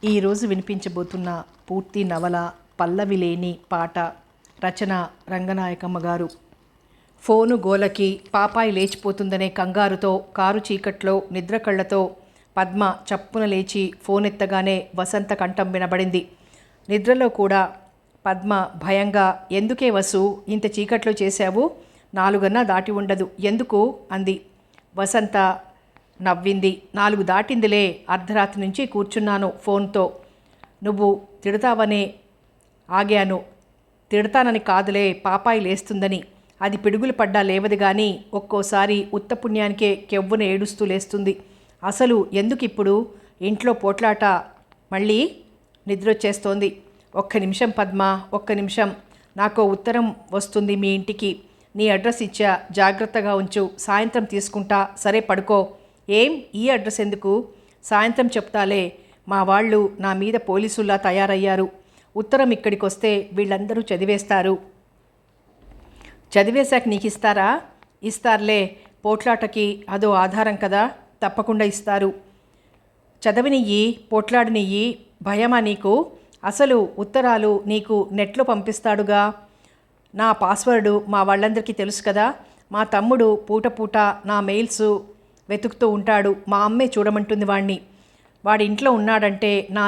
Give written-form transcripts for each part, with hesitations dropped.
ఈరోజు వినిపించబోతున్న పూర్తి నవల పల్లవి లేని పాట. రచన రంగనాయకమ్మ గారు. ఫోను గోలకి పాపాయి లేచిపోతుందనే కంగారుతో కారు చీకట్లో నిద్ర కళ్ళతో పద్మ చప్పున లేచి ఫోన్ ఎత్తగానే వసంత కంఠం వినబడింది. నిద్రలో కూడా పద్మ భయంగా, ఎందుకే వసు ఇంత చీకట్లో చేశావు? 4 దాటి ఉండదు, ఎందుకు అంది. వసంత నవ్వింది. 4 దాటిందిలే, అర్ధరాత్రి నుంచి కూర్చున్నాను ఫోన్తో. నువ్వు తిడతావనే ఆగాను. తిడతానని కాదులే, పాపాయి లేస్తుందని. అది పిడుగులు పడ్డా లేవదు కానీ ఒక్కోసారి ఉత్తపుణ్యానికే కెవ్వున ఏడుస్తూ లేస్తుంది. అసలు ఎందుకు ఇప్పుడు ఇంట్లో పోట్లాట? మళ్ళీ నిద్రొచ్చేస్తోంది. ఒక్క నిమిషం పద్మ, ఒక్క నిమిషం. నాకో ఉత్తరం వస్తుంది మీ ఇంటికి. నీ అడ్రస్ ఇచ్చా, జాగ్రత్తగా ఉంచు. సాయంత్రం తీసుకుంటా, సరే పడుకో. ఏం ఈ అడ్రస్ ఎందుకు? సాయంత్రం చెప్తాలే. మా వాళ్ళు నా మీద పోలీసుల్లా తయారయ్యారు. ఉత్తరం ఇక్కడికి వస్తే వీళ్ళందరూ చదివేస్తారు. చదివేశాక నీకు ఇస్తారా? ఇస్తారులే, పోట్లాటకి అదో ఆధారం కదా, తప్పకుండా ఇస్తారు. చదవనియ్యి, పోట్లాడనియ్యి. భయమా నీకు? అసలు ఉత్తరాలు నీకు నెట్లో పంపిస్తాడుగా. నా పాస్వర్డు మా వాళ్ళందరికీ తెలుసు కదా. మా తమ్ముడు పూట పూట నా మెయిల్స్ వెతుకుతూ ఉంటాడు. మా అమ్మే చూడమంటుంది వాడిని. వాడి ఇంట్లో ఉన్నాడంటే నా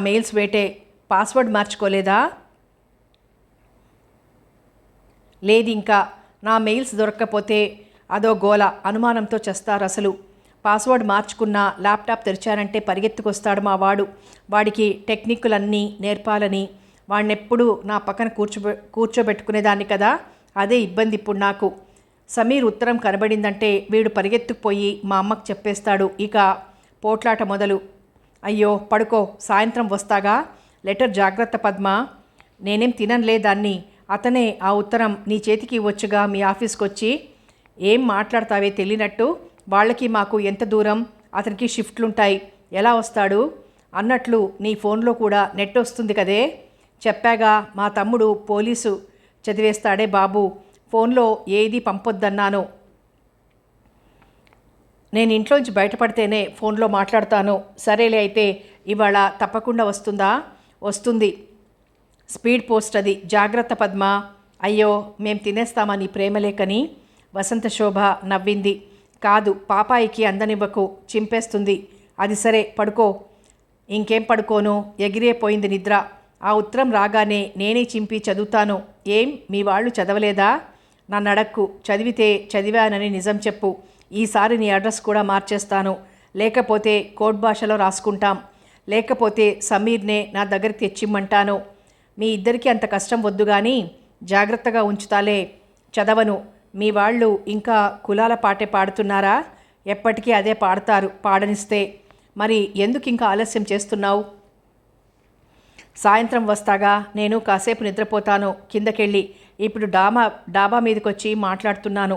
మెయిల్స్ వేటే. పాస్వర్డ్ మార్చుకోలేదా? లేదు ఇంకా. నా మెయిల్స్ దొరక్కపోతే అదో గోల, అనుమానంతో చేస్తారు అసలు. పాస్వర్డ్ మార్చుకున్న ల్యాప్టాప్ తెరిచానంటే పరిగెత్తుకొస్తాడు మా వాడు. వాడికి టెక్నిక్కులన్నీ నేర్పాలని వాడినెప్పుడు నా పక్కన కూర్చోబెట్టుకునేదాన్ని కదా. అదే ఇబ్బంది ఇప్పుడు నాకు. సమీర్ ఉత్తరం కనబడిందంటే వీడు పరిగెత్తుకుపోయి మా అమ్మకు చెప్పేస్తాడు. ఇక పోట్లాట మొదలు. అయ్యో పడుకో, సాయంత్రం వస్తాగా. లెటర్ జాగ్రత్త పద్మ. నేనేం తిననులే దాన్ని. అతనే ఆ ఉత్తరం నీ చేతికి ఇవ్వచ్చుగా మీ ఆఫీస్కి వచ్చి. ఏం మాట్లాడతావే తెలియనట్టు. వాళ్ళకి మాకు ఎంత దూరం? అతనికి షిఫ్ట్లుంటాయి, ఎలా వస్తాడు? అన్నట్లు నీ ఫోన్లో కూడా నెట్ వస్తుంది కదే. చెప్పాగా, మా తమ్ముడు పోలీసు చదివేస్తాడే బాబు. ఫోన్లో ఏది పంపొద్దన్నాను. నేను ఇంట్లోంచి బయటపడితేనే ఫోన్లో మాట్లాడతాను. సరేలే అయితే, ఇవాళ తప్పకుండా వస్తుందా? వస్తుంది. స్పీడ్ పోస్ట్ అది. జాగ్రత్త పద్మ. అయ్యో, మేం తినేస్తామా నీ ప్రేమలేకని? వసంత శోభ నవ్వింది. కాదు, పాపాయికి అందనివ్వకు, చింపేస్తుంది. అది సరే, పడుకో. ఇంకేం పడుకోను, ఎగిరిపోయింది నిద్ర. ఆ ఉత్తరం రాగానే నేనే చింపి చదువుతాను. ఏం మీ వాళ్ళు చదవలేదా? నన్ను అడక్కు. చదివితే చదివానని నిజం చెప్పు. ఈసారి నీ అడ్రస్ కూడా మార్చేస్తాను. లేకపోతే కోడ్ భాషలో రాసుకుంటాం. లేకపోతే సమీర్నే నా దగ్గరికి తెచ్చిమ్మంటాను. మీ ఇద్దరికీ అంత కష్టం వద్దు కానీ జాగ్రత్తగా ఉంచుతాలే. చదవను. మీ వాళ్ళు ఇంకా కులాల పాటే పాడుతున్నారా? ఎప్పటికీ అదే పాడతారు, పాడనిస్తే. మరి ఎందుకు ఇంకా ఆలస్యం చేస్తున్నావు? సాయంత్రం వస్తాగా. నేను కాసేపు నిద్రపోతాను కిందకెళ్ళి. ఇప్పుడు డాబా మీదకొచ్చి మాట్లాడుతున్నాను.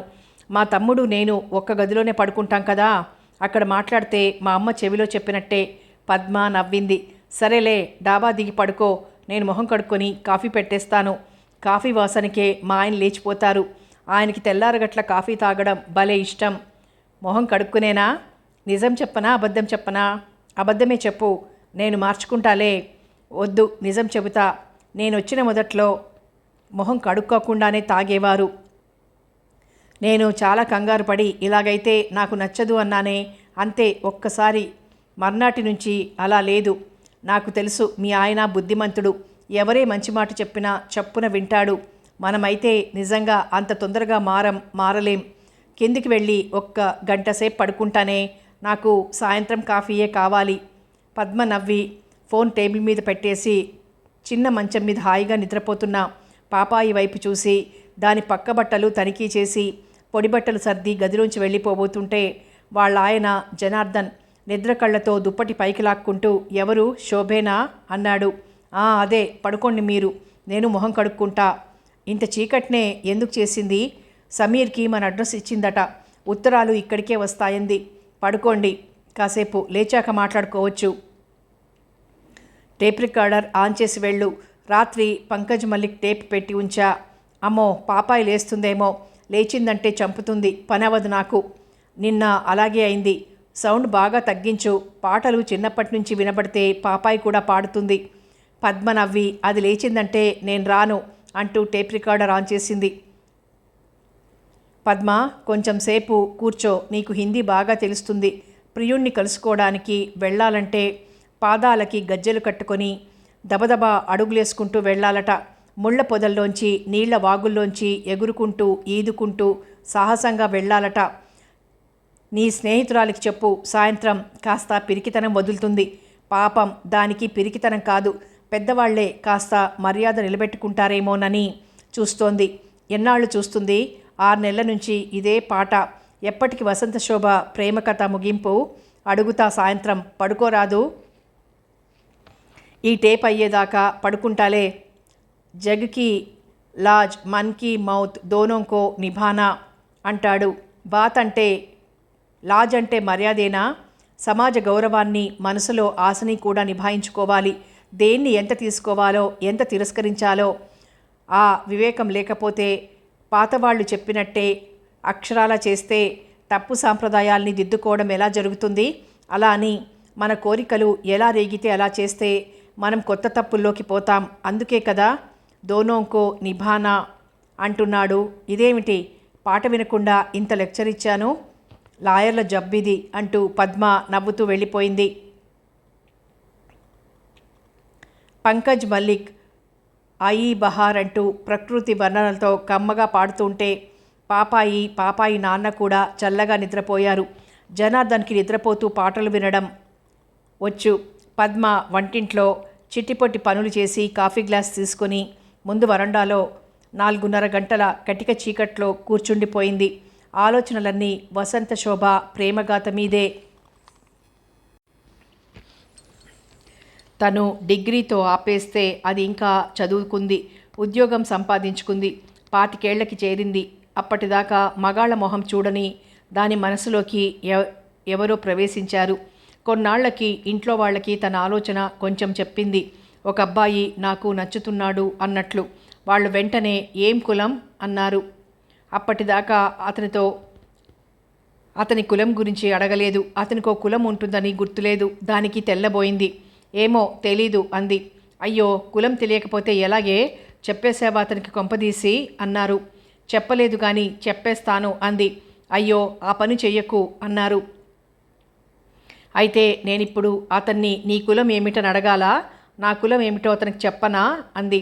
మా తమ్ముడు నేను ఒక్క గదిలోనే పడుకుంటాం కదా. అక్కడ మాట్లాడితే మా అమ్మ చెవిలో చెప్పినట్టే. పద్మ నవ్వింది. సరేలే, డాబా దిగి పడుకో. నేను మొహం కడుక్కొని కాఫీ పెట్టేస్తాను. కాఫీ వాసనకే మా ఆయన లేచిపోతారు. ఆయనకి తెల్లారగట్ల కాఫీ తాగడం భలే ఇష్టం. మొహం కడుక్కునేనా? నిజం చెప్పనా అబద్ధం చెప్పనా? అబద్ధమే చెప్పు, నేను మార్చుకుంటాలే. వద్దు, నిజం చెబుతా. నేను వచ్చిన మొదట్లో మొహం కడుక్కోకుండానే తాగేవారు. నేను చాలా కంగారు పడి ఇలాగైతే నాకు నచ్చదు అన్నానే, అంతే. ఒక్కసారి మర్నాటి నుంచి అలా లేదు. నాకు తెలుసు మీ ఆయన బుద్ధిమంతుడు. ఎవరే మంచి మాట చెప్పినా చప్పున వింటాడు. మనమైతే నిజంగా అంత తొందరగా మారలేం. కిందికి వెళ్ళి ఒక్క గంట సేపు పడుకుంటానే. నాకు సాయంత్రం కాఫీయే కావాలి. పద్మ నవ్వి ఫోన్ టేబుల్ మీద పెట్టేసి చిన్న మంచం మీద హాయిగా నిద్రపోతున్న పాపాయి వైపు చూసి దాని పక్క బట్టలు తనిఖీ చేసి పొడి బట్టలు సర్ది గదిలోంచి వెళ్ళిపోబోతుంటే వాళ్ళ ఆయన జనార్దన్ నిద్ర కళ్ళతో దుప్పటి పైకి లాక్కుంటూ, ఎవరు, శోభేనా అన్నాడు. అదే, పడుకోండి మీరు, నేను మొహం కడుక్కుంటా. ఇంత చీకట్నే ఎందుకు చేసింది? సమీర్కి మన అడ్రస్ ఇచ్చిందట. ఉత్తరాలు ఇక్కడికే వస్తాయంది. పడుకోండి, కాసేపు లేచాక మాట్లాడుకోవచ్చు. టేప్ రికార్డర్ ఆన్ చేసి వెళ్ళు. రాత్రి పంకజ్ మల్లిక్ టేప్ పెట్టి ఉంచా. అమ్మో, పాపాయి లేస్తుందేమో. లేచిందంటే చంపుతుంది, పనవదు నాకు. నిన్న అలాగే అయింది. సౌండ్ బాగా తగ్గించు, పాటలు చిన్నప్పటి నుంచి వినబడితే పాపాయి కూడా పాడుతుంది. పద్మ నవ్వి అది లేచిందంటే నేను రాను అంటూ టేప్ రికార్డర్ ఆన్ చేసింది. పద్మ, కొంచెం సేపు కూర్చో, నీకు హిందీ బాగా తెలుస్తుంది. ప్రియుణ్ణి కలుసుకోవడానికి వెళ్ళాలంటే పాదాలకి గజ్జెలు కట్టుకొని దబదబా అడుగులేసుకుంటూ వెళ్ళాలట. ముళ్ళ పొదల్లోంచి నీళ్ల వాగుల్లోంచి ఎగురుకుంటూ ఈదుకుంటూ సాహసంగా వెళ్ళాలట. నీ స్నేహితురాలికి చెప్పు, సాయంత్రం కాస్త పిరికితనం వదులుతుంది. పాపం, దానికి పిరికితనం కాదు, పెద్దవాళ్లే కాస్త మర్యాద నిలబెట్టుకుంటారేమోనని చూస్తోంది. ఎన్నాళ్ళు చూస్తుంది? 6 నెలల నుంచి ఇదే పాట. ఎప్పటికి వసంత శోభ ప్రేమ కథ ముగింపు? అడుగుతా, సాయంత్రం పడుకోరాదు? ఈ టేప్ అయ్యేదాకా పడుకుంటాలే. జగ్కి లాజ్, మన్కి మౌత్ దోనోంకో నిభానా అంటాడు. బాత్ అంటే, లాజ్ అంటే మర్యాదేనా? సమాజ గౌరవాన్ని, మనసులో ఆశని కూడా నిభాయించుకోవాలి. దేన్ని ఎంత తీసుకోవాలో, ఎంత తిరస్కరించాలో ఆ వివేకం లేకపోతే పాతవాళ్లు చెప్పినట్టే అక్షరాలా చేస్తే తప్పు సాంప్రదాయాల్ని దిద్దుకోవడం ఎలా జరుగుతుంది? అలా అని మన కోరికలు ఎలా రేగితే అలా చేస్తే మనం కొత్త తప్పుల్లోకి పోతాం. అందుకే కదా దోనోంకో నిభానా అంటున్నాడు. ఇదేమిటి, పాట వినకుండా ఇంత లెక్చర్ ఇచ్చాను? లాయర్ల జబ్బిది అంటూ పద్మ నవ్వుతూ వెళ్ళిపోయింది. పంకజ్ మల్లిక్ ఆయి బహార్ అంటూ ప్రకృతి వర్ణనలతో కమ్మగా పాడుతుంటే పాపాయి నాన్న కూడా చల్లగా నిద్రపోయారు. జనార్దన్కి నిద్రపోతూ పాటలు వినడం వచ్చు. పద్మ వంటింట్లో చిట్టిపొట్టి పనులు చేసి కాఫీ గ్లాస్ తీసుకొని ముందు వరండాలో 4:30 గంటల కటిక చీకట్లో కూర్చుండిపోయింది. ఆలోచనలన్నీ వసంత శోభ ప్రేమగాథ మీదే. తను డిగ్రీతో ఆపేస్తే అది ఇంకా చదువుకుంది, ఉద్యోగం సంపాదించుకుంది, 25 ఏళ్లకి చేరింది. అప్పటిదాకా మగాళ్ల మొహం చూడని దాని మనసులోకి ఎవరో ప్రవేశించారు. కొన్నాళ్లకి ఇంట్లో వాళ్ళకి తన ఆలోచన కొంచెం చెప్పింది. ఒక అబ్బాయి నాకు నచ్చుతున్నాడు అన్నట్లు. వాళ్ళు వెంటనే ఏం కులం అన్నారు. అప్పటిదాకా అతని కులం గురించి అడగలేదు. అతనికో కులం ఉంటుందని గుర్తులేదు. దానికి తెల్లబోయింది. ఏమో తెలీదు అంది. అయ్యో, కులం తెలియకపోతే ఎలాగే, చెప్పేసావా అతనికి కొంపదీసి అన్నారు. చెప్పలేదు కానీ చెప్పేస్తాను అంది. అయ్యో, ఆ పని చెయ్యకు అన్నారు. అయితే నేనిప్పుడు అతన్ని నీ కులం ఏమిటని అడగాలా? నా కులం ఏమిటో అతనికి చెప్పనా అంది.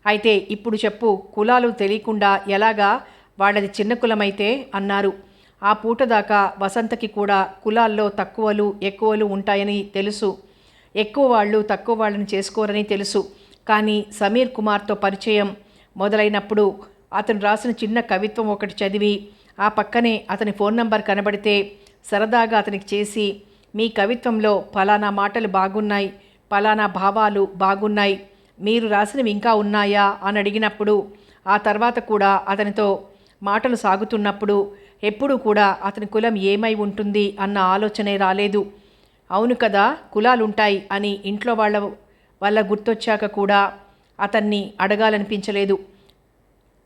అయితే ఇప్పుడు చెప్పు, కులాలు తెలియకుండా ఎలాగా? వాళ్ళది చిన్న కులమైతే అన్నారు. ఆ పూట దాకా వసంతకి కూడా కులాల్లో తక్కువలు ఎక్కువలు ఉంటాయని తెలుసు. ఎక్కువ వాళ్ళు తక్కువ వాళ్ళని చేసుకోరని తెలుసు. కానీ సమీర్ కుమార్తో పరిచయం మొదలైనప్పుడు అతను రాసిన చిన్న కవిత్వం ఒకటి చదివి ఆ పక్కనే అతని ఫోన్ నంబర్ కనబడితే సరదాగా అతనికి చేసి, మీ కవిత్వంలో ఫలానా మాటలు బాగున్నాయి, ఫలానా భావాలు బాగున్నాయి, మీరు రాసినవి ఇంకా ఉన్నాయా అని అడిగినప్పుడు, ఆ తర్వాత కూడా అతనితో మాటలు సాగుతున్నప్పుడు ఎప్పుడూ కూడా అతని కులం ఏమై ఉంటుంది అన్న ఆలోచనే రాలేదు. అవును కదా, కులాలుంటాయి అని ఇంట్లో వాళ్ళ గుర్తొచ్చాక కూడా అతన్ని అడగాలనిపించలేదు.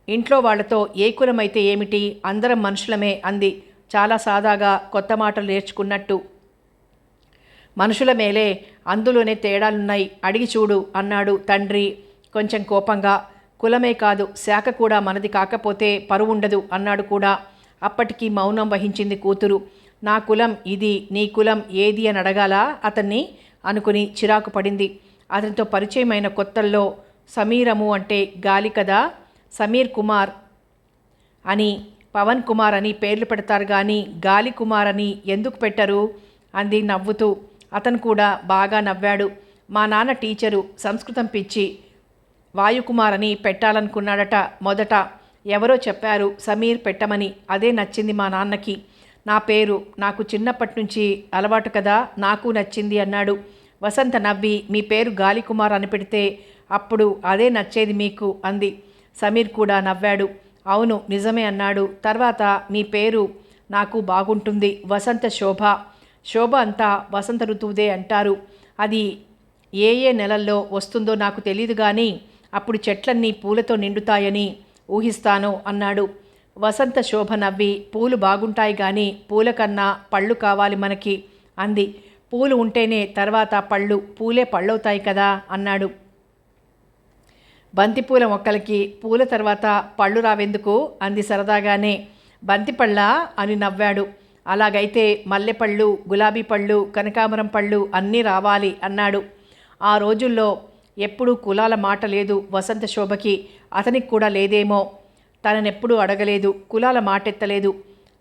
ఇంట్లో వాళ్లతో ఏ కులమైతే ఏమిటి, అందరం మనుషులమే అంది చాలా సాదాగా, కొత్త మాటలు నేర్చుకున్నట్టు. మనుషుల మేలే, అందులోనే తేడాలున్నాయి, అడిగి చూడు అన్నాడు తండ్రి కొంచెం కోపంగా. కులమే కాదు, శాఖ కూడా మనది కాకపోతే పరువుండదు అన్నాడు కూడా. అప్పటికి మౌనం వహించింది కూతురు. నా కులం ఇది, నీ కులం ఏది అని అడగాలా అతన్ని అనుకుని చిరాకు పడింది. అతనితో పరిచయమైన కొత్తల్లో సమీరము అంటే గాలి కదా, సమీర్ కుమార్ అని పవన్ కుమార్ అని పేర్లు పెడతారు కానీ గాలి కుమార్ అని ఎందుకు పెట్టరు అంది నవ్వుతూ. అతను కూడా బాగా నవ్వాడు. మా నాన్న టీచరు, సంస్కృతం పిచ్చి, వాయుకుమార్ అని పెట్టాలనుకున్నాడట మొదట. ఎవరో చెప్పారు సమీర్ పెట్టమని, అదే నచ్చింది మా నాన్నకి. నా పేరు నాకు చిన్నప్పటి నుంచి అలవాటు కదా, నాకు నచ్చింది అన్నాడు. వసంత నవ్వి, మీ పేరు గాలికుమార్ అని పెడితే అప్పుడు అదే నచ్చేది మీకు అంది. సమీర్ కూడా నవ్వాడు. అవును నిజమే అన్నాడు. తర్వాత మీ పేరు నాకు బాగుంటుంది, వసంత శోభ. శోభ అంతా వసంత ఋతువుదే అంటారు. అది ఏ ఏ నెలల్లో వస్తుందో నాకు తెలియదు కానీ అప్పుడు చెట్లన్నీ పూలతో నిండుతాయని ఊహిస్తాను అన్నాడు. వసంత శోభ నవ్వి, పూలు బాగుంటాయి కానీ పూల కన్నా పళ్ళు కావాలి మనకి అంది. పూలు ఉంటేనే తర్వాత పళ్ళు, పూలే పళ్ళవుతాయి కదా అన్నాడు. బంతిపూల మొక్కలకి పూల తర్వాత పళ్ళు రావెందుకు అంది సరదాగానే. బంతిపళ్ళ అని నవ్వాడు. అలాగైతే మల్లెపళ్ళు, గులాబీ పళ్ళు, కనకాంబరం పళ్ళు అన్నీ రావాలి అన్నాడు. ఆ రోజుల్లో ఎప్పుడూ కులాల మాట లేదు వసంత శోభకి. అతనికి కూడా లేదేమో. తననెప్పుడూ అడగలేదు, కులాల మాటెత్తలేదు.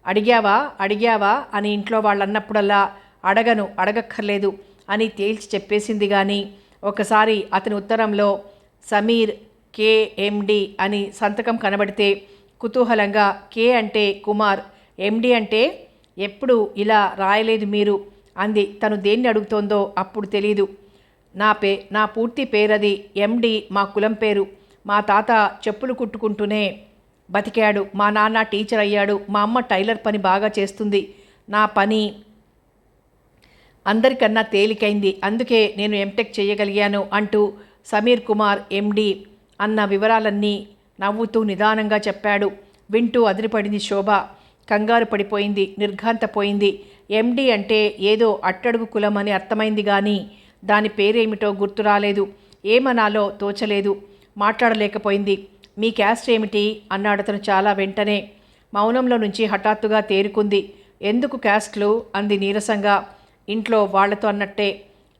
అడిగావా అడిగావా అని ఇంట్లో వాళ్ళన్నప్పుడల్లా అడగను, అడగక్కర్లేదు అని తేల్చి చెప్పేసింది. కానీ ఒకసారి అతని ఉత్తరంలో సమీర్ కేఎండి అని సంతకం కనబడితే కుతూహలంగా కే అంటే కుమార్, ఎండి అంటే ఎప్పుడు ఇలా రాయలేదు మీరు అంది. తను దేన్ని అడుగుతోందో అప్పుడు తెలీదు. నా పూర్తి పేరది. ఎండి మా కులం పేరు. మా తాత చెప్పులు కుట్టుకుంటూనే బతికాడు. మా నాన్న టీచర్ అయ్యాడు. మా అమ్మ టైలర్ పని బాగా చేస్తుంది. నా పని అందరికన్నా తేలికైంది. అందుకే నేను ఎంటెక్ చేయగలిగాను అంటూ సమీర్ కుమార్ ఎండి అన్న వివరాలన్నీ నవ్వుతూ నిదానంగా చెప్పాడు. వింటూ అదిరిపడింది శోభ. కంగారు పడిపోయింది, నిర్ఘాంతపోయింది. ఎండి అంటే ఏదో అట్టడుగు కులం అని అర్థమైంది కానీ దాని పేరేమిటో గుర్తు రాలేదు. ఏమనాలో తోచలేదు. మాట్లాడలేకపోయింది. మీ క్యాస్ట్ ఏమిటి అన్నాడు అతను చాలా వెంటనే. మౌనంలో నుంచి హఠాత్తుగా తేరుకుంది. ఎందుకు క్యాస్ట్లు అంది నీరసంగా. ఇంట్లో వాళ్లతో అన్నట్టే.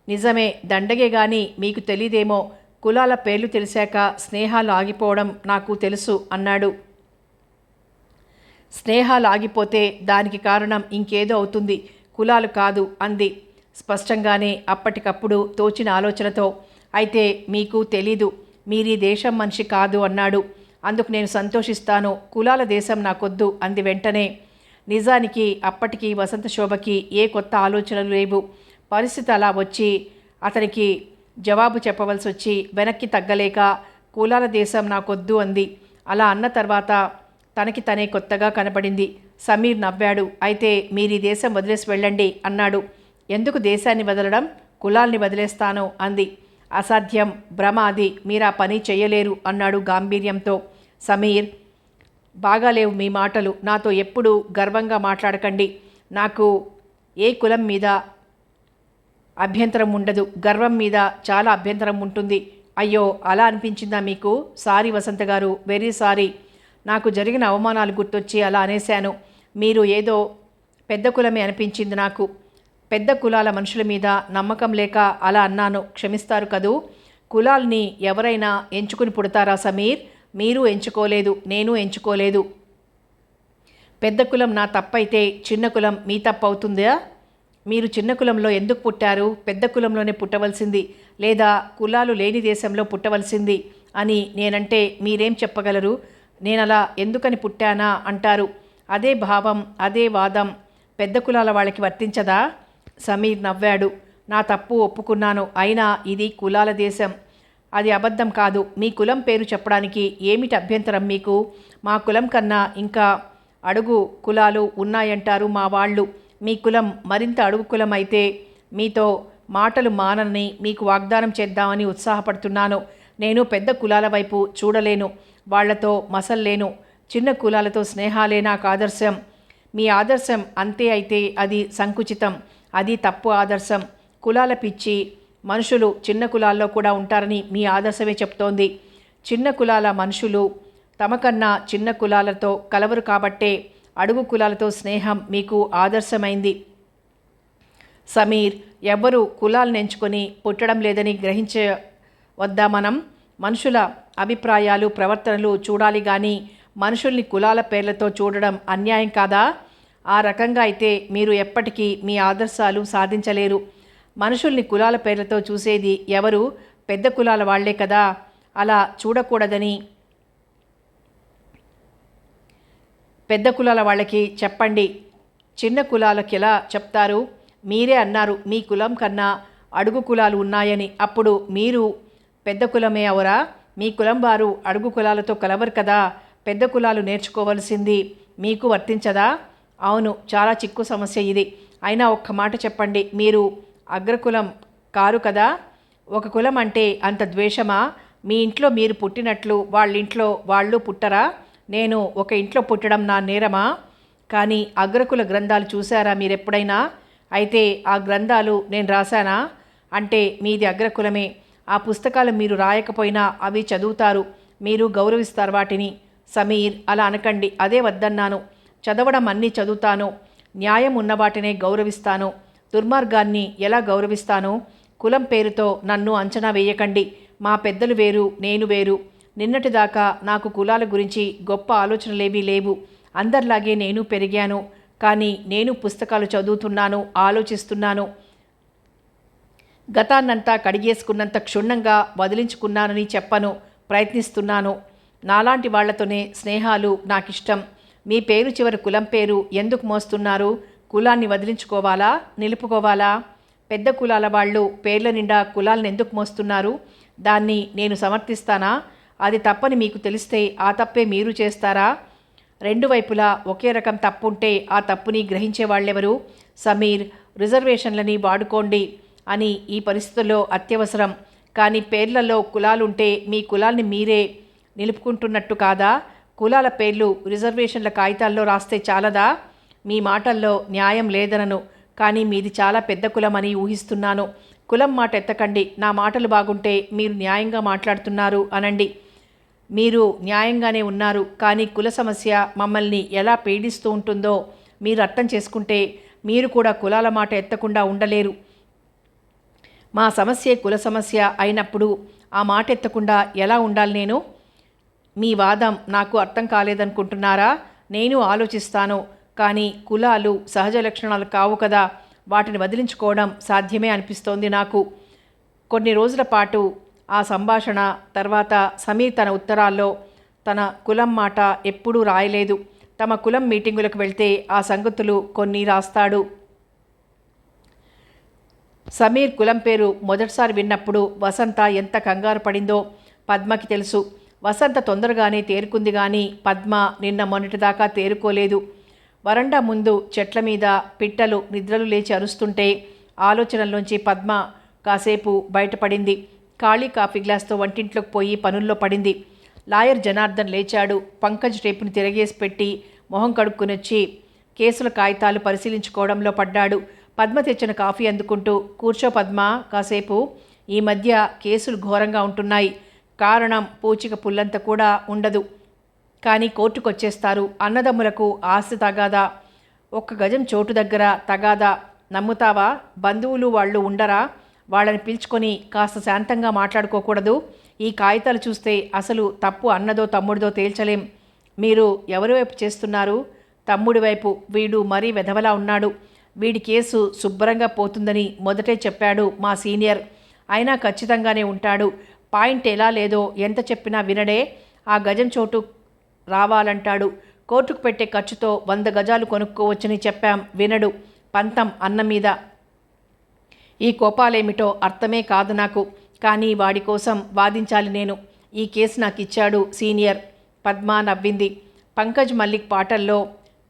నిజమే, దండగే గాని మీకు తెలీదేమో. కులాల పేర్లు తెలిసాక స్నేహాలు ఆగిపోవడం నాకు తెలుసు అన్నాడు. స్నేహాలు ఆగిపోతే దానికి కారణం ఇంకేదో అవుతుంది, కులాలు కాదు అంది స్పష్టంగానే, అప్పటికప్పుడు తోచిన ఆలోచనతో. అయితే మీకు తెలీదు, మీరీ దేశం మనిషి కాదు అన్నాడు. అందుకు నేను సంతోషిస్తాను. కులాల దేశం నాకొద్దు అంది వెంటనే. నిజానికి అప్పటికి వసంత శోభకి ఏ కొత్త ఆలోచనలు లేవు. పరిస్థితి అలా వచ్చి అతనికి జవాబు చెప్పవలసి వచ్చి వెనక్కి తగ్గలేక కులాల దేశం నాకొద్దు అంది. అలా అన్న తర్వాత తనకి తనే కొత్తగా కనపడింది. సమీర్ నవ్వాడు. అయితే మీరీ దేశం వదిలేసి వెళ్ళండి అన్నాడు. ఎందుకు దేశాన్ని వదలడం? కులాల్ని వదిలేస్తాను అంది. అసాధ్యం, భ్రమ అది. మీరా పని చెయ్యలేరు అన్నాడు గాంభీర్యంతో. సమీర్, బాగాలేవు మీ మాటలు. నాతో ఎప్పుడూ గర్వంగా మాట్లాడకండి. నాకు ఏ కులం మీద అభ్యంతరం ఉండదు, గర్వం మీద చాలా అభ్యంతరం ఉంటుంది. అయ్యో, అలా అనిపించిందా మీకు? సారీ వసంత గారు, వెరీ సారీ. నాకు జరిగిన అవమానాలు గుర్తొచ్చి అలా అనేశాను. మీరు ఏదో పెద్ద కులమే అనిపించింది నాకు. పెద్ద కులాల మనుషుల మీద నమ్మకం లేక అలా అన్నాను, క్షమిస్తారు కదూ. కులాల్ని ఎవరైనా ఎంచుకుని పుడతారా సమీర్? మీరు ఎంచుకోలేదు, నేను ఎంచుకోలేదు. పెద్ద కులం నా తప్పైతే చిన్న కులం మీ తప్పు అవుతుందా? మీరు చిన్న కులంలో ఎందుకు పుట్టారు? పెద్ద కులంలోనే పుట్టవలసింది, లేదా కులాలు లేని దేశంలో పుట్టవలసింది అని నేనంటే మీరేం చెప్పగలరు? నేనలా ఎందుకని పుట్టానా అంటారు. అదే భావం, అదే వాదం పెద్ద కులాల వాళ్ళకి వర్తించదా? సమీర్ నవ్వాడు. నా తప్పు ఒప్పుకున్నాను. అయినా ఇది కులాల దేశం, అది అబద్ధం కాదు. మీ కులం పేరు చెప్పడానికి ఏమిటి అభ్యంతరం మీకు? మా కులం కన్నా ఇంకా అడుగు కులాలు ఉన్నాయంటారు మా వాళ్ళు. మీ కులం మరింత అడుగు కులం అయితే మీతో మాటలు మానని మీకు వాగ్దానం చేద్దామని ఉత్సాహపడుతున్నాను. నేను పెద్ద కులాల వైపు చూడలేను, వాళ్లతో మసల్లేను. చిన్న కులాలతో స్నేహాలే నాకు ఆదర్శం. మీ ఆదర్శం అంతే అయితే అది సంకుచితం, అది తప్పు ఆదర్శం. కులాల పిచ్చి మనుషులు చిన్న కులాల్లో కూడా ఉంటారని మీ ఆదర్శమే చెప్తోంది. చిన్న కులాల మనుషులు తమకన్నా చిన్న కులాలతో కలవరు కాబట్టే అడుగు కులాలతో స్నేహం మీకు ఆదర్శమైంది. సమీర్, ఎవ్వరూ కులాలను ఎంచుకొని పుట్టడం లేదని గ్రహించవద్దా మనం? మనుషుల అభిప్రాయాలు, ప్రవర్తనలు చూడాలి కానీ మనుషుల్ని కులాల పేర్లతో చూడడం అన్యాయం కాదా? ఆ రకంగా అయితే మీరు ఎప్పటికీ మీ ఆదర్శాలు సాధించలేరు. మనుషుల్ని కులాల పేర్లతో చూసేది ఎవరు? పెద్ద కులాల వాళ్లే కదా. అలా చూడకూడదని పెద్ద కులాల వాళ్ళకి చెప్పండి. చిన్న కులాలకి ఎలా చెప్తారు? మీరే అన్నారు మీ కులం కన్నా అడుగు కులాలు ఉన్నాయని. అప్పుడు మీరు పెద్ద కులమే అవరా? మీ కులం వారు అడుగు కులాలతో కలవరు కదా. పెద్ద కులాలు నేర్చుకోవలసింది మీకు వర్తించదా? అవును, చాలా చిక్కు సమస్య ఇది. అయినా ఒక్క మాట చెప్పండి, మీరు అగ్రకులం కారు కదా. ఒక కులం అంటే అంత ద్వేషమా? మీ ఇంట్లో మీరు పుట్టినట్లు వాళ్ళింట్లో వాళ్ళు పుట్టరా? నేను ఒక ఇంట్లో పుట్టడం నా నేరమా? కానీ అగ్రకుల గ్రంథాలు చూసారా మీరెప్పుడైనా? అయితే ఆ గ్రంథాలు నేను రాశానా అంటే మీది అగ్రకులమే. ఆ పుస్తకాలు మీరు రాయకపోయినా అవి చదువుతారు, మీరు గౌరవిస్తారు వాటిని. సమీర్, అలా అనకండి, అదే వద్దన్నాను. చదవడం అన్నీ చదువుతాను, న్యాయం ఉన్న వాటినే గౌరవిస్తాను. దుర్మార్గాన్ని ఎలా గౌరవిస్తాను? కులం పేరుతో నన్ను అంచనా వేయకండి. మా పెద్దలు వేరు, నేను వేరు. నిన్నటిదాకా నాకు కులాల గురించి గొప్ప ఆలోచనలేవీ లేవు. అందరిలాగే నేను పెరిగాను. కానీ నేను పుస్తకాలు చదువుతున్నాను, ఆలోచిస్తున్నాను. గతాన్నంతా కడిగేసుకున్నంత క్షుణ్ణంగా వదిలించుకున్నానని చెప్పను, ప్రయత్నిస్తున్నాను. నాలాంటి వాళ్లతోనే స్నేహాలు నాకిష్టం. మీ పేరు చివరి కులం పేరు ఎందుకు మోస్తున్నారు? కులాన్ని వదిలించుకోవాలా, నిలుపుకోవాలా? పెద్ద కులాల వాళ్ళు పేర్ల నిండా కులాలను ఎందుకు మోస్తున్నారు? దాన్ని నేను సమర్థిస్తానా? అది తప్పని మీకు తెలిస్తే ఆ తప్పే మీరు చేస్తారా? రెండు వైపులా ఒకే రకం తప్పుంటే ఆ తప్పుని గ్రహించేవాళ్ళెవరు? సమీర్, రిజర్వేషన్లని వాడుకోండి అని ఈ పరిస్థితుల్లో అత్యవసరం. కానీ పేర్లలో కులాలుంటే మీ కులాల్ని మీరే నిలుపుకుంటున్నట్టు కాదా? కులాల పేర్లు రిజర్వేషన్ల కాగితాల్లో రాస్తే చాలదా? మీ మాటల్లో న్యాయం లేదనను, కానీ మీది చాలా పెద్ద కులమని ఊహిస్తున్నాను. కులం మాట ఎత్తకండి. నా మాటలు బాగుంటే మీరు న్యాయంగా మాట్లాడుతున్నారు అనండి. మీరు న్యాయంగానే ఉన్నారు, కానీ కుల సమస్య మమ్మల్ని ఎలా పీడిస్తూ ఉంటుందో మీరు అర్థం చేసుకుంటే మీరు కూడా కులాల మాట ఎత్తకుండా ఉండలేరు. మా సమస్యే కుల సమస్య అయినప్పుడు ఆ మాట ఎత్తకుండా ఎలా ఉండాలి నేను? మీ వాదం నాకు అర్థం కాలేదనుకుంటున్నారా? నేను ఆలోచిస్తాను, కానీ కులాలు సహజ లక్షణాలు కావు కదా, వాటిని వదిలించుకోవడం సాధ్యమే అనిపిస్తోంది నాకు. కొన్ని రోజుల పాటు ఆ సంభాషణ తర్వాత సమీర్ తన ఉత్తరాల్లో తన కులం మాట ఎప్పుడూ రాయలేదు. తమ కులం మీటింగులకు వెళ్తే ఆ సంగతులు కొన్ని రాస్తాడు. సమీర్ కులం పేరు మొదటిసారి విన్నప్పుడు వసంత ఎంత కంగారు పడిందో పద్మకి తెలుసు. వసంత తొందరగానే తేరుకుంది, కానీ పద్మ నిన్న మొన్నటిదాకా తేరుకోలేదు. వరండా ముందు చెట్ల మీద పిట్టలు నిద్రలు లేచి అరుస్తుంటే ఆలోచనల్లోంచి పద్మ కాసేపు బయటపడింది. ఖాళీ కాఫీ గ్లాస్తో వంటింట్లోకి పోయి పనుల్లో పడింది. లాయర్ జనార్దన్ లేచాడు. పంకజ్ టేపుని తిరగేసి పెట్టి మొహం కడుక్కునొచ్చి కేసుల కాగితాలు పరిశీలించుకోవడంలో పడ్డాడు. పద్మ తెచ్చిన కాఫీ అందుకుంటూ, కూర్చో పద్మ, కాసేపు. ఈ మధ్య కేసులు ఘోరంగా ఉంటున్నాయి. కారణం పూచిక పుల్లంత కూడా ఉండదు, కానీ కోర్టుకు వచ్చేస్తారు. అన్నదమ్ములకు ఆస్తి తగాదా, ఒక్క గజం చోటు దగ్గర తగాదా. నమ్ముతావా? బంధువులు వాళ్ళు ఉండరా? వాళ్ళని పిలుచుకొని కాస్త శాంతంగా మాట్లాడుకోకూడదు? ఈ కాగితాలు చూస్తే అసలు తప్పు అన్నదో తమ్ముడిదో తేల్చలేం. మీరు ఎవరి వైపు చేస్తున్నారు? తమ్ముడి వైపు. వీడు మరీ వెధవలా ఉన్నాడు. వీడి కేసు శుభ్రంగా పోతుందని మొదటే చెప్పాడు మా సీనియర్. అయినా ఖచ్చితంగానే ఉంటాడు. పాయింట్ ఎలా లేదో ఎంత చెప్పినా వినడే. ఆ గజం చోటు రావాలంటాడు. కోర్టుకు పెట్టే ఖర్చుతో 100 గజాలు కొనుక్కోవచ్చని చెప్పాం, వినడు. పంతం అన్న మీద. ఈ కోపాలేమిటో అర్థమే కాదు నాకు. కానీ వాడి కోసం వాదించాలి నేను. ఈ కేసు నాకు ఇచ్చాడు సీనియర్. పద్మ నవ్వింది. పంకజ్ మల్లిక్ పాటల్లో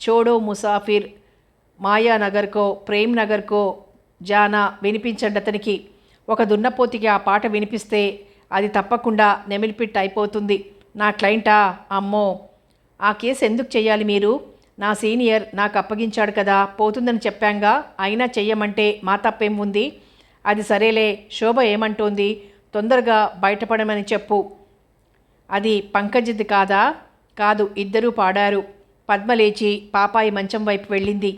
చోడో ముసాఫిర్, మాయానగర్కో ప్రేమ్ నగర్కో జానా వినిపించండి అతనికి. ఒక దున్నపోతికి ఆ పాట వినిపిస్తే అది తప్పకుండా నెమిలిపిట్ అయిపోతుంది. నా క్లయింటా? అమ్మో, ఆ కేసు ఎందుకు చెయ్యాలి మీరు? నా సీనియర్ నాకు అప్పగించాడు కదా, పోతుందని చెప్పాంగా. అయినా చెయ్యమంటే మా తప్పేం ఉంది? అది సరేలే. శోభ ఏమంటోంది? తొందరగా బయటపడమని చెప్పు. అది పంకజ్ది కాదా? కాదు, ఇద్దరూ పాడారు. పద్మ లేచి పాపాయి మంచం వైపు వెళ్ళింది.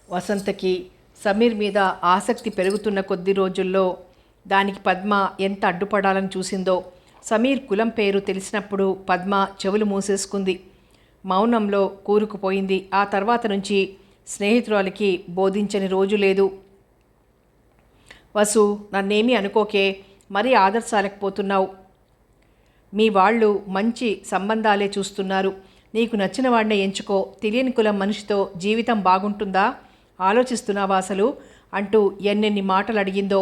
వసంతకి సమీర్ మీద ఆసక్తి పెరుగుతున్న కొద్ది రోజుల్లో దానికి పద్మ ఎంత అడ్డుపడాలని చూసిందో. సమీర్ కులం పేరు తెలిసినప్పుడు పద్మ చెవులు మూసేసుకుంది. మౌనంలో కూరుకుపోయింది. ఆ తర్వాత నుంచి స్నేహితురాలికి బోధించని రోజు లేదు. వసు, నన్నేమీ అనుకోకే, మరీ ఆదర్శాలకపోతున్నావు. మీ వాళ్ళు మంచి సంబంధాలే చూస్తున్నారు. నీకు నచ్చిన వాడినే ఎంచుకో. తెలియని కులం మనిషితో జీవితం బాగుంటుందా? ఆలోచిస్తున్నావా అసలు? అంటూ ఎన్నెన్ని మాటలు అడిగిందో.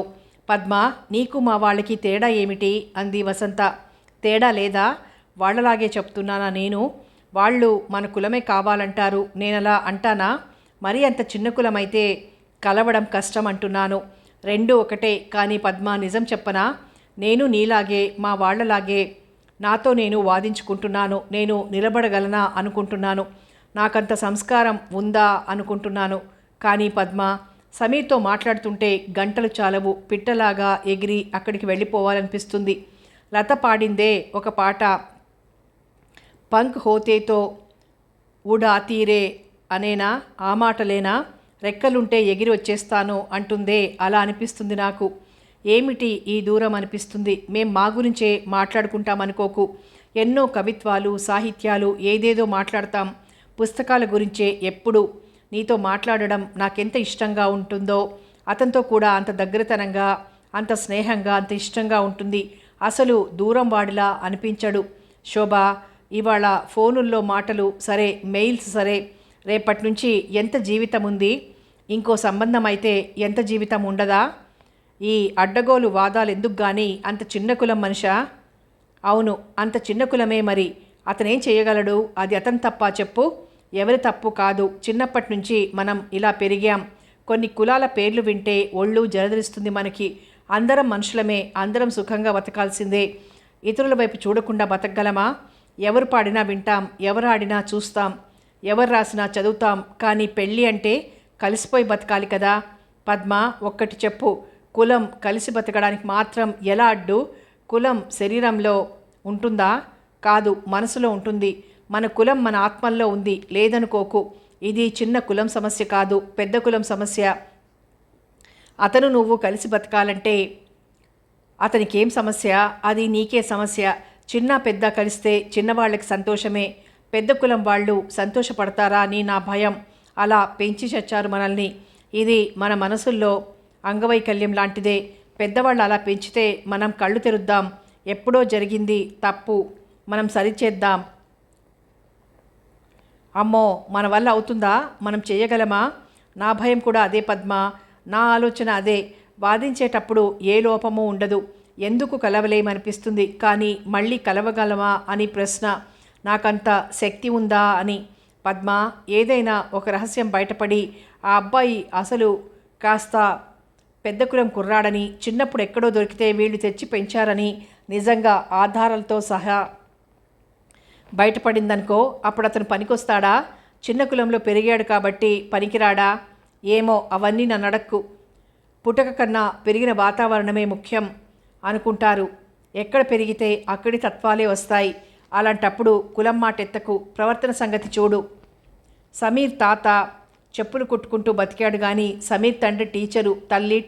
పద్మ, నీకు మా వాళ్ళకి తేడా ఏమిటి? అంది వసంత. తేడా లేదా? వాళ్ళలాగే చెప్తున్నానా నేను? వాళ్ళు మన కులమే కావాలంటారు, నేనలా అంటానా? మరీ అంత చిన్న కులమైతే కలవడం కష్టం అంటున్నాను. రెండూ ఒకటే. కానీ పద్మ, నిజం చెప్పనా? నేను నీలాగే మా వాళ్ళలాగే నాతో నేను వాదించుకుంటున్నాను. నేను నిలబడగలనా అనుకుంటున్నాను. నాకంత సంస్కారం ఉందా అనుకుంటున్నాను. కానీ పద్మ, సమీర్తో మాట్లాడుతుంటే గంటలు చాలవు, పిట్టలాగా ఎగిరి అక్కడికి వెళ్ళిపోవాలనిపిస్తుంది. లత పాడిందే ఒక పాట, పంక్ హోతేతో ఉడా తీరే అనేనా, ఆ మాటలేనా? రెక్కలుంటే ఎగిరి వచ్చేస్తాను అంటుందే, అలా అనిపిస్తుంది నాకు. ఏమిటి ఈ దూరం అనిపిస్తుంది. మేం మా గురించే మాట్లాడుకుంటామనుకోకు. ఎన్నో కవిత్వాలు, సాహిత్యాలు, ఏదేదో మాట్లాడతాం. పుస్తకాల గురించే ఎప్పుడు. నీతో మాట్లాడడం నాకెంత ఇష్టంగా ఉంటుందో, అతనితో కూడా అంత దగ్గరతనంగా, అంత స్నేహంగా, అంత ఇష్టంగా ఉంటుంది. అసలు దూరం వాడిలా అనిపించడు. శోభ, ఇవాళ ఫోనుల్లో మాటలు సరే, మెయిల్స్ సరే, రేపటి నుంచి ఎంత జీవితం ఉంది? ఇంకో సంబంధం అయితే ఎంత జీవితం ఉండదా? ఈ అడ్డగోలు వాదాలు ఎందుకు కానీ? అంత చిన్న కులం మనిషా? అవును, అంత చిన్న కులమే. మరి అతనేం చేయగలడు? అది అతని తప్ప చెప్పు? ఎవరి తప్పు కాదు. చిన్నప్పటి నుంచి మనం ఇలా పెరిగాం. కొన్ని కులాల పేర్లు వింటే ఒళ్ళు జలదరిస్తుంది మనకి. అందరం మనుషులమే, అందరం సుఖంగా బతకాల్సిందే. ఇతరుల వైపు చూడకుండా బతకగలమా? ఎవరు పాడినా వింటాం, ఎవరు ఆడినా చూస్తాం, ఎవరు రాసినా చదువుతాం. కానీ పెళ్ళి అంటే కలిసిపోయి బతకాలి కదా. పద్మ, ఒక్కటి చెప్పు, కులం కలిసి బతకడానికి మాత్రం ఎలా అడ్డు? కులం శరీరంలో ఉంటుందా? కాదు, మనసులో ఉంటుంది. మన కులం మన ఆత్మల్లో ఉంది, లేదనుకోకు. ఇది చిన్న కులం సమస్య కాదు, పెద్ద కులం సమస్య. అతను నువ్వు కలిసి బతకాలంటే అతనికేం సమస్య? అది నీకే సమస్య. చిన్న పెద్ద కలిస్తే చిన్నవాళ్ళకి సంతోషమే, పెద్ద కులం వాళ్ళు సంతోషపడతారా అని నా భయం. అలా పెంచి చచ్చారు మనల్ని. ఇది మన మనసుల్లో అంగవైకల్యం లాంటిదే. పెద్దవాళ్ళు అలా పెంచితే మనం కళ్ళు తెరుద్దాం. ఎప్పుడో జరిగింది తప్పు, మనం సరిచేద్దాం. అమ్మో, మన వల్ల అవుతుందా? మనం చేయగలమా? నా భయం కూడా అదే పద్మ, నా ఆలోచన అదే. వాదించేటప్పుడు ఏ లోపమూ ఉండదు, ఎందుకు కలవలేమనిపిస్తుంది. కానీ మళ్ళీ కలవగలమా అని ప్రశ్న. నాకంత శక్తి ఉందా అని. పద్మ, ఏదైనా ఒక రహస్యం బయటపడి ఆ అబ్బాయి అసలు కాస్త పెద్ద కులం కుర్రాడని, చిన్నప్పుడు ఎక్కడో దొరికితే వీళ్ళు తెచ్చి పెంచారని నిజంగా ఆధారాలతో సహా బయటపడిందనుకో, అప్పుడు అతను పనికొస్తాడా? చిన్న కులంలో పెరిగాడు కాబట్టి పనికిరాడా? ఏమో, అవన్నీ నన్ను అడక్కు. పుటక కన్నా పెరిగిన వాతావరణమే ముఖ్యం అనుకుంటారు. ఎక్కడ పెరిగితే అక్కడి తత్వాలే వస్తాయి. అలాంటప్పుడు కులం మాట ఎత్తకు, ప్రవర్తన సంగతి చూడు. సమీర్ తాత చెప్పులు కుట్టుకుంటూ బతికాడు కానీ సమీర్ తండ్రి టీచరు, తల్లి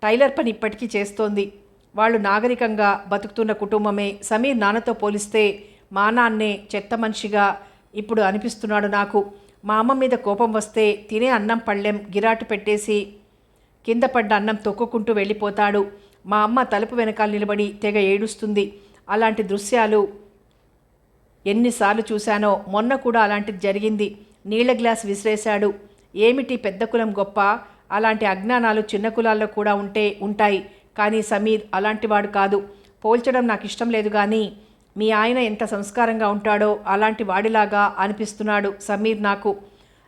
టైలర్ పని ఇప్పటికీ చేస్తోంది. వాళ్ళు నాగరికంగా బతుకుతున్న కుటుంబమే. సమీర్ నాన్నతో పోలిస్తే మా నాన్నే చెత్త మనిషిగా ఇప్పుడు అనిపిస్తున్నాడు నాకు. మా అమ్మ మీద కోపం వస్తే తినే అన్నం పళ్ళెం గిరాటు పెట్టేసి కింద పడ్డ అన్నం తొక్కుకుంటూ వెళ్ళిపోతాడు. మా అమ్మ తలుపు వెనకాల నిలబడి తెగ ఏడుస్తుంది. అలాంటి దృశ్యాలు ఎన్నిసార్లు చూశానో. మొన్న కూడా అలాంటిది జరిగింది. నీళ్ల గ్లాస్ విసిరేశాడు. ఏమిటి పెద్ద కులం గొప్ప? అలాంటి అజ్ఞానాలు చిన్న కులాల్లో కూడా ఉంటాయి. కానీ సమీర్ అలాంటివాడు కాదు. పోల్చడం నాకు ఇష్టం లేదు, కానీ మీ ఆయన ఎంత సంస్కారంగా ఉంటాడో అలాంటి వాడిలాగా అనిపిస్తున్నాడు సమీర్ నాకు.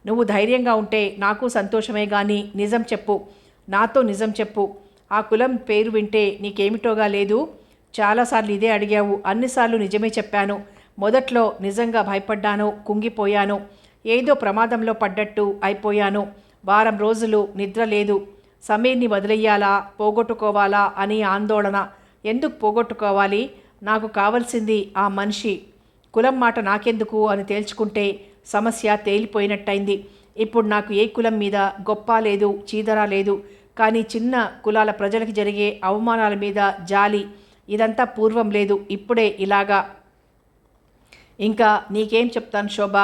నువ్వు ధైర్యంగా ఉంటే నాకు సంతోషమే, కానీ నిజం చెప్పు, నాతో నిజం చెప్పు. ఆ కులం పేరు వింటే నీకేమిటోగా లేదు? చాలాసార్లు ఇదే అడిగావు, అన్నిసార్లు నిజమే చెప్పాను. మొదట్లో నిజంగా భయపడ్డాను, కుంగిపోయాను, ఏదో ప్రమాదంలో పడ్డట్టు అయిపోయాను. వారం రోజులు నిద్ర లేదు. సమీర్ని వదిలేయాలా, పోగొట్టుకోవాలా అని ఆందోళన. ఎందుకు పోగొట్టుకోవాలి? నాకు కావాల్సింది ఆ మనిషి. కులం మాట నాకెందుకు అని తేల్చుకుంటే సమస్య తేలిపోయినట్టయింది. ఇప్పుడు నాకు ఏ కులం మీద గొప్ప లేదు, చీదరా లేదు. కానీ చిన్న కులాల ప్రజలకి జరిగే అవమానాల మీద జాలి. ఇదంతా పూర్వం లేదు, ఇప్పుడే ఇలాగా. ఇంకా నీకేం చెప్తాను శోభ?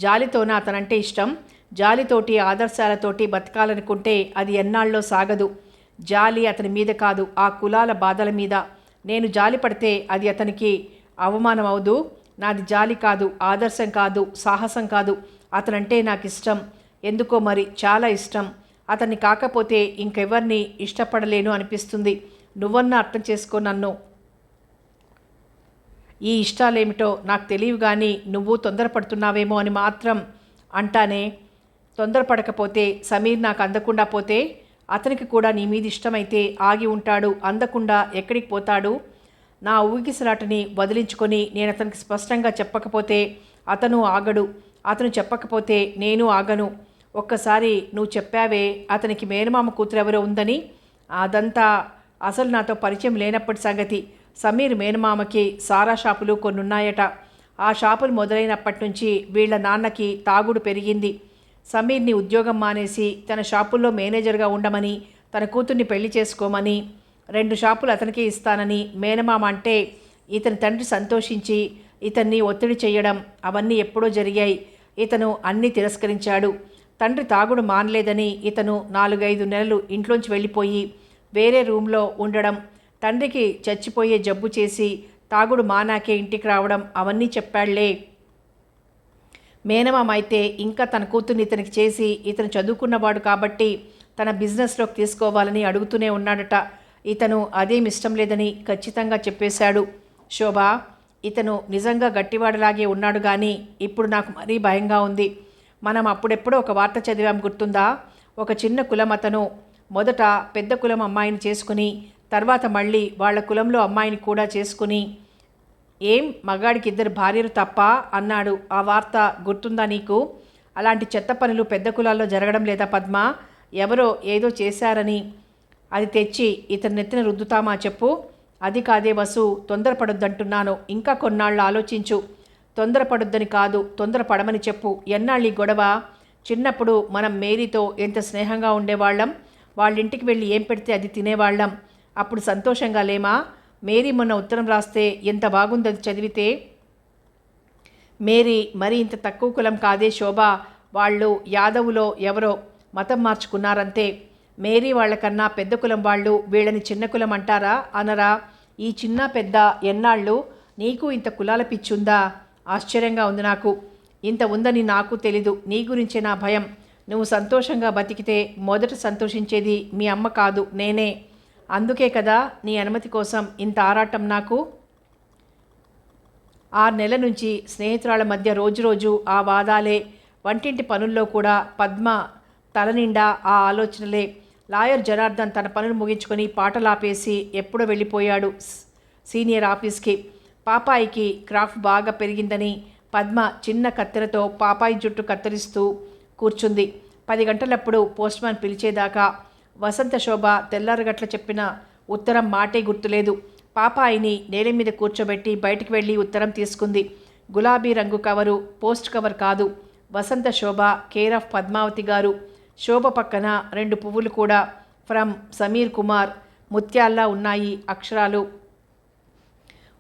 జాలితోన అతనంటే ఇష్టం. జాలితోటి ఆదర్శాలతోటి బతకాలనుకుంటే అది ఎన్నాళ్ళలో సాగదు. జాలి అతని మీద కాదు, ఆ కులాల బాధల మీద. నేను జాలి పడితే అది అతనికి అవమానం అవదు. నాది జాలి కాదు, ఆదర్శం కాదు, సాహసం కాదు. అతనంటే నాకు ఇష్టం. ఎందుకో మరి చాలా ఇష్టం. అతన్ని కాకపోతే ఇంకెవరిని ఇష్టపడలేను అనిపిస్తుంది. నువ్వన్నా అర్థం చేసుకో నన్ను. ఈ ఇష్టాలేమిటో నాకు తెలియవు, కానీ నువ్వు తొందరపడుతున్నావేమో అని మాత్రం అంటానే. తొందరపడకపోతే సమీర్ నాకు అందకుండా పోతే? అతనికి కూడా నీ మీద ఇష్టమైతే ఆగి ఉంటాడు, అందకుండా ఎక్కడికి పోతాడు? నా ఊగిసలాటని వదిలించుకొని నేను అతనికి స్పష్టంగా చెప్పకపోతే అతను ఆగడు. అతను చెప్పకపోతే నేను ఆగను. ఒక్కసారి నువ్వు చెప్పావే అతనికి మేనమామ కూతురెవరో ఉందని, అదంతా అసలు నాతో పరిచయం లేనప్పటి సంగతి. సమీర్ మేనమామకి సారా షాపులు కొన్నున్నాయట. ఆ షాపులు మొదలైనప్పటి నుంచి వీళ్ళ నాన్నకి తాగుడు పెరిగింది. సమీర్ని ఉద్యోగం మానేసి తన షాపుల్లో మేనేజర్గా ఉండమని, తన కూతుర్ని పెళ్లి చేసుకోమని, 2 షాపులు అతనికే ఇస్తానని మేనమామ అంటే ఇతని తండ్రి సంతోషించి ఇతన్ని ఒత్తిడి చేయడం అవన్నీ ఎప్పుడో జరిగాయి. ఇతను అన్నీ తిరస్కరించాడు. తండ్రి తాగుడు మానలేదని ఇతను 4-5 నెలలు ఇంట్లోంచి వెళ్ళిపోయి వేరే రూమ్లో ఉండడం, తండ్రికి చచ్చిపోయే జబ్బు చేసి తాగుడు మానాకే ఇంటికి రావడం అవన్నీ చెప్పాళ్లే. మేనమామ అయితే ఇంకా తన కూతుర్ని ఇతనికి చేసి ఇతను చదువుకున్నవాడు కాబట్టి తన బిజినెస్లోకి తీసుకోవాలని అడుగుతూనే ఉన్నాడట. ఇతను అదేం ఇష్టం లేదని ఖచ్చితంగా చెప్పేశాడు. శోభ, ఇతను నిజంగా గట్టివాడిలాగే ఉన్నాడు కానీ ఇప్పుడు నాకు మరీ భయంగా ఉంది. మనం అప్పుడెప్పుడో ఒక వార్త చదివాం, గుర్తుందా? ఒక చిన్న కులం అతను మొదట పెద్ద కులం అమ్మాయిని చేసుకుని తర్వాత మళ్ళీ వాళ్ళ కులంలో అమ్మాయిని కూడా చేసుకుని, ఏం మగాడికి 2 భార్యలు తప్ప అన్నాడు. ఆ వార్త గుర్తుందా నీకు? అలాంటి చెత్త పనులు పెద్ద కులాల్లో జరగడం లేదా పద్మ? ఎవరో ఏదో చేశారని అది తెచ్చి ఇతని నెత్తిన రుద్దుతామా చెప్పు? అది కాదే వసు, తొందరపడొద్దంటున్నాను. ఇంకా కొన్నాళ్ళు ఆలోచించు. తొందరపడొద్దని కాదు, తొందరపడమని చెప్పు. ఎన్నాళ్ళీ గొడవ? చిన్నప్పుడు మనం మేరీతో ఎంత స్నేహంగా ఉండేవాళ్ళం. వాళ్ళింటికి వెళ్ళి ఏం పెడితే అది తినేవాళ్ళం. అప్పుడు సంతోషంగా లేమా? మేరీ మొన్న ఉత్తరం రాస్తే ఎంత బాగుంది అది చదివితే. మేరీ మరి ఇంత తక్కువ కులం కాదే శోభ. వాళ్ళు యాదవులో ఎవరో మతం మార్చుకున్నారంతే. మేరీ వాళ్ళకన్నా పెద్ద కులం వాళ్ళు వీళ్ళని చిన్న కులం అంటారా అనరా? ఈ చిన్న పెద్ద ఎన్నాళ్ళు? నీకు ఇంత కులాల పిచ్చుందా? ఆశ్చర్యంగా ఉంది నాకు. ఇంత ఉందని నాకు తెలీదు. నీ గురించే నా భయం. నువ్వు సంతోషంగా బతికితే మొదట సంతోషించేది మీ అమ్మ కాదు, నేనే. అందుకే కదా నీ అనుమతి కోసం ఇంత ఆరాటం నాకు. 6 నెలల నుంచి స్నేహితురాళ్ళ మధ్య రోజు ఆ వాదాలే. వంటింటి పనుల్లో కూడా పద్మ తలనిండా ఆ ఆలోచనలే. లాయర్ జనార్దన్ తన పనులు ముగించుకొని పాటలాపేసి ఎప్పుడో వెళ్ళిపోయాడు సీనియర్ ఆఫీస్కి. పాపాయికి క్రాఫ్ బాగా పెరిగిందని పద్మ చిన్న కత్తెరతో పాపాయి జుట్టు కత్తిరిస్తూ కూర్చుంది. 10 గంటలప్పుడు పోస్ట్మ్యాన్ పిలిచేదాకా వసంత శోభ తెల్లారగట్ల చెప్పిన ఉత్తరం మాటే గుర్తులేదు. పాపాయిని నేల మీద కూర్చోబెట్టి బయటికి వెళ్ళి ఉత్తరం తీసుకుంది. గులాబీ రంగు కవరు, పోస్ట్ కవర్ కాదు. వసంత శోభ, కేర్ ఆఫ్ పద్మావతి గారు. శోభ పక్కన 2 పువ్వులు కూడా. ఫ్రమ్ సమీర్ కుమార్. ముత్యాల్లా ఉన్నాయి అక్షరాలు.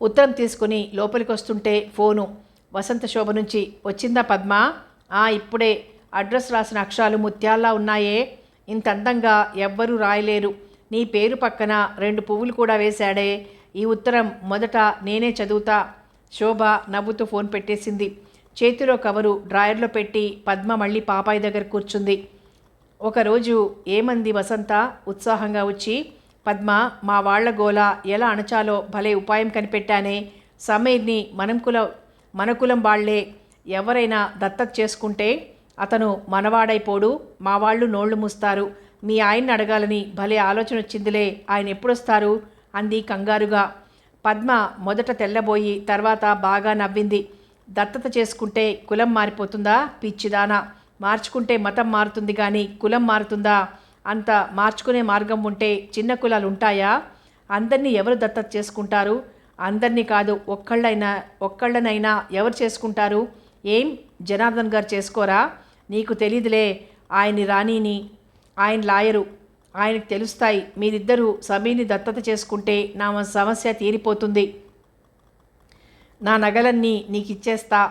ఉత్తరం తీసుకుని లోపలికి వస్తుంటే ఫోను వసంత శోభ నుంచి. వచ్చిందా పద్మ? ఇప్పుడే. అడ్రస్ రాసిన అక్షరాలు ముత్యాల్లా ఉన్నాయే. ఇంత అందంగా ఎవ్వరూ రాయలేరు. నీ పేరు పక్కన 2 పువ్వులు కూడా వేశాడే. ఈ ఉత్తరం మొదట నేనే చదువుతా. శోభ నవ్వుతూ ఫోన్ పెట్టేసింది. చేతిలో కవరు డ్రాయర్లో పెట్టి పద్మ మళ్ళీ పాపాయి దగ్గర కూర్చుంది. ఒకరోజు ఏమంది వసంత ఉత్సాహంగా వచ్చి, పద్మ, మా వాళ్ల గోల ఎలా అణచాలో భలే ఉపాయం కనిపెట్టానే. సమీర్ని మన కులం వాళ్లే ఎవరైనా దత్తత చేసుకుంటే అతను మనవాడైపోడు. మా వాళ్ళు నోళ్లు మూస్తారు. మీ ఆయన్ని అడగాలని భలే ఆలోచన వచ్చిందిలే. ఆయన ఎప్పుడొస్తారు అంది కంగారుగా. పద్మ మొదట తెల్లబోయి తర్వాత బాగా నవ్వింది. దత్తత చేసుకుంటే కులం మారిపోతుందా పిచ్చిదానా? మార్చుకుంటే మతం మారుతుంది కానీ కులం మారుతుందా? అంత మార్చుకునే మార్గం ఉంటే చిన్న కులాలు ఉంటాయా? అందరినీ ఎవరు దత్తత చేసుకుంటారు? అందరినీ కాదు, ఒక్కళ్ళనైనా ఎవరు చేసుకుంటారు? ఏం జనార్దన్ గారు చేసుకోరా? నీకు తెలీదులే. ఆయన్ని రాణిని, ఆయన లాయరు, ఆయనకు తెలుస్తాయి. మీరిద్దరూ సమీర్ని దత్తత చేసుకుంటే నా సమస్య తీరిపోతుంది. నా నగలన్నీ నీకు ఇచ్చేస్తా.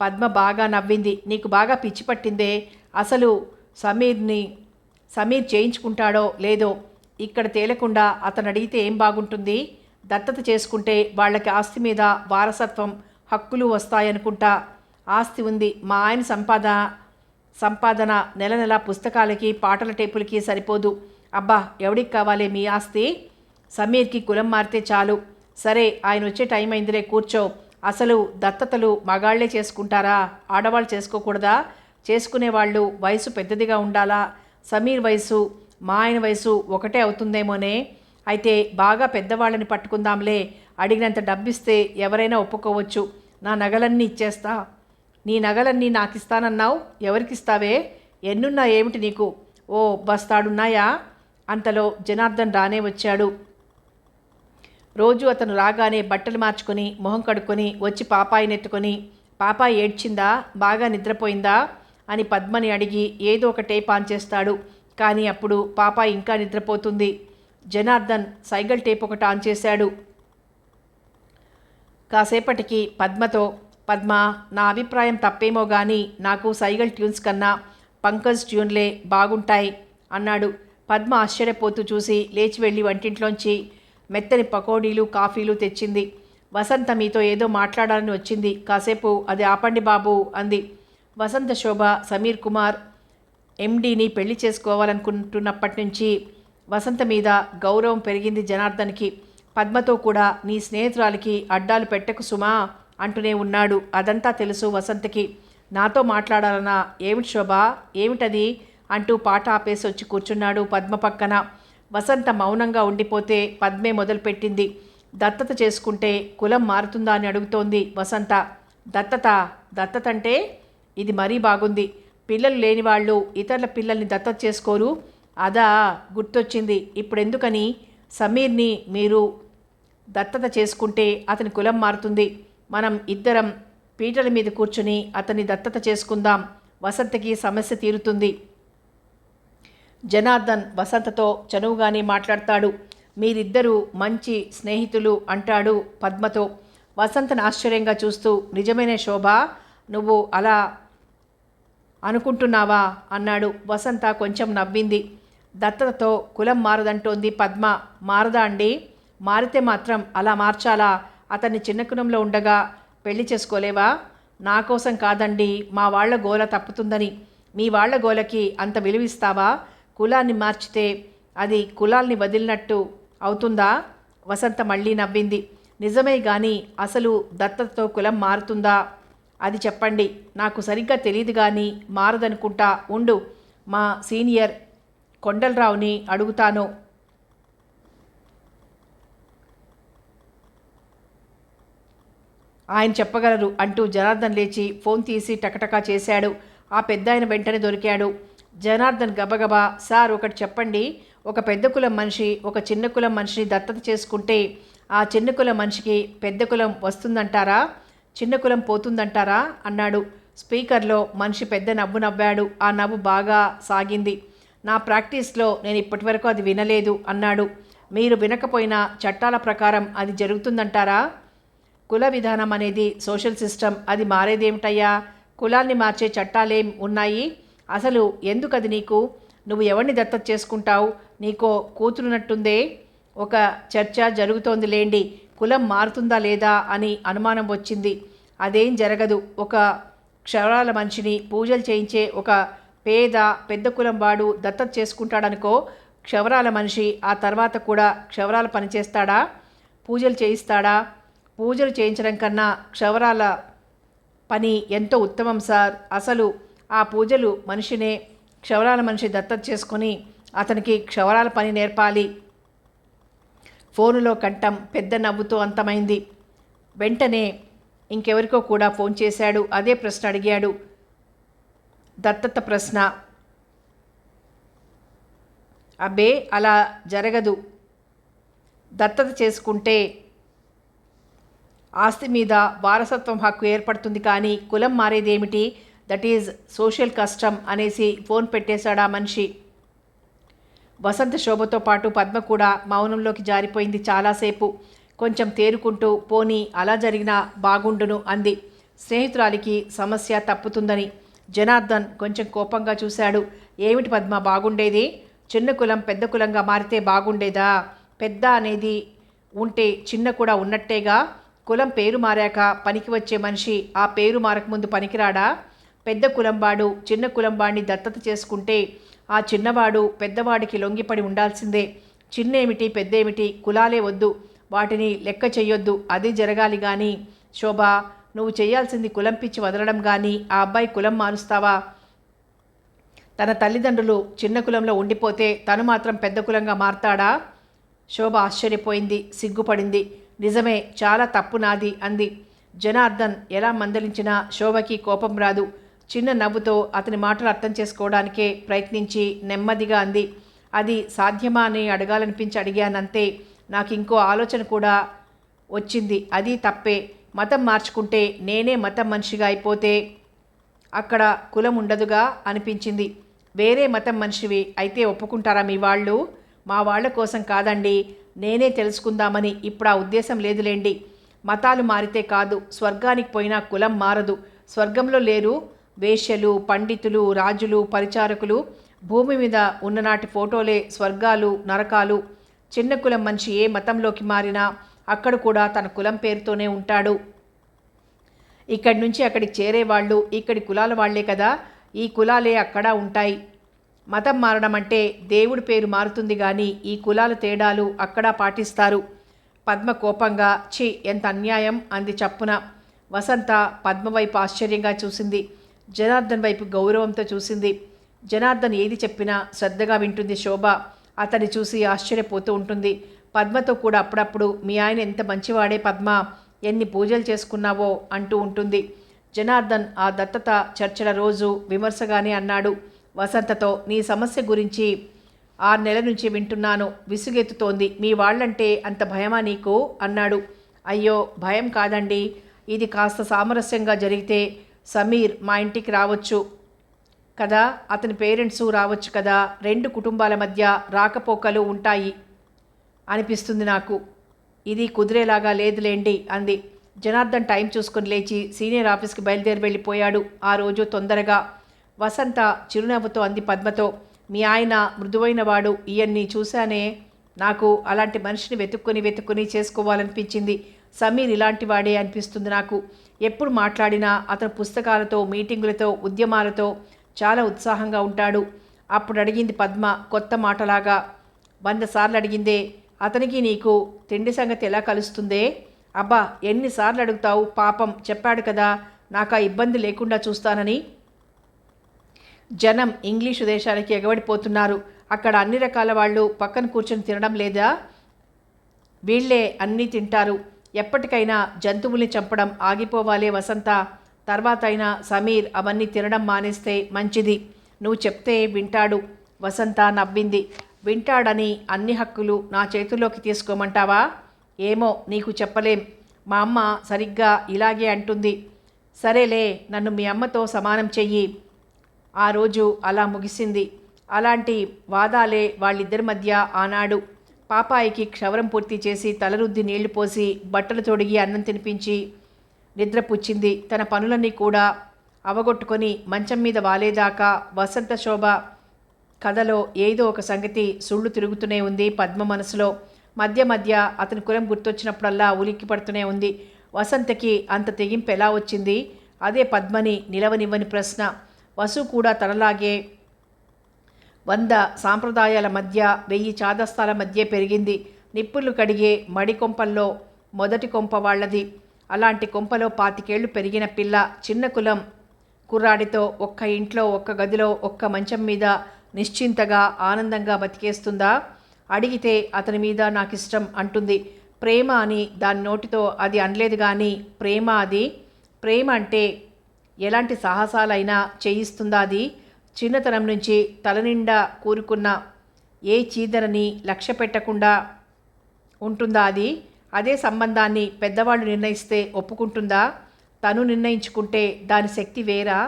పద్మ బాగా నవ్వింది. నీకు బాగా పిచ్చి పట్టిందే. అసలు సమీర్ చేయించుకుంటాడో లేదో ఇక్కడ తేలకుండా అతను అడిగితే ఏం బాగుంటుంది? దత్తత చేసుకుంటే వాళ్ళకి ఆస్తి మీద వారసత్వం హక్కులు వస్తాయనుకుంటా. ఆస్తి ఉంది. మా ఆయన సంపాదన నెల నెల పుస్తకాలకి పాటల టేపులకి సరిపోదు. అబ్బా, ఎవడికి కావాలి మీ ఆస్తి? సమీర్కి కులం మారితే చాలు. సరే, ఆయన వచ్చే టైం అయిందిలే, కూర్చో. అసలు దత్తతలు మగాళ్లే చేసుకుంటారా? ఆడవాళ్ళు చేసుకోకూడదా? చేసుకునేవాళ్ళు వయసు పెద్దదిగా ఉండాలా? సమీర్ వయసు మా ఆయన వయసు ఒకటే అవుతుందేమోనే. అయితే బాగా పెద్దవాళ్ళని పట్టుకుందాంలే. అడిగినంత డబ్బిస్తే ఎవరైనా ఒప్పుకోవచ్చు. నా నగలన్నీ ఇచ్చేస్తా. నీ నగలన్నీ నాకిస్తానన్నావు, ఎవరికిస్తావే? ఎన్నున్నా ఏమిటి నీకు? ఓ బస్తాడున్నాయా? అంతలో జనార్దన్ రానే వచ్చాడు. రోజు అతను రాగానే బట్టలు మార్చుకొని మొహం కడుక్కొని వచ్చి పాపాయినెత్తుకొని, పాపాయి ఏడ్చిందా, బాగా నిద్రపోయిందా అని పద్మని అడిగి ఏదో ఒక టేప్ ఆన్ చేస్తాడు. కానీ అప్పుడు పాపాయి ఇంకా నిద్రపోతుంది. జనార్దన్ సైకిల్ టేప్ ఒకటి ఆన్ చేశాడు. కాసేపటికి పద్మతో, పద్మ, నా అభిప్రాయం తప్పేమో కానీ నాకు సైగల్ ట్యూన్స్ కన్నా పంకజ్ ట్యూన్లే బాగుంటాయి అన్నాడు. పద్మ ఆశ్చర్యపోతూ చూసి లేచి వెళ్ళి వంటింట్లోంచి మెత్తని పకోడీలు కాఫీలు తెచ్చింది. వసంత మీతో ఏదో మాట్లాడాలని వచ్చింది, కాసేపు అది ఆపండి బాబు అంది. వసంత శోభ సమీర్ కుమార్ ఎండీని పెళ్లి చేసుకోవాలనుకుంటున్నప్పటి నుంచి వసంత మీద గౌరవం పెరిగింది జనార్దన్కి. పద్మతో కూడా నీ స్నేహితురాలికి అడ్డాలు పెట్టకు సుమా అంటూనే ఉన్నాడు. అదంతా తెలుసు వసంతకి. నాతో మాట్లాడాలన్నా? ఏమిటి శోభ, ఏమిటది అంటూ పాట ఆపేసి వచ్చి కూర్చున్నాడు పద్మ పక్కన. వసంత మౌనంగా ఉండిపోతే పద్మే మొదలుపెట్టింది. దత్తత చేసుకుంటే కులం మారుతుందా అని అడుగుతోంది వసంత. దత్తత అంటే ఇది మరీ బాగుంది. పిల్లలు లేని వాళ్ళు ఇతరుల పిల్లల్ని దత్తత చేసుకోరు. అదా గుర్తొచ్చింది. ఇప్పుడెందుకని సమీర్ని మీరు దత్తత చేసుకుంటే అతని కులం మారుతుంది. మనం ఇద్దరం పీటల మీద కూర్చుని అతన్ని దత్తత చేసుకుందాం. వసంతకి సమస్య తీరుతుంది. జనార్దన్ వసంతతో చనువుగానే మాట్లాడతాడు. మీరిద్దరూ మంచి స్నేహితులు అంటాడు పద్మతో. వసంతను ఆశ్చర్యంగా చూస్తూ, నిజమేనే శోభ, నువ్వు అలా అనుకుంటున్నావా అన్నాడు. వసంత కొంచెం నవ్వింది. దత్తతతో కులం మారదంటోంది పద్మ. మారదా అండి? మారితే మాత్రం అలా మార్చాలా? అతన్ని చిన్న కులంలో ఉండగా పెళ్లి చేసుకోలేవా? నా కోసం కాదండి, మా వాళ్ల గోల తప్పుతుందని. మీ వాళ్ల గోలకి అంత విలువిస్తావా? కులాన్ని మార్చితే అది కులాల్ని వదిలినట్టు అవుతుందా? వసంత మళ్ళీ నవ్వింది. నిజమే గాని అసలు దత్తతతో కులం మారుతుందా అది చెప్పండి. నాకు సరిగ్గా తెలియదు కానీ మారదనుకుంటా. ఉండు, మా సీనియర్ కొండలరావుని అడుగుతాను. ఆయన చెప్పగలరు అంటూ జనార్దన్ లేచి ఫోన్ తీసి టకటకా చేశాడు. ఆ పెద్దాయన వెంటనే దొరికాడు. జనార్దన్ గబగబా, సార్ ఒకటి చెప్పండి, ఒక పెద్ద కులం మనిషి ఒక చిన్న కులం మనిషిని దత్తత చేసుకుంటే ఆ చిన్న కులం మనిషికి పెద్ద కులం వస్తుందంటారా, చిన్న కులం పోతుందంటారా అన్నాడు. స్పీకర్లో మనిషి పెద్ద నవ్వు నవ్వాడు. ఆ నవ్వు బాగా సాగింది. నా ప్రాక్టీస్లో నేను ఇప్పటివరకు అది వినలేదు అన్నాడు. మీరు వినకపోయినా చట్టాల ప్రకారం అది జరుగుతుందంటారా? కుల విధానం అనేది సోషల్ సిస్టమ్, అది మారేదేమిటయ్యా? కులాన్ని మార్చే చట్టాలేం ఉన్నాయి? అసలు ఎందుకు అది నీకు? నువ్వు ఎవరిని దత్తత చేసుకుంటావు? నీకో కూతురున్నట్టుందే. ఒక చర్చ జరుగుతోంది లేండి, కులం మారుతుందా లేదా అని అనుమానం వచ్చింది. అదేం జరగదు. ఒక క్షవరాల మనిషిని పూజలు చేయించే ఒక పేద పెద్ద కులం వాడు దత్తత చేసుకుంటాడనుకో, క్షవరాల మనిషి ఆ తర్వాత కూడా క్షవరాల పని చేస్తాడా? పూజలు చేయిస్తాడా? పూజలు చేయించడం కన్నా క్షవరాల పని ఎంతో ఉత్తమం సార్. అసలు ఆ పూజలు మనిషినే క్షవరాల మనిషి దత్తత చేసుకొని అతనికి క్షవరాల పని నేర్పాలి. ఫోనులో కంఠం పెద్ద నవ్వుతో అంతమైంది. వెంటనే ఇంకెవరికో కూడా ఫోన్ చేశాడు. అదే ప్రశ్న అడిగాడు. దత్తత ప్రశ్న. అబ్బే అలా జరగదు. దత్తత చేసుకుంటే ఆస్తి మీద వారసత్వం హక్కు ఏర్పడుతుంది కానీ కులం మారేదేమిటి? దట్ ఈజ్ సోషల్ కస్టమ్ అనేసి ఫోన్ పెట్టేశాడా మనిషి. వసంత శోభతో పాటు పద్మ కూడా మౌనంలోకి జారిపోయింది చాలాసేపు. కొంచెం తేరుకుంటూ, పోనీ అలా జరిగినా బాగుండును అంది. స్నేహితురాలికి సమస్య తప్పుతుందని. జనార్దన్ కొంచెం కోపంగా చూశాడు. ఏమిటి పద్మ బాగుండేది? చిన్న కులం పెద్ద కులంగా మారితే బాగుండేదా? పెద్ద అనేది ఉంటే చిన్న కూడా ఉన్నట్టేగా. కులం పేరు మారాక పనికి వచ్చే మనిషి ఆ పేరు మారకముందు పనికిరాడా? పెద్ద కులంవాడు చిన్న కులంవాడిని దత్తత చేసుకుంటే ఆ చిన్నవాడు పెద్దవాడికి లొంగిపడి ఉండాల్సిందే. చిన్నేమిటి పెద్దేమిటి, కులాలే వద్దు, వాటిని లెక్క చెయ్యొద్దు, అది జరగాలి. కానీ శోభ, నువ్వు చేయాల్సింది కులం పిచ్చి వదలడం కానీ ఆ అబ్బాయి కులం మారుస్తావా? తన తల్లిదండ్రులు చిన్న కులంలో ఉండిపోతే తను మాత్రం పెద్ద కులంగా మారతాడా? శోభ ఆశ్చర్యపోయింది, సిగ్గుపడింది. నిజమే, చాలా తప్పు నాది అంది. జనార్దన్ ఎలా మందలించినా శోభకి కోపం రాదు. చిన్న నవ్వుతో అతని మాటలు అర్థం చేసుకోవడానికే ప్రయత్నించి నెమ్మదిగా అంది. అది సాధ్యమా అని అడగాలనిపించి అడిగానంతే. నాకు ఇంకో ఆలోచన కూడా వచ్చింది. అది తప్పే. మతం మార్చుకుంటే నేనే మతం మనిషిగా అయిపోతే అక్కడ కులం ఉండదుగా అనిపించింది. వేరే మతం మనిషివి అయితే ఒప్పుకుంటారా మీ వాళ్ళు? మా వాళ్ళ కోసం కాదండి, నేనే తెలుసుకుందామని. ఇప్పుడు ఆ ఉద్దేశం లేదులేండి. మతాలు మారితే కాదు, స్వర్గానికి పోయినా కులం మారదు. స్వర్గంలో లేరు వేశ్యలు, పండితులు, రాజులు, పరిచారకులు. భూమి మీద ఉన్ననాటి ఫోటోలే స్వర్గాలు, నరకాలు. చిన్న కులం మనిషి ఏ మతంలోకి మారినా అక్కడ కూడా తన కులం పేరుతోనే ఉంటాడు. ఇక్కడి నుంచి అక్కడికి చేరేవాళ్ళు ఇక్కడి కులాల వాళ్లే కదా. ఈ కులాలే అక్కడ ఉంటాయి. మతం మారడం అంటే దేవుడి పేరు మారుతుంది కానీ ఈ కులాల తేడాలు అక్కడ పాటిస్తారు. పద్మ కోపంగా ఛీ ఎంత అన్యాయం అంది చప్పున. వసంత పద్మ వైపు ఆశ్చర్యంగా చూసింది. జనార్దన్ వైపు గౌరవంతో చూసింది. జనార్దన్ ఏది చెప్పినా శ్రద్ధగా వింటుంది శోభ. అతన్ని చూసి ఆశ్చర్యపోతూ ఉంటుంది. పద్మతో కూడా అప్పుడప్పుడు మీ ఆయన ఎంత మంచివాడే పద్మ, ఎన్ని పూజలు చేసుకున్నావో అంటూ ఉంటుంది. జనార్దన్ ఆ దత్తత చర్చల రోజు విమర్శగానే అన్నాడు వసంతతో, నీ సమస్య గురించి 6 నెలల నుంచి వింటున్నాను, విసుగెత్తుతోంది. మీ వాళ్ళంటే అంత భయమా నీకు అన్నాడు. అయ్యో భయం కాదండి, ఇది కాస్త సామరస్యంగా జరిగితే సమీర్ మా ఇంటికి రావచ్చు కదా, అతని పేరెంట్సు రావచ్చు కదా, 2 కుటుంబాల మధ్య రాకపోకలు ఉంటాయి అనిపిస్తుంది నాకు. ఇది కుదిరేలాగా లేదులేండి అంది. జనార్దన్ టైం చూసుకుని లేచి సీనియర్ ఆఫీస్కి బయలుదేరి వెళ్ళిపోయాడు. ఆ రోజు తొందరగా. వసంత చిరునవ్వుతో అంది పద్మతో, మీ ఆయన మృదువైన వాడు, ఇవన్నీ చూశానే, నాకు అలాంటి మనిషిని వెతుక్కుని చేసుకోవాలనిపించింది. సమీర్ ఇలాంటి వాడే అనిపిస్తుంది నాకు. ఎప్పుడు మాట్లాడినా అతను పుస్తకాలతో, మీటింగులతో, ఉద్యమాలతో చాలా ఉత్సాహంగా ఉంటాడు. అప్పుడు అడిగింది పద్మ కొత్త మాటలాగా. 100 సార్లు అడిగిందే, అతనికి నీకు తిండి సంగతి ఎలా కలుస్తుందే? అబ్బా ఎన్నిసార్లు అడుగుతావు, పాపం చెప్పాడు కదా నాకు ఆ ఇబ్బంది లేకుండా చూస్తానని. జనం ఇంగ్లీషు దేశాలకి ఎగబడిపోతున్నారు. అక్కడ అన్ని రకాల వాళ్ళు పక్కన కూర్చొని తినడం లేదా? వీళ్లే అన్నీ తింటారు. ఎప్పటికైనా జంతువుల్ని చంపడం ఆగిపోవాలే వసంత. తర్వాత అయినా సమీర్ అవన్నీ తినడం మానేస్తే మంచిది. నువ్వు చెప్తే వింటాడు. వసంత నవ్వింది. వింటాడని అన్ని హక్కులు నా చేతుల్లోకి తీసుకోమంటావా? ఏమో నీకు చెప్పలేం. మా అమ్మ సరిగ్గా ఇలాగే అంటుంది. సరేలే, నన్ను మీ అమ్మతో సమానం చెయ్యి. ఆ రోజు అలా ముగిసింది. అలాంటి వాదాలే వాళ్ళిద్దరి మధ్య ఆనాడు. పాపాయికి క్షవరం పూర్తి చేసి తలరుద్ది నీళ్లు పోసి బట్టలు తొడిగి అన్నం తినిపించి నిద్రపుచ్చింది. తన పనులన్నీ కూడా అవగొట్టుకొని మంచం మీద వాలేదాకా వసంత శోభ కథలో ఏదో ఒక సంగతి సుళ్ళు తిరుగుతూనే ఉంది పద్మ మనసులో. మధ్య మధ్య అతని కులం గుర్తొచ్చినప్పుడల్లా ఉలిక్కి పడుతూనే ఉంది. వసంతకి అంత తెగింపు ఎలా వచ్చింది? అదే పద్మని నిలవనివ్వని ప్రశ్న. వసు కూడా తనలాగే 100 సాంప్రదాయాల మధ్య 1000 చాదస్తాల మధ్య పెరిగింది. నిప్పులు కడిగే మడి కొంపల్లో మొదటి కొంప వాళ్ళది. అలాంటి కొంపలో 25 ఏళ్లు పెరిగిన పిల్ల చిన్న కులం కుర్రాడితో ఒక్క ఇంట్లో, ఒక్క గదిలో, ఒక్క మంచం మీద నిశ్చింతగా ఆనందంగా బతికేస్తుందా? అడిగితే అతని మీద నాకిష్టం అంటుంది. ప్రేమ అని దాని నోటితో అది అనలేదు కానీ ప్రేమ అది. ప్రేమ అంటే ఎలాంటి సాహసాలైనా చేయిస్తుందా అది? చిన్నతనం నుంచి తలనిండా కూరుకున్న ఏ చీదరని లక్ష్య పెట్టకుండా ఉంటుందా అది? అదే సంబంధాన్ని పెద్దవాళ్ళు నిర్ణయిస్తే ఒప్పుకుంటుందా? తను నిర్ణయించుకుంటే దాని శక్తి వేరా?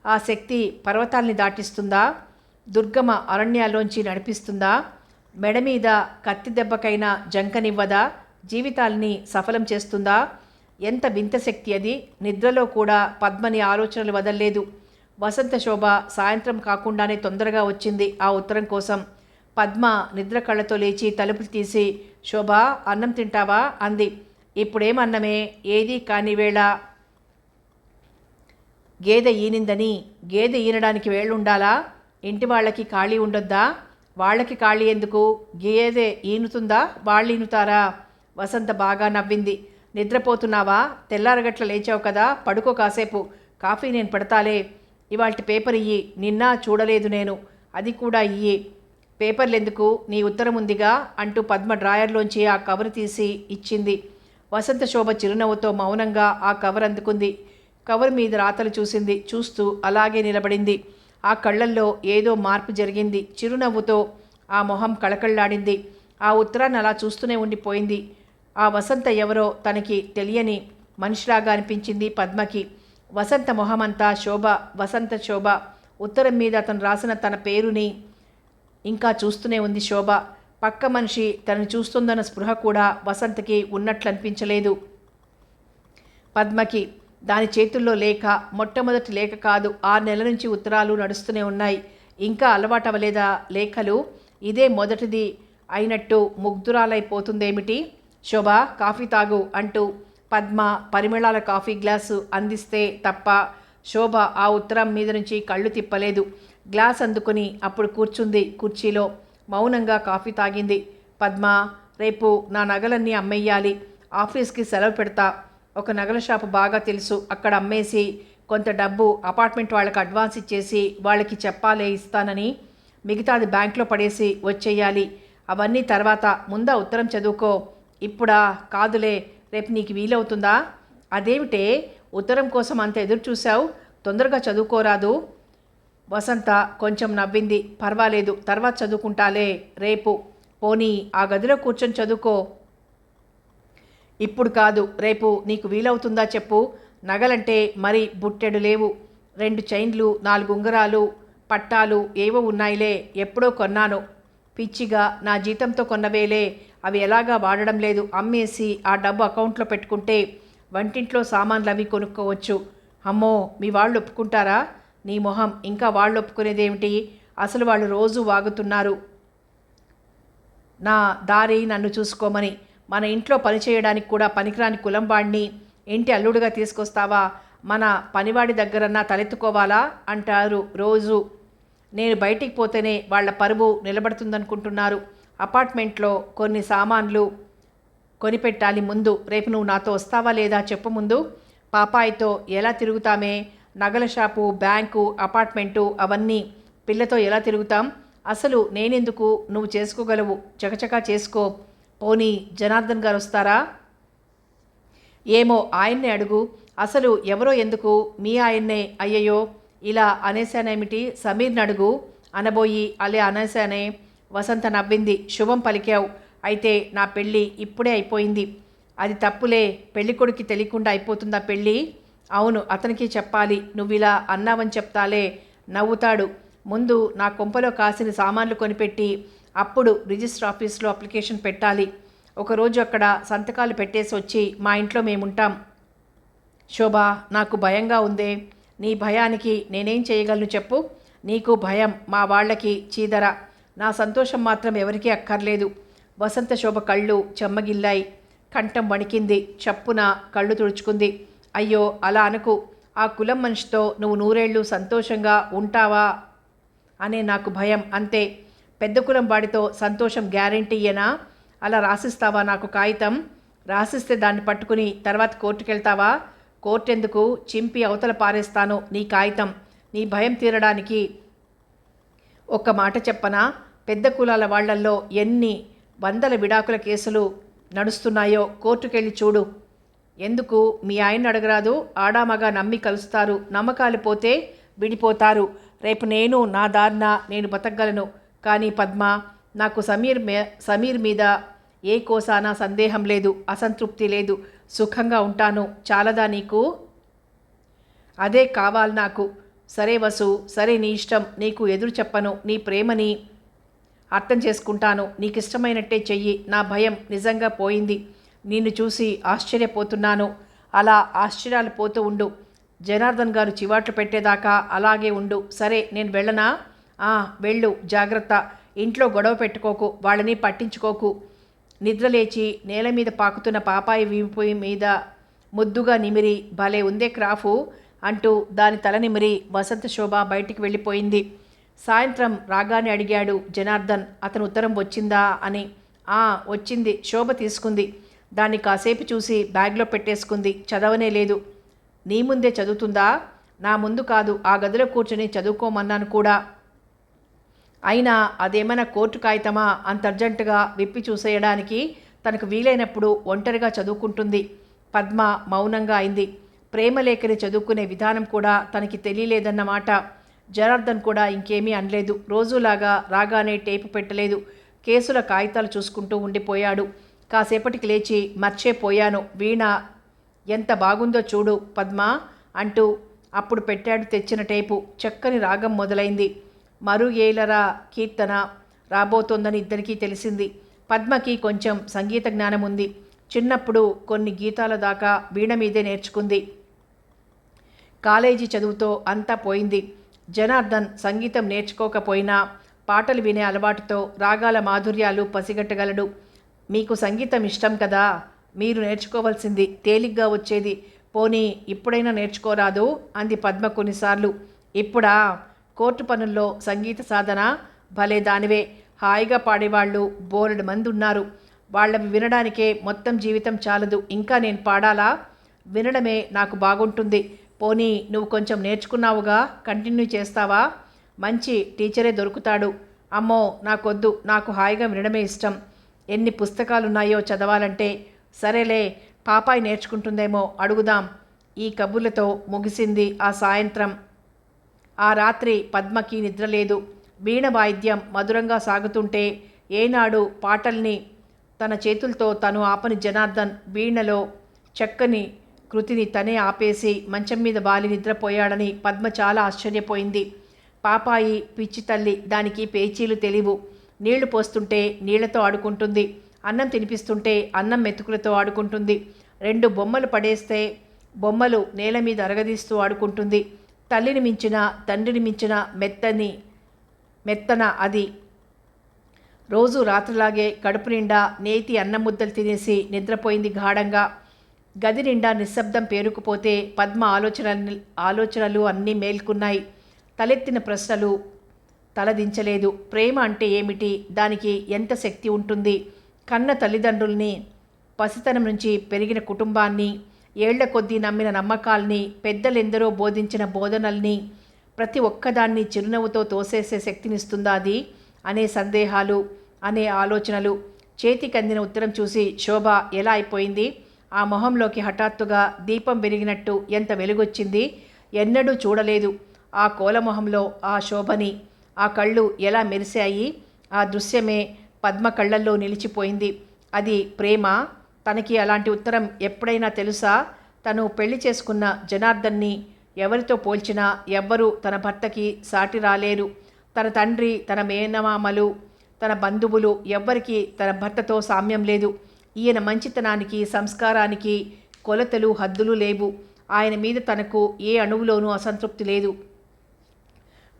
ఆ శక్తి పర్వతాల్ని దాటిస్తుందా? దుర్గమ అరణ్యాల్లోంచి నడిపిస్తుందా? మెడ మీద కత్తి దెబ్బకైనా జంకనివ్వదా? జీవితాల్ని సఫలం చేస్తుందా? ఎంత వింత శక్తి అది! నిద్రలో కూడా పద్మని ఆలోచనలు వదల్లేదు. వసంత శోభ సాయంత్రం కాకుండానే తొందరగా వచ్చింది ఆ ఉత్తరం కోసం. పద్మ నిద్ర కళ్ళతో లేచి తలుపులు తీసి, శోభ అన్నం తింటావా అంది. ఇప్పుడేమన్నమే, ఏదీ కాని వేళ. గేదె ఈనిందని గేదె ఈనడానికి వేళ్ళుండాలా? ఇంటి వాళ్ళకి ఖాళీ ఉండొద్దా? వాళ్ళకి ఖాళీ ఎందుకు? గేదె ఈనుతుందా, వాళ్ళు ఈనుతారా? వసంత బాగా నవ్వింది. నిద్రపోతున్నావా? తెల్లారగట్ల లేచావు కదా, పడుకో కాసేపు. కాఫీ నేను పెడతాలే. ఇవాల్టి పేపర్ ఇయ్యి, నిన్న చూడలేదు నేను, అది కూడా ఇయ్యి. పేపర్లెందుకు, నీ ఉత్తరం ఉందిగా అంటూ పద్మ డ్రాయర్లోంచి ఆ కవరు తీసి ఇచ్చింది. వసంత శోభ చిరునవ్వుతో మౌనంగా ఆ కవర్ అందుకుంది. కవర్ మీద రాతలు చూసింది. చూస్తూ అలాగే నిలబడింది. ఆ కళ్ళల్లో ఏదో మార్పు జరిగింది. చిరునవ్వుతో ఆ మొహం కళకళ్లాడింది. ఆ ఉత్తరాన్ని అలా చూస్తూనే ఉండిపోయింది. ఆ వసంత ఎవరో తనకి తెలియని మనిషిలాగా అనిపించింది పద్మకి. వసంత మొహమంతా శోభ, వసంత శోభ. ఉత్తరం మీద అతను రాసిన తన పేరుని ఇంకా చూస్తూనే ఉంది శోభ. పక్క మనిషి తనని చూస్తుందన్న స్పృహ కూడా వసంతకి ఉన్నట్లు అనిపించలేదు పద్మకి. దాని చేతుల్లో లేఖ, మొట్టమొదటి లేఖ కాదు, 6 నెలల నుంచి ఉత్తరాలు నడుస్తూనే ఉన్నాయి. ఇంకా అలవాటవలేదా లేఖలు? ఇదే మొదటిది అయినట్టు ముగ్ధురాలైపోతుందేమిటి? శోభ, కాఫీ తాగు అంటూ పద్మ పరిమళాల కాఫీ గ్లాసు అందిస్తే తప్ప శోభ ఆ ఉత్తరం మీద నుంచి కళ్ళు తిప్పలేదు. గ్లాస్ అందుకుని అప్పుడు కూర్చుంది కుర్చీలో. మౌనంగా కాఫీ తాగింది. పద్మ, రేపు నా నగలన్నీ అమ్మేయాలి. ఆఫీస్కి సెలవు పెడతా. ఒక నగల షాపు బాగా తెలుసు, అక్కడ అమ్మేసి కొంత డబ్బు అపార్ట్మెంట్ వాళ్ళకి అడ్వాన్స్ ఇచ్చేసి వాళ్ళకి చెప్పాలే ఇస్తానని, మిగతాది బ్యాంక్లో పడేసి వచ్చేయాలి. అవన్నీ తర్వాత. ముందా ఉత్తరం చదువుకో. ఇప్పుడా? కాదులే, రేపు నీకు వీలవుతుందా? అదేమిటే ఉత్తరం కోసం అంత ఎదురు చూశావు? తొందరగా చదువుకోరాదు? వసంత కొంచెం నవ్వింది. పర్వాలేదు, తర్వాత చదువుకుంటాలే రేపు. పోనీ ఆ గదిలో కూర్చొని చదువుకో. ఇప్పుడు కాదు, రేపు నీకు వీలవుతుందా చెప్పు. నగలంటే మరి బుట్టెడు లేవు. 2 చైన్లు, 4 ఉంగరాలు, పట్టాలు ఏవో ఉన్నాయిలే. ఎప్పుడో కొన్నాను. పిచ్చిగా నా జీతంతో కొన్నవేలే. అవి ఎలాగా వాడడం లేదు. అమ్మేసి ఆ డబ్బు అకౌంట్లో పెట్టుకుంటే వంటింట్లో సామాన్లు అవి కొనుక్కోవచ్చు. అమ్మో, మీ వాళ్ళు ఒప్పుకుంటారా? నీ మొహం, ఇంకా వాళ్ళు ఒప్పుకునేదేమిటి? అసలు వాళ్ళు రోజు వాగుతున్నారు నా దారి నన్ను చూసుకోమని. మన ఇంట్లో పని చేయడానికి కూడా పనికిరాని కులంవాడిని ఇంటి అల్లుడుగా తీసుకొస్తావా? మన పనివాడి దగ్గరన్నా తలెత్తుకోవాలా అంటారు రోజు. నేను బయటికి పోతేనే వాళ్ళ పరువు నిలబడుతుందనుకుంటున్నారు. అపార్ట్మెంట్లో కొన్ని సామాన్లు కొనిపెట్టాలి ముందు. రేపు నువ్వు నాతో వస్తావా లేదా చెప్పు ముందు. పాపాయితో ఎలా తిరుగుతామే? నగల షాపు, బ్యాంకు, అపార్ట్మెంటు అవన్నీ పిల్లతో ఎలా తిరుగుతాం? అసలు నేనెందుకు? నువ్వు చేసుకోగలవు, చకచకా చేసుకో. పోనీ జనార్దన్ గారు వస్తారా? ఏమో, ఆయన్నే అడుగు. అసలు ఎవరో ఎందుకు? మీ ఆయన్నే. అయ్యయ్యో, ఇలా అనేశానేమిటి? సమీర్ని అడుగు అనబోయి అలే అనేశానే. వసంత నవ్వింది. శుభం పలికావు. అయితే నా పెళ్ళి ఇప్పుడే అయిపోయింది. అది తప్పులే. పెళ్ళికొడుకి తెలియకుండా అయిపోతుందా పెళ్ళి? అవును, అతనికి చెప్పాలి. నువ్విలా అన్నావని చెప్తాలే. నవ్వుతాడు. ముందు నా కొంపలో కాసిన సామాన్లు కొనిపెట్టి అప్పుడు రిజిస్టర్ ఆఫీస్లో అప్లికేషన్ పెట్టాలి. ఒకరోజు అక్కడ సంతకాలు పెట్టేసి వచ్చి మా ఇంట్లో మేముంటాం. శోభ, నాకు భయంగా ఉందే. నీ భయానికి నేనేం చేయగలను చెప్పు? నీకు భయం, మా వాళ్ళకి చీదర. నా సంతోషం మాత్రం ఎవరికీ అక్కర్లేదు. వసంత శోభ కళ్ళు చెమ్మగిల్లాయి. కంఠం వణికింది. చప్పున కళ్ళు తుడుచుకుంది. అయ్యో, అలా అనకు. ఆ కులం మనిషితో నువ్వు 100 ఏళ్ళు సంతోషంగా ఉంటావా అనే నాకు భయం, అంతే. పెద్ద కులం వాడితో సంతోషం గ్యారెంటీయేనా? అలా రాసిస్తావా నాకు కాగితం? రాసిస్తే దాన్ని పట్టుకుని తర్వాత కోర్టుకెళ్తావా? కోర్టు ఎందుకు? చింపి అవతల పారేస్తాను నీ కాగితం. నీ భయం తీరడానికి ఒక్క మాట చెప్పనా? పెద్ద కులాల వాళ్లల్లో ఎన్ని వందల విడాకుల కేసులు నడుస్తున్నాయో కోర్టుకెళ్ళి చూడు. ఎందుకు? మీ ఆయన అడగరాదు? ఆడామగా నమ్మి కలుస్తారు. నమ్మకాలు పోతే విడిపోతారు. రేపు నేను నా దారిన నేను బతకగలను. కానీ పద్మ, నాకు సమీర్ మీద ఏ కోసానా సందేహం లేదు, అసంతృప్తి లేదు. సుఖంగా ఉంటాను. చాలదా నీకు? అదే కావాలి నాకు. సరే వసు, సరే, నీ ఇష్టం. నీకు ఎదురు చెప్పను. నీ ప్రేమని అర్థం చేసుకుంటాను. నీకు ఇష్టమైనట్టే చెయ్యి. నా భయం నిజంగా పోయింది. నిన్ను చూసి ఆశ్చర్యపోతున్నాను. అలా ఆశ్చర్యాలు పోతూ ఉండు. జనార్దన్ గారు చివాట్లు పెట్టేదాకా అలాగే ఉండు. సరే, నేను వెళ్ళనా? వెళ్ళు, జాగ్రత్త. ఇంట్లో గొడవ పెట్టుకోకు, వాళ్ళని పట్టించుకోకు. నిద్రలేచి నేల మీద పాకుతున్న పాపాయి వీపు మీద ముద్దుగా నిమిరి, భలే ఉందే క్రాఫు అంటూ దాని తల నిమిరి వసంత శోభ బయటికి వెళ్ళిపోయింది. సాయంత్రం రాగానే అడిగాడు జనార్దన్, అతను ఉత్తరం వచ్చిందా అని. వచ్చింది. శోభ తీసుకుంది. దాన్ని కాసేపు చూసి బ్యాగ్లో పెట్టేసుకుంది. చదవనే లేదు. నీ ముందే చదువుతుందా? నా ముందు కాదు, ఆ గదిలో కూర్చొని చదువుకోమన్నాను కూడా. అయినా అదేమైనా కోర్టు కాగితమా అంత అర్జెంటుగా విప్పి చూసేయడానికి? తనకు వీలైనప్పుడు ఒంటరిగా చదువుకుంటుంది. పద్మ మౌనంగా అయింది. ప్రేమలేఖని చదువుకునే విధానం కూడా తనకి తెలియలేదన్నమాట. జనార్దన్ కూడా ఇంకేమీ అనలేదు. రోజులాగా రాగానే టేపు పెట్టలేదు. కేసుల కాగితాలు చూసుకుంటూ ఉండిపోయాడు. కాసేపటికి లేచి, మర్చేపోయాను, వీణ ఎంత బాగుందో చూడు పద్మ అంటూ అప్పుడు పెట్టాడు తెచ్చిన టేపు. చక్కని రాగం మొదలైంది. మరు ఏలరా కీర్తన రాబోతోందని ఇద్దరికీ తెలిసింది. పద్మకి కొంచెం సంగీత జ్ఞానం ఉంది. చిన్నప్పుడు కొన్ని గీతాల దాకా వీణ మీదే నేర్చుకుంది. కాలేజీ చదువుతో అంతా పోయింది. జనార్దన్ సంగీతం నేర్చుకోకపోయినా పాటలు వినే అలవాటుతో రాగాల మాధుర్యాలు పసిగట్టగలడు. మీకు సంగీతం ఇష్టం కదా, మీరు నేర్చుకోవాల్సింది, తేలిగ్గా వచ్చేది. పోనీ ఇప్పుడైనా నేర్చుకోరాదు అంది పద్మ కొన్నిసార్లు. ఇప్పుడా? కోర్టు పనుల్లో సంగీత సాధన? భలే దానివే. హాయిగా పాడేవాళ్ళు బోలెడు మంది ఉన్నారు. వాళ్ళవి వినడానికే మొత్తం జీవితం చాలదు. ఇంకా నేను పాడాలా? వినడమే నాకు బాగుంటుంది. పోనీ నువ్వు కొంచెం నేర్చుకున్నావుగా, కంటిన్యూ చేస్తావా? మంచి టీచరే దొరుకుతాడు. అమ్మో నాకొద్దు, నాకు హాయిగా వినడమే ఇష్టం. ఎన్ని పుస్తకాలున్నాయో చదవాలంటే. సరేలే, పాపాయి నేర్చుకుంటుందేమో అడుగుదాం. ఈ కబుర్లతో ముగిసింది ఆ సాయంత్రం. ఆ రాత్రి పద్మకి నిద్రలేదు. వీణ వాయిద్యం మధురంగా సాగుతుంటే ఏనాడు పాటల్ని తన చేతులతో తను ఆపని జనార్దన్ వీణలో చక్కని కృతిని తనే ఆపేసి మంచం మీద వాలి నిద్రపోయాడని పద్మ చాలా ఆశ్చర్యపోయింది. పాపాయి పిచ్చి తల్లి, దానికి పేచీలు తెలివు. నీళ్లు పోస్తుంటే నీళ్లతో ఆడుకుంటుంది, అన్నం తినిపిస్తుంటే అన్నం మెతుకులతో ఆడుకుంటుంది. 2 బొమ్మలు పడేస్తే బొమ్మలు నేల మీద అరగదీస్తూ ఆడుకుంటుంది. తల్లిని మించిన తండ్రిని మించిన మెత్తన అది. రోజు రాత్రిలాగే కడుపు నిండా నేతి అన్నం ముద్దలు తినేసి నిద్రపోయింది గాఢంగా. గది నిండా నిశ్శబ్దం పేరుకుపోతే పద్మ ఆలోచనలు అన్నీ మేల్కున్నాయి. తలెత్తిన ప్రశ్నలు తలదించలేదు. ప్రేమ అంటే ఏమిటి? దానికి ఎంత శక్తి ఉంటుంది? కన్న తల్లిదండ్రుల్ని, పసితనం నుంచి పెరిగిన కుటుంబాన్ని, ఏళ్ల కొద్దీ నమ్మిన నమ్మకాల్ని, పెద్దలెందరో బోధించిన బోధనల్ని, ప్రతి ఒక్కదాన్ని చిరునవ్వుతో తోసేసే శక్తినిస్తుందా అది? అనే సందేహాలు, అనే ఆలోచనలు. చేతికందిన ఉత్తరం చూసి శోభ ఎలా అయిపోయింది? ఆ మొహంలోకి హఠాత్తుగా దీపం వెలిగినట్టు ఎంత వెలుగొచ్చింది! ఎన్నడూ చూడలేదు ఆ కోలమొహంలో ఆ శోభని. ఆ కళ్ళు ఎలా మెరిశాయి! ఆ దృశ్యమే పద్మ కళ్ళల్లో నిలిచిపోయింది. అది ప్రేమ? తనకి అలాంటి ఉత్తరం ఎప్పుడైనా తెలుసా? తను పెళ్లి చేసుకున్న జనార్దన్ని ఎవరితో పోల్చినా ఎవ్వరూ తన భర్తకి సాటి రాలేరు. తన తండ్రి, తన మేనమామలు, తన బంధువులు ఎవ్వరికీ తన భర్తతో సామ్యం లేదు. ఈయన మంచితనానికి, సంస్కారానికి కొలతలు, హద్దులు లేవు. ఆయన మీద తనకు ఏ అణువులోనూ అసంతృప్తి లేదు.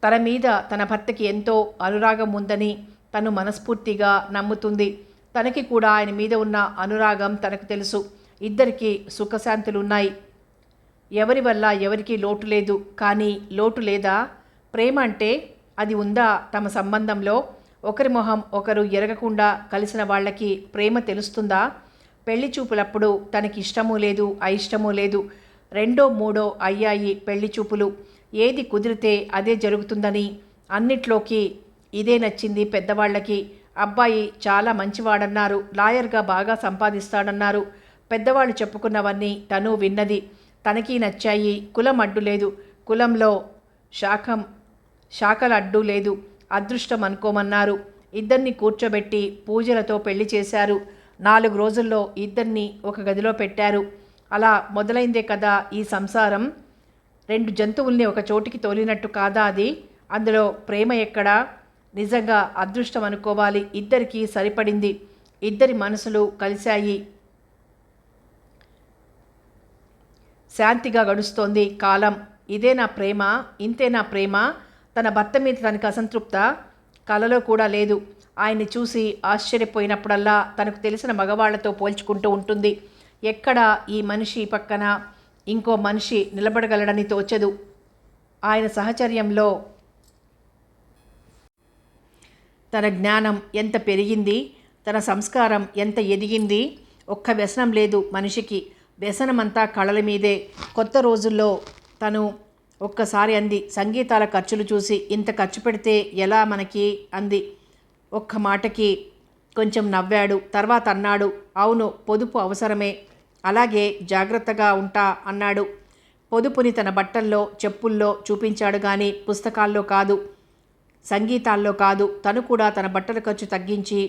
తన మీద తన భర్తకి ఎంతో అనురాగం ఉందని తను మనస్ఫూర్తిగా నమ్ముతుంది. తనకి కూడా ఆయన మీద ఉన్న అనురాగం తనకు తెలుసు. ఇద్దరికీ సుఖశాంతులున్నాయి. ఎవరి వల్ల ఎవరికీ లోటు లేదు. కానీ లోటు లేదా? ప్రేమ అంటే అది ఉందా తమ సంబంధంలో? ఒకరి మొహం ఒకరు ఎరగకుండా కలిసిన వాళ్ళకి ప్రేమ తెలుస్తుందా? పెళ్లి చూపులప్పుడు తనకి ఇష్టమూ లేదు, అయిష్టమూ లేదు. 2, 3 అయ్యాయి పెళ్లి చూపులు. ఏది కుదిరితే అదే జరుగుతుందని అన్నిట్లోకి ఇదే నచ్చింది పెద్దవాళ్ళకి. అబ్బాయి చాలా మంచివాడన్నారు, లాయర్గా బాగా సంపాదిస్తాడన్నారు. పెద్దవాళ్ళు చెప్పుకున్నవన్నీ తను విన్నది. తనకి నచ్చాయి. కులం అడ్డు లేదు, కులంలో శాఖల అడ్డు లేదు. అదృష్టం అనుకోమన్నారు. ఇద్దరిని కూర్చోబెట్టి పూజలతో పెళ్లి చేశారు. 4 రోజుల్లో ఇద్దరిని ఒక గదిలో పెట్టారు. అలా మొదలైందే కదా ఈ సంసారం. 2 జంతువుల్ని ఒక చోటికి తోలినట్టు కాదా అది? అందులో ప్రేమ ఎక్కడా? నిజంగా అదృష్టం అనుకోవాలి. ఇద్దరికీ సరిపడింది. ఇద్దరి మనసులు కలిశాయి. శాంతిగా గడుస్తోంది కాలం. ఇదే నా ప్రేమ, ఇంతే నా ప్రేమ. తన భర్త మీద తనకు అసంతృప్త కలలో కూడా లేదు. ఆయన్ని చూసి ఆశ్చర్యపోయినప్పుడల్లా తనకు తెలిసిన మగవాళ్లతో పోల్చుకుంటూ ఉంటుంది. ఎక్కడ ఈ మనిషి పక్కన ఇంకో మనిషి నిలబడగలడని తోచదు. ఆయన సహచర్యంలో తన జ్ఞానం ఎంత పెరిగింది, తన సంస్కారం ఎంత ఎదిగింది. ఒక్క వ్యసనం లేదు మనిషికి. వ్యసనమంతా కళల మీదే. కొత్త రోజుల్లో తను ఒక్కసారి అంది, సంగీతాల ఖర్చులు చూసి, ఇంత ఖర్చు పెడితే ఎలా మనకి అంది. ఒక్క మాటకి కొంచెం నవ్వాడు. తర్వాత అన్నాడు, అవును, పొదుపు అవసరమే, అలాగే జాగ్రత్తగా ఉంటా అన్నాడు. పొదుపుని తన బట్టల్లో, చెప్పుల్లో చూపించాడు గాని పుస్తకాల్లో కాదు, సంగీతాల్లో కాదు. తను కూడా తన బట్టల ఖర్చు తగ్గించి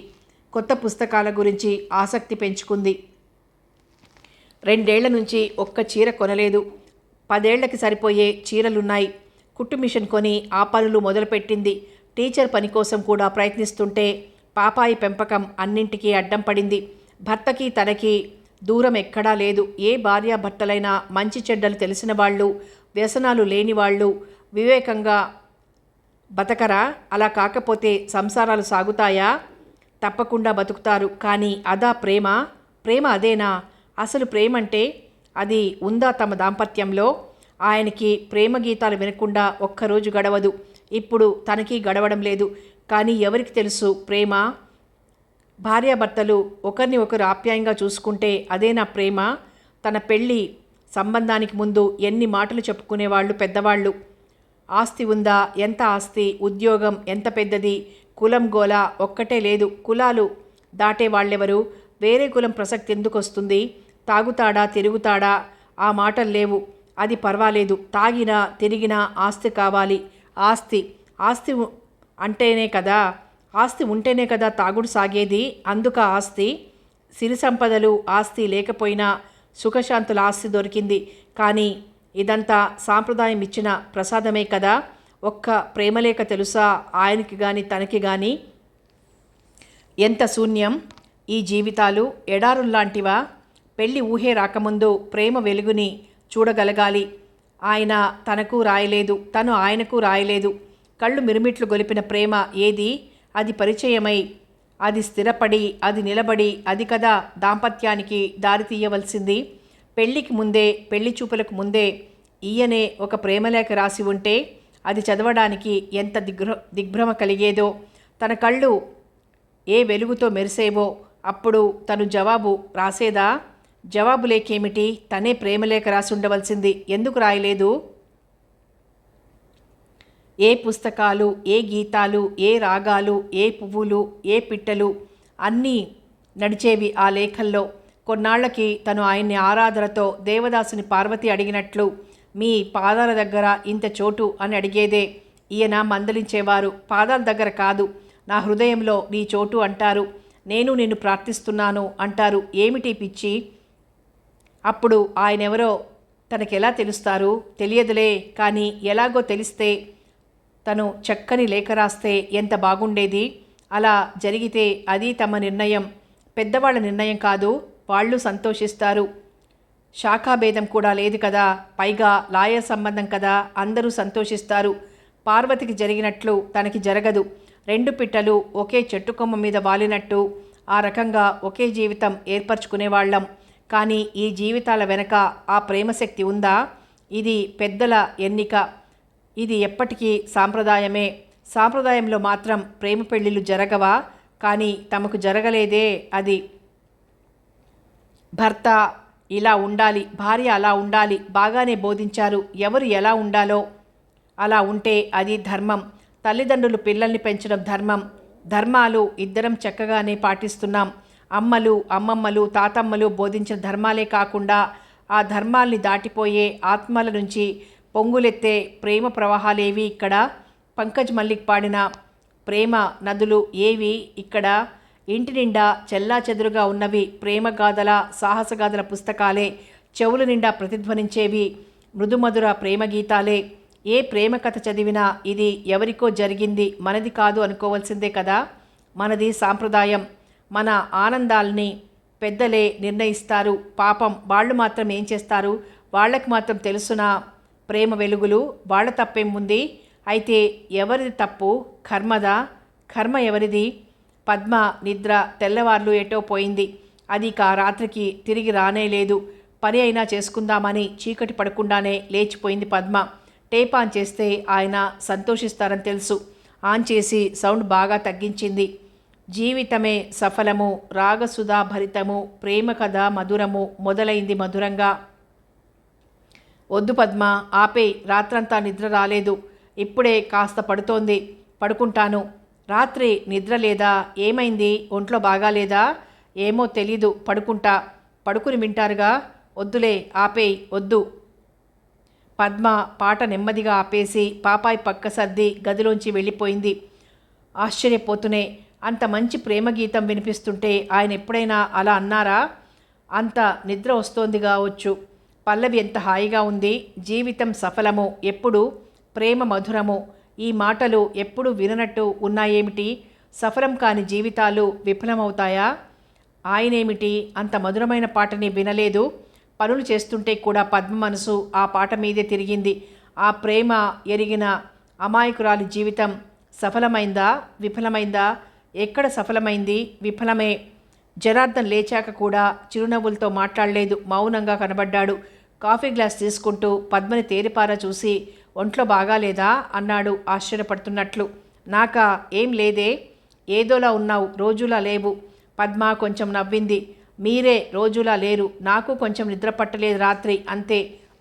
కొత్త పుస్తకాల గురించి ఆసక్తి పెంచుకుంది. 2 ఏళ్ల నుంచి ఒక్క చీర కొనలేదు. 10 ఏళ్లకి సరిపోయే చీరలున్నాయి. కుట్టు మిషన్ కొని ఆ పనులు మొదలుపెట్టింది. టీచర్ పని కోసం కూడా ప్రయత్నిస్తుంటే పాపాయి పెంపకం అన్నింటికీ అడ్డం పడింది. భర్తకి తనకి దూరం ఎక్కడా లేదు. ఏ భార్యాభర్తలైనా మంచి చెడ్డలు తెలిసిన వాళ్ళు, వ్యసనాలు లేని వాళ్ళు వివేకంగా బతకరా? అలా కాకపోతే సంసారాలు సాగుతాయా? తప్పకుండా బతుకుతారు. కానీ అదా ప్రేమ? ప్రేమ అదేనా? అసలు ప్రేమంటే అది ఉందా తమ దాంపత్యంలో? ఆయనకి ప్రేమ గీతాలు వినకుండా ఒక్కరోజు గడవదు. ఇప్పుడు తనకి గడవడం లేదు. కానీ ఎవరికి తెలుసు ప్రేమ? భార్యాభర్తలు ఒకరిని ఒకరు ఆప్యాయంగా చూసుకుంటే అదేనా ప్రేమ? తన పెళ్ళి సంబంధానికి ముందు ఎన్ని మాటలు చెప్పుకునేవాళ్ళు పెద్దవాళ్ళు. ఆస్తి ఉందా? ఎంత ఆస్తి? ఉద్యోగం ఎంత పెద్దది? కులం గోల ఒక్కటే లేదు. కులాలు దాటే వాళ్ళెవరు? వేరే కులం ప్రసక్తి ఎందుకు వస్తుంది? తాగుతాడా, తిరుగుతాడా? ఆ మాటలు లేవు. అది పర్వాలేదు. తాగినా తిరిగినా ఆస్తి కావాలి. ఆస్తి ఆస్తి అంటేనే కదా, ఆస్తి ఉంటేనే కదా తాగుడు సాగేది. అందుక ఆస్తి. సిరి సంపదలు ఆస్తి లేకపోయినా సుఖశాంతుల ఆస్తి దొరికింది. కానీ ఇదంతా సాంప్రదాయం ఇచ్చిన ప్రసాదమే కదా. ఒక్క ప్రేమలేఖ తెలుసా ఆయనకి కానీ తనకి కానీ? ఎంత శూన్యం ఈ జీవితాలు! ఎడారుల్లాంటివా? పెళ్ళి ఊహే రాకముందు ప్రేమ వెలుగుని చూడగలగాలి. ఆయన తనకు రాయలేదు, తను ఆయనకు రాయలేదు. కళ్ళు మిరుమిట్లు గొలిపిన ప్రేమ ఏది? అది పరిచయమై, అది స్థిరపడి, అది నిలబడి, అది కదా దాంపత్యానికి దారి తీయవలసింది. పెళ్ళికి ముందే, పెళ్లి చూపులకు ముందే ఈయనే ఒక ప్రేమలేఖ రాసి ఉంటే అది చదవడానికి ఎంత దిగ్భ్రమ కలిగేదో. తన కళ్ళు ఏ వెలుగుతో మెరిసేవో. అప్పుడు తను జవాబు రాసేదా? జవాబు లేకేమిటి? తనే ప్రేమలేఖ రాసి ఉండవలసింది. ఎందుకు రాయలేదు? ఏ పుస్తకాలు, ఏ గీతాలు, ఏ రాగాలు, ఏ పువ్వులు, ఏ పిట్టలు అన్నీ నడిచేవి ఆ లేఖల్లో. కొన్నాళ్లకి తను ఆయన్ని ఆరాధనతో దేవదాసుని పార్వతి అడిగినట్లు, మీ పాదాల దగ్గర ఇంత చోటు అని అడిగేదే. ఈయన మందలించేవారు. పాదాల దగ్గర కాదు, నా హృదయంలో నీ చోటు అంటారు. నేను నిన్ను ప్రార్థిస్తున్నాను అంటారు. ఏమిటి పిచ్చి? అప్పుడు ఆయనెవరో తనకెలా తెలుస్తారు? తెలియదులే. కానీ ఎలాగో తెలిస్తే తను చక్కని లేఖ రాస్తే ఎంత బాగుండేది. అలా జరిగితే అది తమ నిర్ణయం, పెద్దవాళ్ళ నిర్ణయం కాదు. వాళ్ళు సంతోషిస్తారు. శాఖాభేదం కూడా లేదు కదా. పైగా లాయర్ సంబంధం కదా. అందరూ సంతోషిస్తారు. పార్వతికి జరిగినట్లు తనకి జరగదు. 2 పిట్టలు ఒకే చెట్టు కొమ్మ మీద వాలినట్టు ఆ రకంగా ఒకే జీవితం ఏర్పరచుకునేవాళ్ళం. కానీ ఈ జీవితాల వెనక ఆ ప్రేమశక్తి ఉందా? ఇది పెద్దల ఎన్నిక. ఇది ఎప్పటికీ సాంప్రదాయమే. సాంప్రదాయంలో మాత్రం ప్రేమ పెళ్ళిళ్ళు జరగవా? కానీ తమకు జరగలేదే అది. భర్త ఇలా ఉండాలి, భార్య అలా ఉండాలి, బాగానే బోధించారు. ఎవరు ఎలా ఉండాలో అలా ఉంటే అది ధర్మం. తల్లిదండ్రులు పిల్లల్ని పెంచడం ధర్మం. ధర్మాలు ఇద్దరం చక్కగానే పాటిస్తున్నాం. అమ్మలు, అమ్మమ్మలు, తాతమ్మలు బోధించిన ధర్మాలే కాకుండా ఆ ధర్మాల్ని దాటిపోయే ఆత్మల నుంచి పొంగులెత్తే ప్రేమ ప్రవాహాలేవి ఇక్కడ? పంకజ్ మల్లిక్ పాడిన ప్రేమ నదులు ఏవి ఇక్కడ? ఇంటి నిండా చెల్లాచెదురుగా ఉన్నవి ప్రేమగాథల, సాహసగాథల పుస్తకాలే. చెవుల నిండా ప్రతిధ్వనించేవి మృదుమధుర ప్రేమ గీతాలే. ఏ ప్రేమ కథ చదివినా ఇది ఎవరికో జరిగింది, మనది కాదు అనుకోవాల్సిందే కదా. మనది సాంప్రదాయం. మన ఆనందాల్ని పెద్దలే నిర్ణయిస్తారు. పాపం వాళ్ళు మాత్రం ఏం చేస్తారు? వాళ్ళకి మాత్రం తెలుసునా ప్రేమ వెలుగులు? వాళ్ళ తప్పేముంది? అయితే ఎవరిది తప్పు? కర్మదా? కర్మ ఎవరిది? పద్మ నిద్ర తెల్లవార్లు ఎటో పోయింది. అది రాత్రికి తిరిగి రానే లేదు. పని అయినా చేసుకుందామని చీకటి పడకుండానే లేచిపోయింది పద్మ. టేప్ ఆన్ చేస్తే ఆయన సంతోషిస్తారని తెలుసు. ఆన్ చేసి సౌండ్ బాగా తగ్గించింది. జీవితమే సఫలము, రాగసుధా భరితము, ప్రేమ కథ మధురము మొదలైంది మధురంగా. వద్దు పద్మ, ఆపే. రాత్రంతా నిద్ర రాలేదు. ఇప్పుడే కాస్త పడుతోంది, పడుకుంటాను. రాత్రి నిద్ర లేదా? ఏమైంది? ఒంట్లో బాగాలేదా? ఏమో తెలీదు, పడుకుంటా. పడుకుని వింటారుగా. వద్దులే, ఆపేయ్, వద్దు. పద్మ పాట నెమ్మదిగా ఆపేసి పాపాయి పక్క సర్ది గదిలోంచి వెళ్ళిపోయింది. ఆశ్చర్యపోతూనే, అంత మంచి ప్రేమ గీతం వినిపిస్తుంటే ఆయన ఎప్పుడైనా అలా అన్నారా? అంత నిద్ర వస్తోంది కావచ్చు. పల్లవి ఎంత హాయిగా ఉంది. జీవితం సఫలము, ఎప్పుడు ప్రేమ మధురము. ఈ మాటలు ఎప్పుడు విననట్టు ఉన్నాయేమిటి? సఫలం కాని జీవితాలు విఫలమవుతాయా? ఆయనేమిటి అంత మధురమైన పాటని వినలేదు? పనులు చేస్తుంటే కూడా పద్మ మనసు ఆ పాట మీదే తిరిగింది. ఆ ప్రేమ ఎరిగిన అమాయకురాలి జీవితం సఫలమైందా? విఫలమైందా? ఎక్కడ సఫలమైంది? విఫలమే. జనార్దన్ లేచాక కూడా చిరునవ్వులతో మాట్లాడలేదు, మౌనంగా కనబడ్డాడు. కాఫీ గ్లాస్ తీసుకుంటూ పద్మని తేరిపారా చూసి, ఒంట్లో బాగాలేదా అన్నాడు ఆశ్చర్యపడుతున్నట్లు. నాకా? ఏం లేదే. ఏదోలా ఉన్నావు, రోజులా లేవు. పద్మ కొంచెం నవ్వింది. మీరే రోజులా లేరు. నాకు కొంచెం నిద్ర పట్టలేదు రాత్రి, అంతే.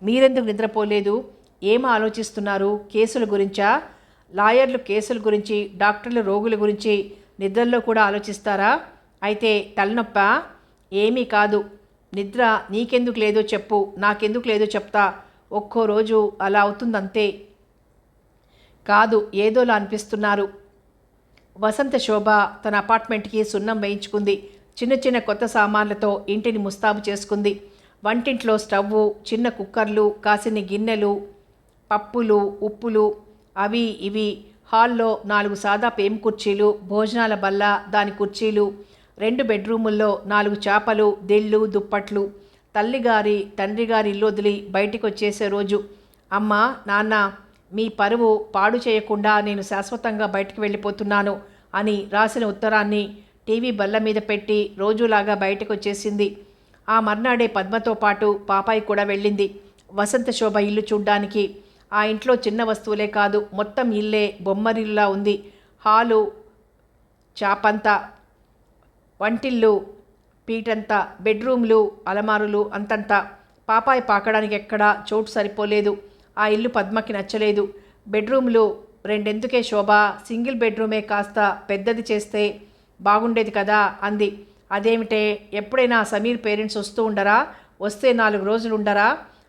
మీరెందుకు నిద్రపోలేదు? ఏం ఆలోచిస్తున్నారు? కేసుల గురించా? లాయర్లు కేసుల గురించి, డాక్టర్లు రోగుల గురించి నిద్రల్లో కూడా ఆలోచిస్తారా? అయితే తలనొప్పా? ఏమీ కాదు. నిద్ర నీకెందుకు లేదో చెప్పు, నాకెందుకు లేదో చెప్తా. ఒక్కో రోజు అలా అవుతుందంతే. కాదు, ఏదోలా అనిపిస్తున్నారు. వసంత శోభ తన అపార్ట్మెంట్కి సున్నం వేయించుకుంది. చిన్న చిన్న కొత్త సామాన్లతో ఇంటిని ముస్తాబు చేసుకుంది. వంటింట్లో స్టవ్వు, చిన్న కుక్కర్లు, కాసిన్ని గిన్నెలు, పప్పులు, ఉప్పులు, అవి ఇవి. హాల్లో 4 సాదా పేం కుర్చీలు, భోజనాల బల్ల, దాని కుర్చీలు. 2 బెడ్రూముల్లో 4 చాపలు, దిళ్ళు, దుప్పట్లు. తల్లిగారి తండ్రిగారి ఇల్లు వదిలి బయటికి వచ్చేసే రోజు. అమ్మా, నాన్న, మీ పరువు పాడు చేయకుండా నేను శాశ్వతంగా బయటికి వెళ్ళిపోతున్నాను అని రాసిన ఉత్తరాన్ని టీవీ బల్ల మీద పెట్టి రోజులాగా బయటకు వచ్చేసింది. ఆ మర్నాడే పద్మతో పాటు పాపాయి కూడా వెళ్ళింది వసంత శోభ ఇల్లు చూడ్డానికి. ఆ ఇంట్లో చిన్న వస్తువులే కాదు, మొత్తం ఇల్లే బొమ్మరిల్లా ఉంది. హాలు చాపంతా, వంటిల్లు పీటంతా, బెడ్రూమ్లు అలమారులు అంతంతా. పాపాయి పాకడానికి ఎక్కడా చోటు సరిపోలేదు. ఆ ఇల్లు పద్మకి నచ్చలేదు. బెడ్రూమ్లు రెండెందుకే శోభ, సింగిల్ బెడ్రూమే కాస్త పెద్దది చేస్తే బాగుండేది కదా అంది. అదేమిటే, ఎప్పుడైనా సమీర్ పేరెంట్స్ వస్తూ ఉండరా? వస్తే 4 రోజులు ఉండరా?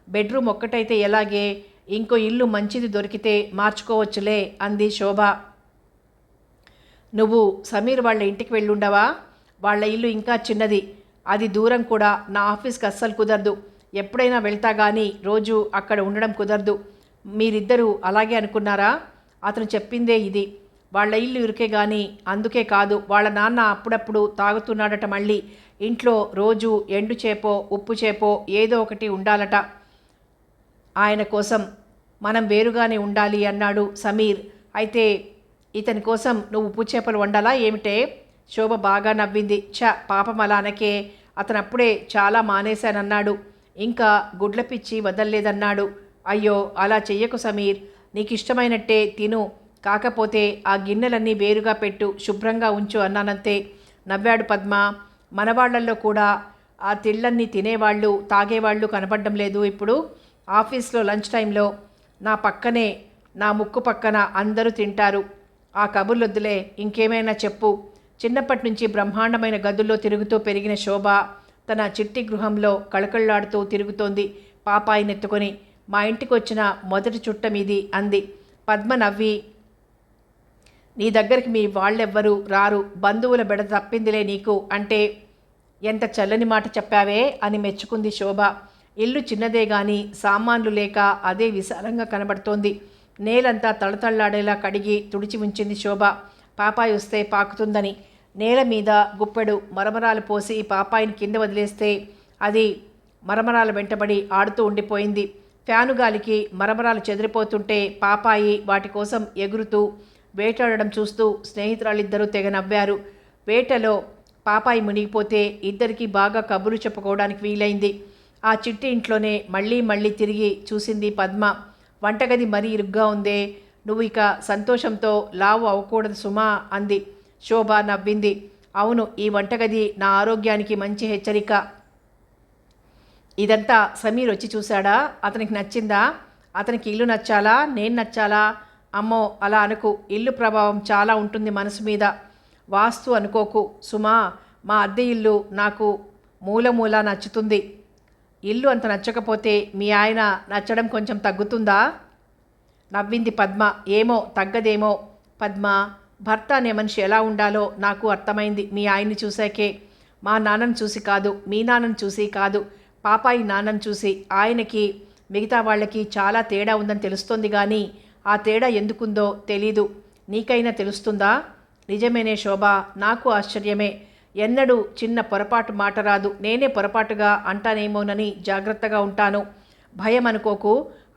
బెడ్రూమ్ ఒక్కటైతే ఎలాగే, ఇంకో ఇల్లు మంచిది దొరికితే మార్చుకోవచ్చులే అంది శోభ. నువ్వు సమీర్ వాళ్ళ ఇంటికి వెళ్ళుండవా? వాళ్ళ ఇల్లు ఇంకా చిన్నది, అది దూరం కూడా. నా ఆఫీస్కి అస్సలు కుదరదు. ఎప్పుడైనా వెళ్తా కానీ రోజు అక్కడ ఉండడం కుదరదు. మీరిద్దరూ అలాగే అనుకున్నారా? అతను చెప్పిందే ఇది. వాళ్ళ ఇల్లు ఇరుకే కానీ అందుకే కాదు, వాళ్ళ నాన్న అప్పుడప్పుడు తాగుతున్నాడట. మళ్ళీ ఇంట్లో రోజు ఎండు చేపో ఉప్పు చేపో ఏదో ఒకటి ఉండాలట. ఆయన కోసం మనం వేరుగానే ఉండాలి అన్నాడు సమీర్. అయితే ఇతని కోసం నువ్వు ఉప్పు చేపలు వండాలా ఏమిటే? శోభ బాగా నవ్వింది. పాపం అలా అనకే, అతను అప్పుడే చాలా మానేశానన్నాడు. ఇంకా గుడ్ల పిచ్చి వదల్లేదన్నాడు. అయ్యో, అలా చెయ్యకు సమీర్, నీకు ఇష్టమైనట్టే తిను. కాకపోతే ఆ గిన్నెలన్నీ వేరుగా పెట్టు, శుభ్రంగా ఉంచు అన్నానంతే. నవ్వాడు పద్మ. మనవాళ్లల్లో కూడా ఆ తిళ్ళన్నీ తినేవాళ్ళు తాగేవాళ్ళు కనపడడం లేదు ఇప్పుడు. ఆఫీస్లో లంచ్ టైంలో నా పక్కనే, నా ముక్కు పక్కన అందరూ తింటారు. ఆ కబుర్లొద్దులే, ఇంకేమైనా చెప్పు. చిన్నప్పటి నుంచి బ్రహ్మాండమైన గదుల్లో తిరుగుతూ పెరిగిన శోభ తన చిట్టి గృహంలో కళకళలాడుతూ తిరుగుతోంది పాపాయినెత్తుకొని. మా ఇంటికి వచ్చిన మొదటి చుట్టం ఇది అంది. పద్మ నవ్వి, నీ దగ్గరికి మీ వాళ్ళెవ్వరూ రారు, బంధువుల బెడ తప్పిందిలే నీకు అంటే. ఎంత చల్లని మాట చెప్పావే అని మెచ్చుకుంది శోభ. ఇల్లు చిన్నదే గాని సామాన్లు లేక అదే విశాలంగా కనబడుతోంది. నేలంతా తళతళ్లాడేలా కడిగి తుడిచి ఉంచింది శోభ, పాపాయి వస్తే పాకుతుందని. నేల మీద గుప్పెడు మరమరాలు పోసి పాపాయిని కింద వదిలేస్తే అది మరమరాలు వెంటబడి ఆడుతూ ఉండిపోయింది. ఫ్యాను గాలికి మరమరాలు చెదిరిపోతుంటే పాపాయి వాటి కోసం ఎగురుతూ వేటాడడం చూస్తూ స్నేహితురాళ్ళిద్దరూ తెగ నవ్వారు. వేటలో పాపాయి మునిగిపోతే ఇద్దరికీ బాగా కబుర్లు చెప్పుకోవడానికి వీలైంది. ఆ చిట్టి ఇంట్లోనే మళ్ళీ మళ్ళీ తిరిగి చూసింది పద్మ. వంటగది మరీ ఇరుగ్గా ఉందే, నువ్వు ఇక సంతోషంతో లావు అవ్వకూడదు సుమా అంది. శోభ నవ్వింది. అవును, ఈ వంటగది నా ఆరోగ్యానికి మంచి హెచ్చరిక. ఇదంతా సమీర్ వచ్చి చూశాడా? అతనికి నచ్చిందా? అతనికి ఇల్లు నచ్చాలా, నేను నచ్చాలా? అమ్మో అలా అనుకు, ఇల్లు ప్రభావం చాలా ఉంటుంది మనసు మీద. వాస్తు అనుకోకు సుమా, మా అద్దె ఇల్లు నాకు మూల మూల నచ్చుతుంది. ఇల్లు అంత నచ్చకపోతే మీ ఆయన నచ్చడం కొంచెం తగ్గుతుందా? నవ్వింది పద్మ. ఏమో తగ్గదేమో పద్మ. భర్త అనే మనిషి ఎలా ఉండాలో నాకు అర్థమైంది మీ ఆయన్ని చూశాకే. మా నాన్నను చూసి కాదు, మీ నాన్నను చూసి కాదు, పాపాయి నాన్నను చూసి. ఆయనకి మిగతా వాళ్ళకి చాలా తేడా ఉందని తెలుస్తోంది కానీ ఆ తేడా ఎందుకుందో తెలీదు. నీకైనా తెలుస్తుందా? నిజమేనే శోభ, నాకు ఆశ్చర్యమే. ఎన్నడూ చిన్న పొరపాటు మాట రాదు. నేనే పొరపాటుగా అంటానేమోనని జాగ్రత్తగా ఉంటాను. భయం అనుకోకు,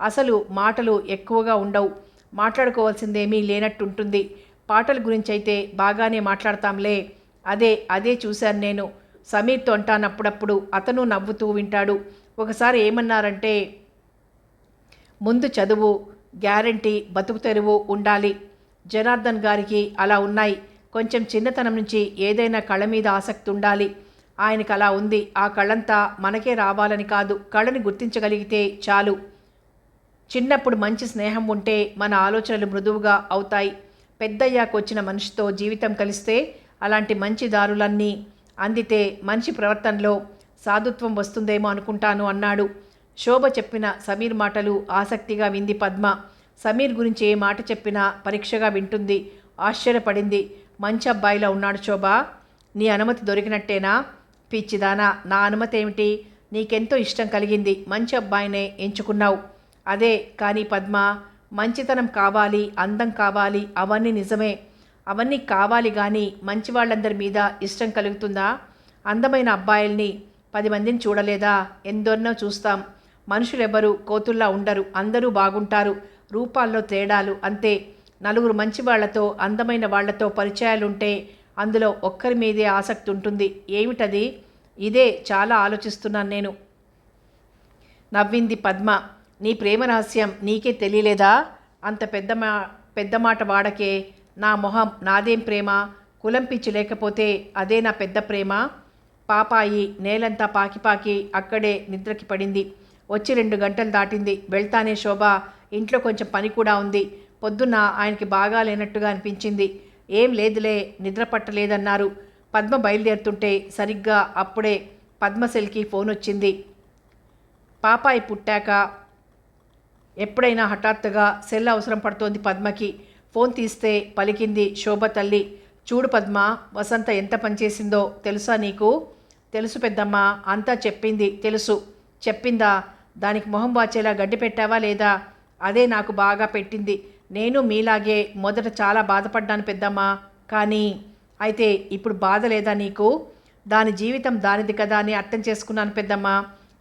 అసలు మాటలు ఎక్కువగా ఉండవు. మాట్లాడుకోవాల్సిందేమీ లేనట్టుంటుంది. పాటల గురించి అయితే బాగానే మాట్లాడతాంలే. అదే చూశాను నేను. సమీర్తో అంటానప్పుడప్పుడు. అతను నవ్వుతూ వింటాడు. ఒకసారి ఏమన్నారంటే, ముందు చదువు గ్యారంటీ, బతుకు తెరువు ఉండాలి. జనార్దన్ గారికి అలా ఉన్నాయి. కొంచెం చిన్నతనం నుంచి ఏదైనా కళ మీద ఆసక్తి ఉండాలి. ఆయనకు అలా ఉంది. ఆ కళంతా మనకే రావాలని కాదు, కళని గుర్తించగలిగితే చాలు. చిన్నప్పుడు మంచి స్నేహం ఉంటే మన ఆలోచనలు మృదువుగా అవుతాయి. పెద్దయ్యాక వచ్చిన మనిషితో జీవితం కలిస్తే అలాంటి మంచి దారులన్నీ అందితే మనిషి ప్రవర్తనలో సాధుత్వం వస్తుందేమో అనుకుంటాను అన్నాడు. శోభ చెప్పిన సమీర్ మాటలు ఆసక్తిగా వింది పద్మ. సమీర్ గురించి ఏ మాట చెప్పినా పరీక్షగా వింటుంది. ఆశ్చర్యపడింది. మంచి అబ్బాయిలా ఉన్నాడు శోభ. నీ అనుమతి దొరికినట్టేనా? పిచ్చిదానా, నా అనుమతి ఏమిటి? నీకెంతో ఇష్టం కలిగింది, మంచి అబ్బాయినే ఎంచుకున్నావు. అదే కానీ పద్మ, మంచితనం కావాలి, అందం కావాలి, అవన్నీ నిజమే. అవన్నీ కావాలి కానీ మంచి వాళ్ళందరి మీద ఇష్టం కలుగుతుందా? అందమైన అబ్బాయిల్ని 10 మందిని చూడలేదా? ఎందరినో చూస్తాం. మనుషులెవరు కోతుల్లా ఉండరు, అందరూ బాగుంటారు. రూపాల్లో తేడాలు అంతే. నలుగురు మంచి వాళ్లతో, అందమైన వాళ్లతో పరిచయాలుంటే అందులో ఒక్కరి మీదే ఆసక్తి ఉంటుంది. ఏమిటది? ఇదే చాలా ఆలోచిస్తున్నాను నేను. నవ్వింది పద్మ. నీ ప్రేమ రహస్యం నీకే తెలియలేదా? అంత పెద్ద మాట వాడకే. నా మొహం, నాదేం ప్రేమ? కులం పిచ్చి లేకపోతే అదే నా పెద్ద ప్రేమ. పాపాయి నేలంతా పాకి అక్కడే నిద్రకి పడింది. వచ్చి 2 గంటలు దాటింది. వెళ్తానే శోభ, ఇంట్లో కొంచెం పని కూడా ఉంది. పొద్దున్న ఆయనకి బాగా లేనట్టుగా అనిపించింది. ఏం లేదులే, నిద్ర పట్టలేదన్నారు. పద్మ బయలుదేరుతుంటే సరిగ్గా అప్పుడే పద్మశెల్కి ఫోన్ వచ్చింది. పాపాయి పుట్టాక ఎప్పుడైనా హఠాత్తుగా సెల్ అవసరం పడుతోంది పద్మకి. ఫోన్ తీస్తే పలికింది శోభ తల్లి. చూడు పద్మ, వసంత ఎంత పనిచేసిందో తెలుసా నీకు? తెలుసు పెద్దమ్మ, అంతా చెప్పింది. తెలుసు. చెప్పిందా? దానికి మొహం వాచేలా గడ్డి పెట్టావా లేదా? అదే నాకు బాగా పెట్టింది. నేను మీలాగే మొదట చాలా బాధపడ్డాను పెద్దమ్మ. కానీ అయితే ఇప్పుడు బాధ లేదా నీకు? దాని జీవితం దానిది కదా అని అర్థం చేసుకున్నాను పెద్దమ్మ.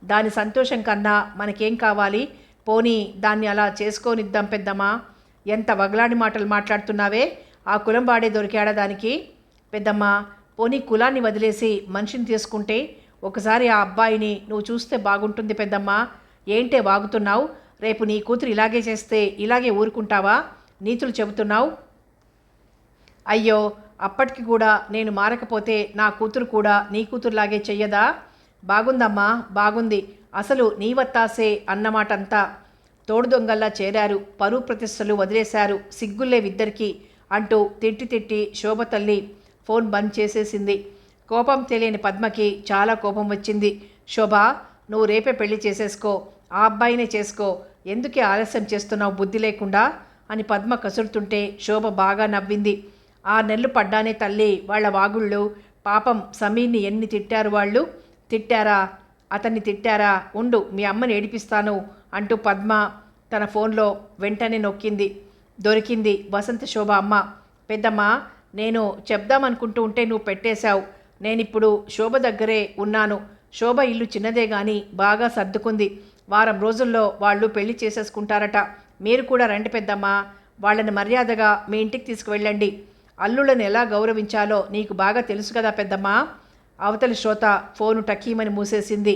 దాని సంతోషం కన్నా మనకేం కావాలి? పోనీ దాన్ని అలా చేసుకోనిద్దాం పెద్దమ్మ. ఎంత వగలాడి మాటలు మాట్లాడుతున్నావే? ఆ కులం వాడే దొరికాడా దానికి? పెద్దమ్మ, పోనీ కులాన్ని వదిలేసి మనిషిని తీసుకుంటే ఒకసారి ఆ అబ్బాయిని నువ్వు చూస్తే బాగుంటుంది పెద్దమ్మ. ఏంటే వాగుతున్నావు? రేపు నీ కూతురు ఇలాగే చేస్తే ఇలాగే ఊరుకుంటావా? నీతులు చెబుతున్నావు. అయ్యో, అప్పటికి కూడా నేను మారకపోతే నా కూతురు కూడా నీ కూతురులాగే చెయ్యదా? బాగుందమ్మా, బాగుంది. అసలు నీ వత్తాసే అన్నమాటంతా. తోడు దొంగల్లా చేరారు, పరువు ప్రతిష్టలు వదిలేశారు, సిగ్గుల్లేవిద్దరికీ అంటూ తిట్టి శోభ తల్లి ఫోన్ బంద్ చేసేసింది. కోపం తెలియని పద్మకి చాలా కోపం వచ్చింది. శోభ, నువ్వు రేపే పెళ్లి చేసేసుకో, ఆ అబ్బాయినే చేసుకో. ఎందుకే ఆలస్యం చేస్తున్నావు బుద్ధి లేకుండా అని పద్మ కసురుతుంటే శోభ బాగా నవ్వింది. 6 నెలలు పడ్డానే తల్లి వాళ్ళ వాగుళ్ళు. పాపం సమీర్ని ఎన్ని తిట్టారు వాళ్ళు. తిట్టారా? అతన్ని తిట్టారా? ఉండు, మీ అమ్మని ఏడిపిస్తాను అంటూ పద్మ తన ఫోన్లో వెంటనే నొక్కింది. దొరికింది వసంత శోభ అమ్మ. పెద్దమ్మ, నేను చెప్దామనుకుంటూ ఉంటే నువ్వు పెట్టేశావు. నేనిప్పుడు శోభ దగ్గరే ఉన్నాను. శోభ ఇల్లు చిన్నదే కానీ బాగా సర్దుకుంది. వారం రోజుల్లో వాళ్ళు పెళ్లి చేసేసుకుంటారట. మీరు కూడా రండి పెద్దమ్మ. వాళ్ళని మర్యాదగా మీ ఇంటికి తీసుకువెళ్ళండి. అల్లుళ్ళని ఎలా గౌరవించాలో నీకు బాగా తెలుసు కదా పెద్దమ్మ. అవతలి శ్రోత ఫోను టకీమని మూసేసింది.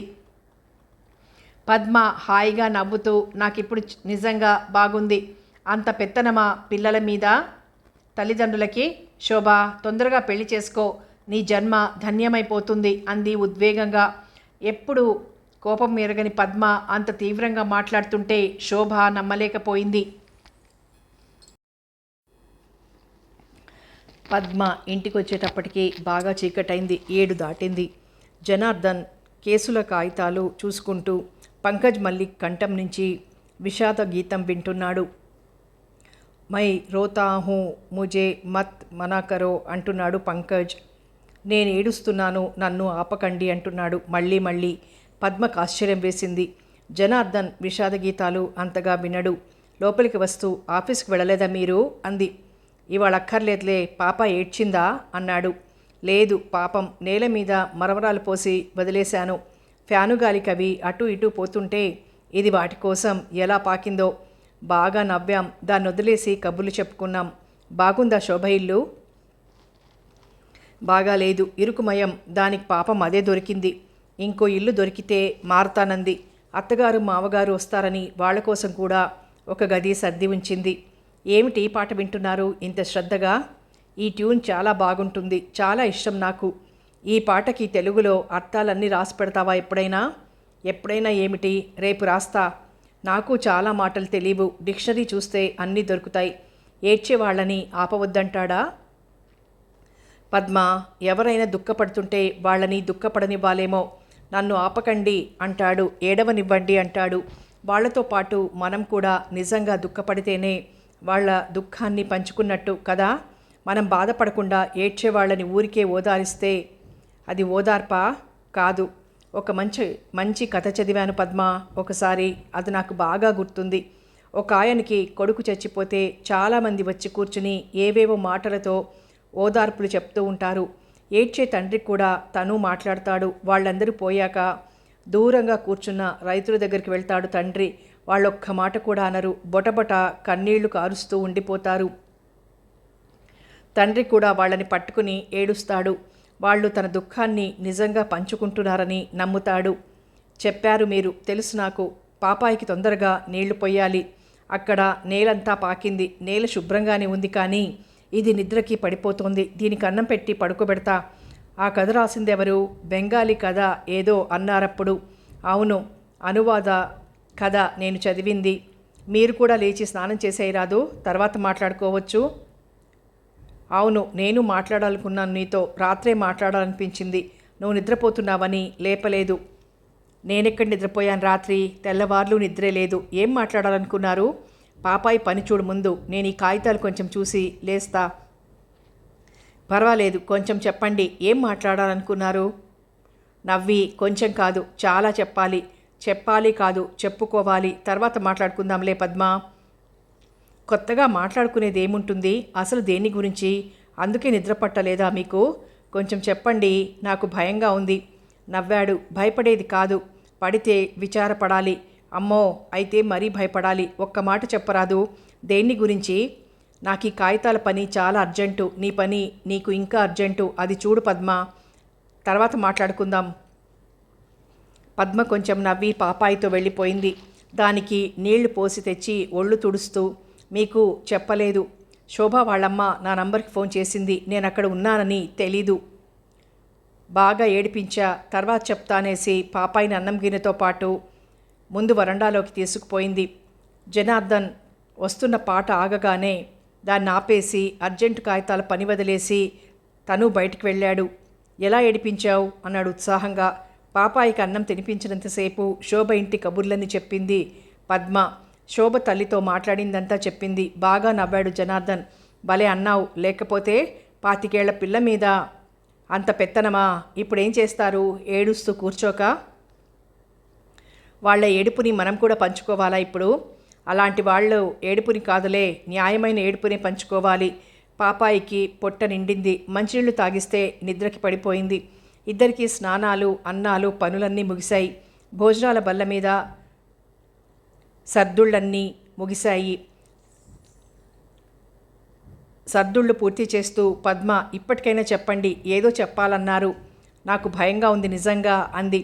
పద్మ హాయిగా నవ్వుతూ, నాకిప్పుడు నిజంగా బాగుంది. అంత పెత్తనమా పిల్లల మీద తల్లిదండ్రులకి? శోభ, తొందరగా పెళ్లి చేసుకో, నీ జన్మ ధన్యమైపోతుంది అంది ఉద్వేగంగా. ఎప్పుడు కోపం ఎరగని పద్మ అంత తీవ్రంగా మాట్లాడుతుంటే శోభ నమ్మలేకపోయింది. పద్మ ఇంటికి వచ్చేటప్పటికి బాగా చీకటైంది. 7 దాటింది. జనార్దన్ కేసుల కాగితాలు చూసుకుంటూ పంకజ్ మల్లిక్ కంఠం నుంచి విషాద గీతం వింటున్నాడు. మై రోతా హూ ముజే మత్ మనా కరో అంటున్నాడు పంకజ్. నేను ఏడుస్తున్నాను, నన్ను ఆపకండి అంటున్నాడు మళ్ళీ మళ్ళీ. పద్మకు ఆశ్చర్యం వేసింది. జనార్దన్ విషాద గీతాలు అంతగా వినడు. లోపలికి వస్తూ ఆఫీస్కి వెళ్ళలేదా మీరు అంది. ఇవాళ అక్కర్లేదులే, పాప ఏడ్చిందా అన్నాడు. లేదు, పాపం నేల మీద మరమరాలు పోసి వదిలేశాను. ఫ్యాను గాలికి అవి అటు ఇటు పోతుంటే ఇది వాటి కోసం ఎలా పాకిందో. బాగా నవ్వాం, దాన్ని వదిలేసి కబుర్లు చెప్పుకున్నాం. బాగుందా శోభ ఇల్లు? బాగాలేదు, ఇరుకుమయం. దానికి పాపం అదే దొరికింది. ఇంకో ఇల్లు దొరికితే మారతానంది. అత్తగారు మావగారు వస్తారని వాళ్ళ కోసం కూడా ఒక గది సర్ది ఉంచింది. ఏమిటి పాట వింటున్నారు ఇంత శ్రద్ధగా? ఈ ట్యూన్ చాలా బాగుంటుంది, చాలా ఇష్టం నాకు. ఈ పాటకి తెలుగులో అర్థాలన్నీ రాసి పెడతావా ఎప్పుడైనా? ఎప్పుడైనా ఏమిటి, రేపు రాస్తా. నాకు చాలా మాటలు తెలియవు, డిక్షనరీ చూస్తే అన్నీ దొరుకుతాయి. ఏడ్చేవాళ్ళని ఆపవద్దంటాడా? పద్మ, ఎవరైనా దుఃఖపడుతుంటే వాళ్ళని దుఃఖపడనివ్వాలేమో. నన్ను ఆపకండి అంటాడు, ఏడవనివ్వండి అంటాడు. వాళ్లతో పాటు మనం కూడా నిజంగా దుఃఖపడితేనే వాళ్ళ దుఃఖాన్ని పంచుకున్నట్టు కదా. మనం బాధపడకుండా ఏడ్చేవాళ్ళని ఊరికే ఓదారిస్తే అది ఓదార్పా కాదు. ఒక మంచి కథ చదివాను పద్మ ఒకసారి, అది నాకు బాగా గుర్తుంది. ఒక ఆయనకి కొడుకు చచ్చిపోతే చాలామంది వచ్చి కూర్చుని ఏవేవో మాటలతో ఓదార్పులు చెప్తూ ఉంటారు. ఏడ్చే తండ్రి కూడా తను మాట్లాడతాడు. వాళ్ళందరూ పోయాక దూరంగా కూర్చున్న రైతుల దగ్గరికి వెళ్తాడు తండ్రి. వాళ్ళొక్క మాట కూడా అనరు, బొటబొట కన్నీళ్లు కారుస్తూ ఉండిపోతారు. తండ్రి కూడా వాళ్ళని పట్టుకుని ఏడుస్తాడు. వాళ్ళు తన దుఃఖాన్ని నిజంగా పంచుకుంటున్నారని నమ్ముతాడు. చెప్పారు మీరు, తెలుసు నాకు. పాపాయికి తొందరగా నీళ్లు పొయ్యాలి. అక్కడ నేలంతా పాకింది. నేల శుభ్రంగానే ఉంది, కానీ ఇది నిద్రకి పడిపోతోంది. దీనికి అన్నం పెట్టి పడుకోబెడతా. ఆ కథ రాసిందెవరు? బెంగాలీ కథ ఏదో అన్నారప్పుడు. అవును, అనువాద కథ నేను చదివింది. మీరు కూడా లేచి స్నానం చేసేయరాదు, తర్వాత మాట్లాడుకోవచ్చు. అవును, నేను మాట్లాడాలనుకున్నాను నీతో. రాత్రే మాట్లాడాలనిపించింది. నువ్వు నిద్రపోతున్నావని లేపలేదు. నేనెక్కడ నిద్రపోయాను రాత్రి? తెల్లవార్లు నిద్రే లేదు. ఏం మాట్లాడాలనుకున్నారు? పాపాయి పని చూడు ముందు. నేను ఈ కాగితాలు కొంచెం చూసి లేస్తా. పర్వాలేదు, కొంచెం చెప్పండి. ఏం మాట్లాడాలనుకున్నారు? నవ్వి, కొంచెం కాదు, చాలా చెప్పాలి. చెప్పాలి కాదు, చెప్పుకోవాలి. తర్వాత మాట్లాడుకుందాంలే పద్మ. కొత్తగా మాట్లాడుకునేది ఏముంటుంది? అసలు దేని గురించి? అందుకే నిద్ర పట్టలేదా మీకు? కొంచెం చెప్పండి, నాకు భయంగా ఉంది. నవ్వాడు. భయపడేది కాదు, పడితే విచారపడాలి. అమ్మో, అయితే మరీ భయపడాలి. ఒక్క మాట చెప్పరాదు. దేన్ని గురించి? నాకు ఈ కాగితాల పని చాలా అర్జెంటు. నీ పని నీకు ఇంకా అర్జెంటు. అది చూడు పద్మ, తర్వాత మాట్లాడుకుందాం. పద్మ కొంచెం నవ్వి పాపాయితో వెళ్ళిపోయింది. దానికి నీళ్లు పోసి తెచ్చి ఒళ్ళు తుడుస్తూ, మీకు చెప్పలేదు, శోభ వాళ్ళమ్మ నా నంబర్కి ఫోన్ చేసింది. నేను అక్కడ ఉన్నానని తెలీదు. బాగా ఏడిపించా. తర్వాత చెప్తానేసి పాపాయిని అన్నం గిన్నెతో పాటు ముందు వరండాలోకి తీసుకుపోయింది. జనార్దన్ వస్తున్న పాట ఆగగానే దాన్ని ఆపేసి అర్జెంటు కాగితాల పని వదిలేసి తను బయటికి వెళ్ళాడు. ఎలా ఏడిపించావు అన్నాడు ఉత్సాహంగా. పాపాయికి అన్నం తినిపించినంతసేపు శోభ ఇంటి కబుర్లన్నీ చెప్పింది పద్మ. శోభ తల్లితో మాట్లాడిందంతా చెప్పింది. బాగా నవ్వాడు జనార్దన్. భలే అన్నావు, లేకపోతే 25 ఏళ్ల పిల్ల మీద అంత పెత్తనమా? ఇప్పుడేం చేస్తారు? ఏడుస్తూ కూర్చోక వాళ్ళ ఏడుపుని మనం కూడా పంచుకోవాలా ఇప్పుడు? అలాంటి వాళ్ళు ఏడుపుని కాదులే, న్యాయమైన ఏడుపుని పంచుకోవాలి. పాపాయికి పొట్ట నిండింది. మంచినీళ్లు తాగిస్తే నిద్రకి పడిపోయింది. ఇద్దరికీ స్నానాలు, అన్నాలు, పనులన్నీ ముగిశాయి. భోజనాల బల్ల మీద సర్దుళ్ళన్నీ ముగిశాయి. సర్దుళ్ళు పూర్తి చేస్తూ పద్మ, ఇప్పటికైనా చెప్పండి, ఏదో చెప్పాలన్నారు. నాకు భయంగా ఉంది నిజంగా అంది.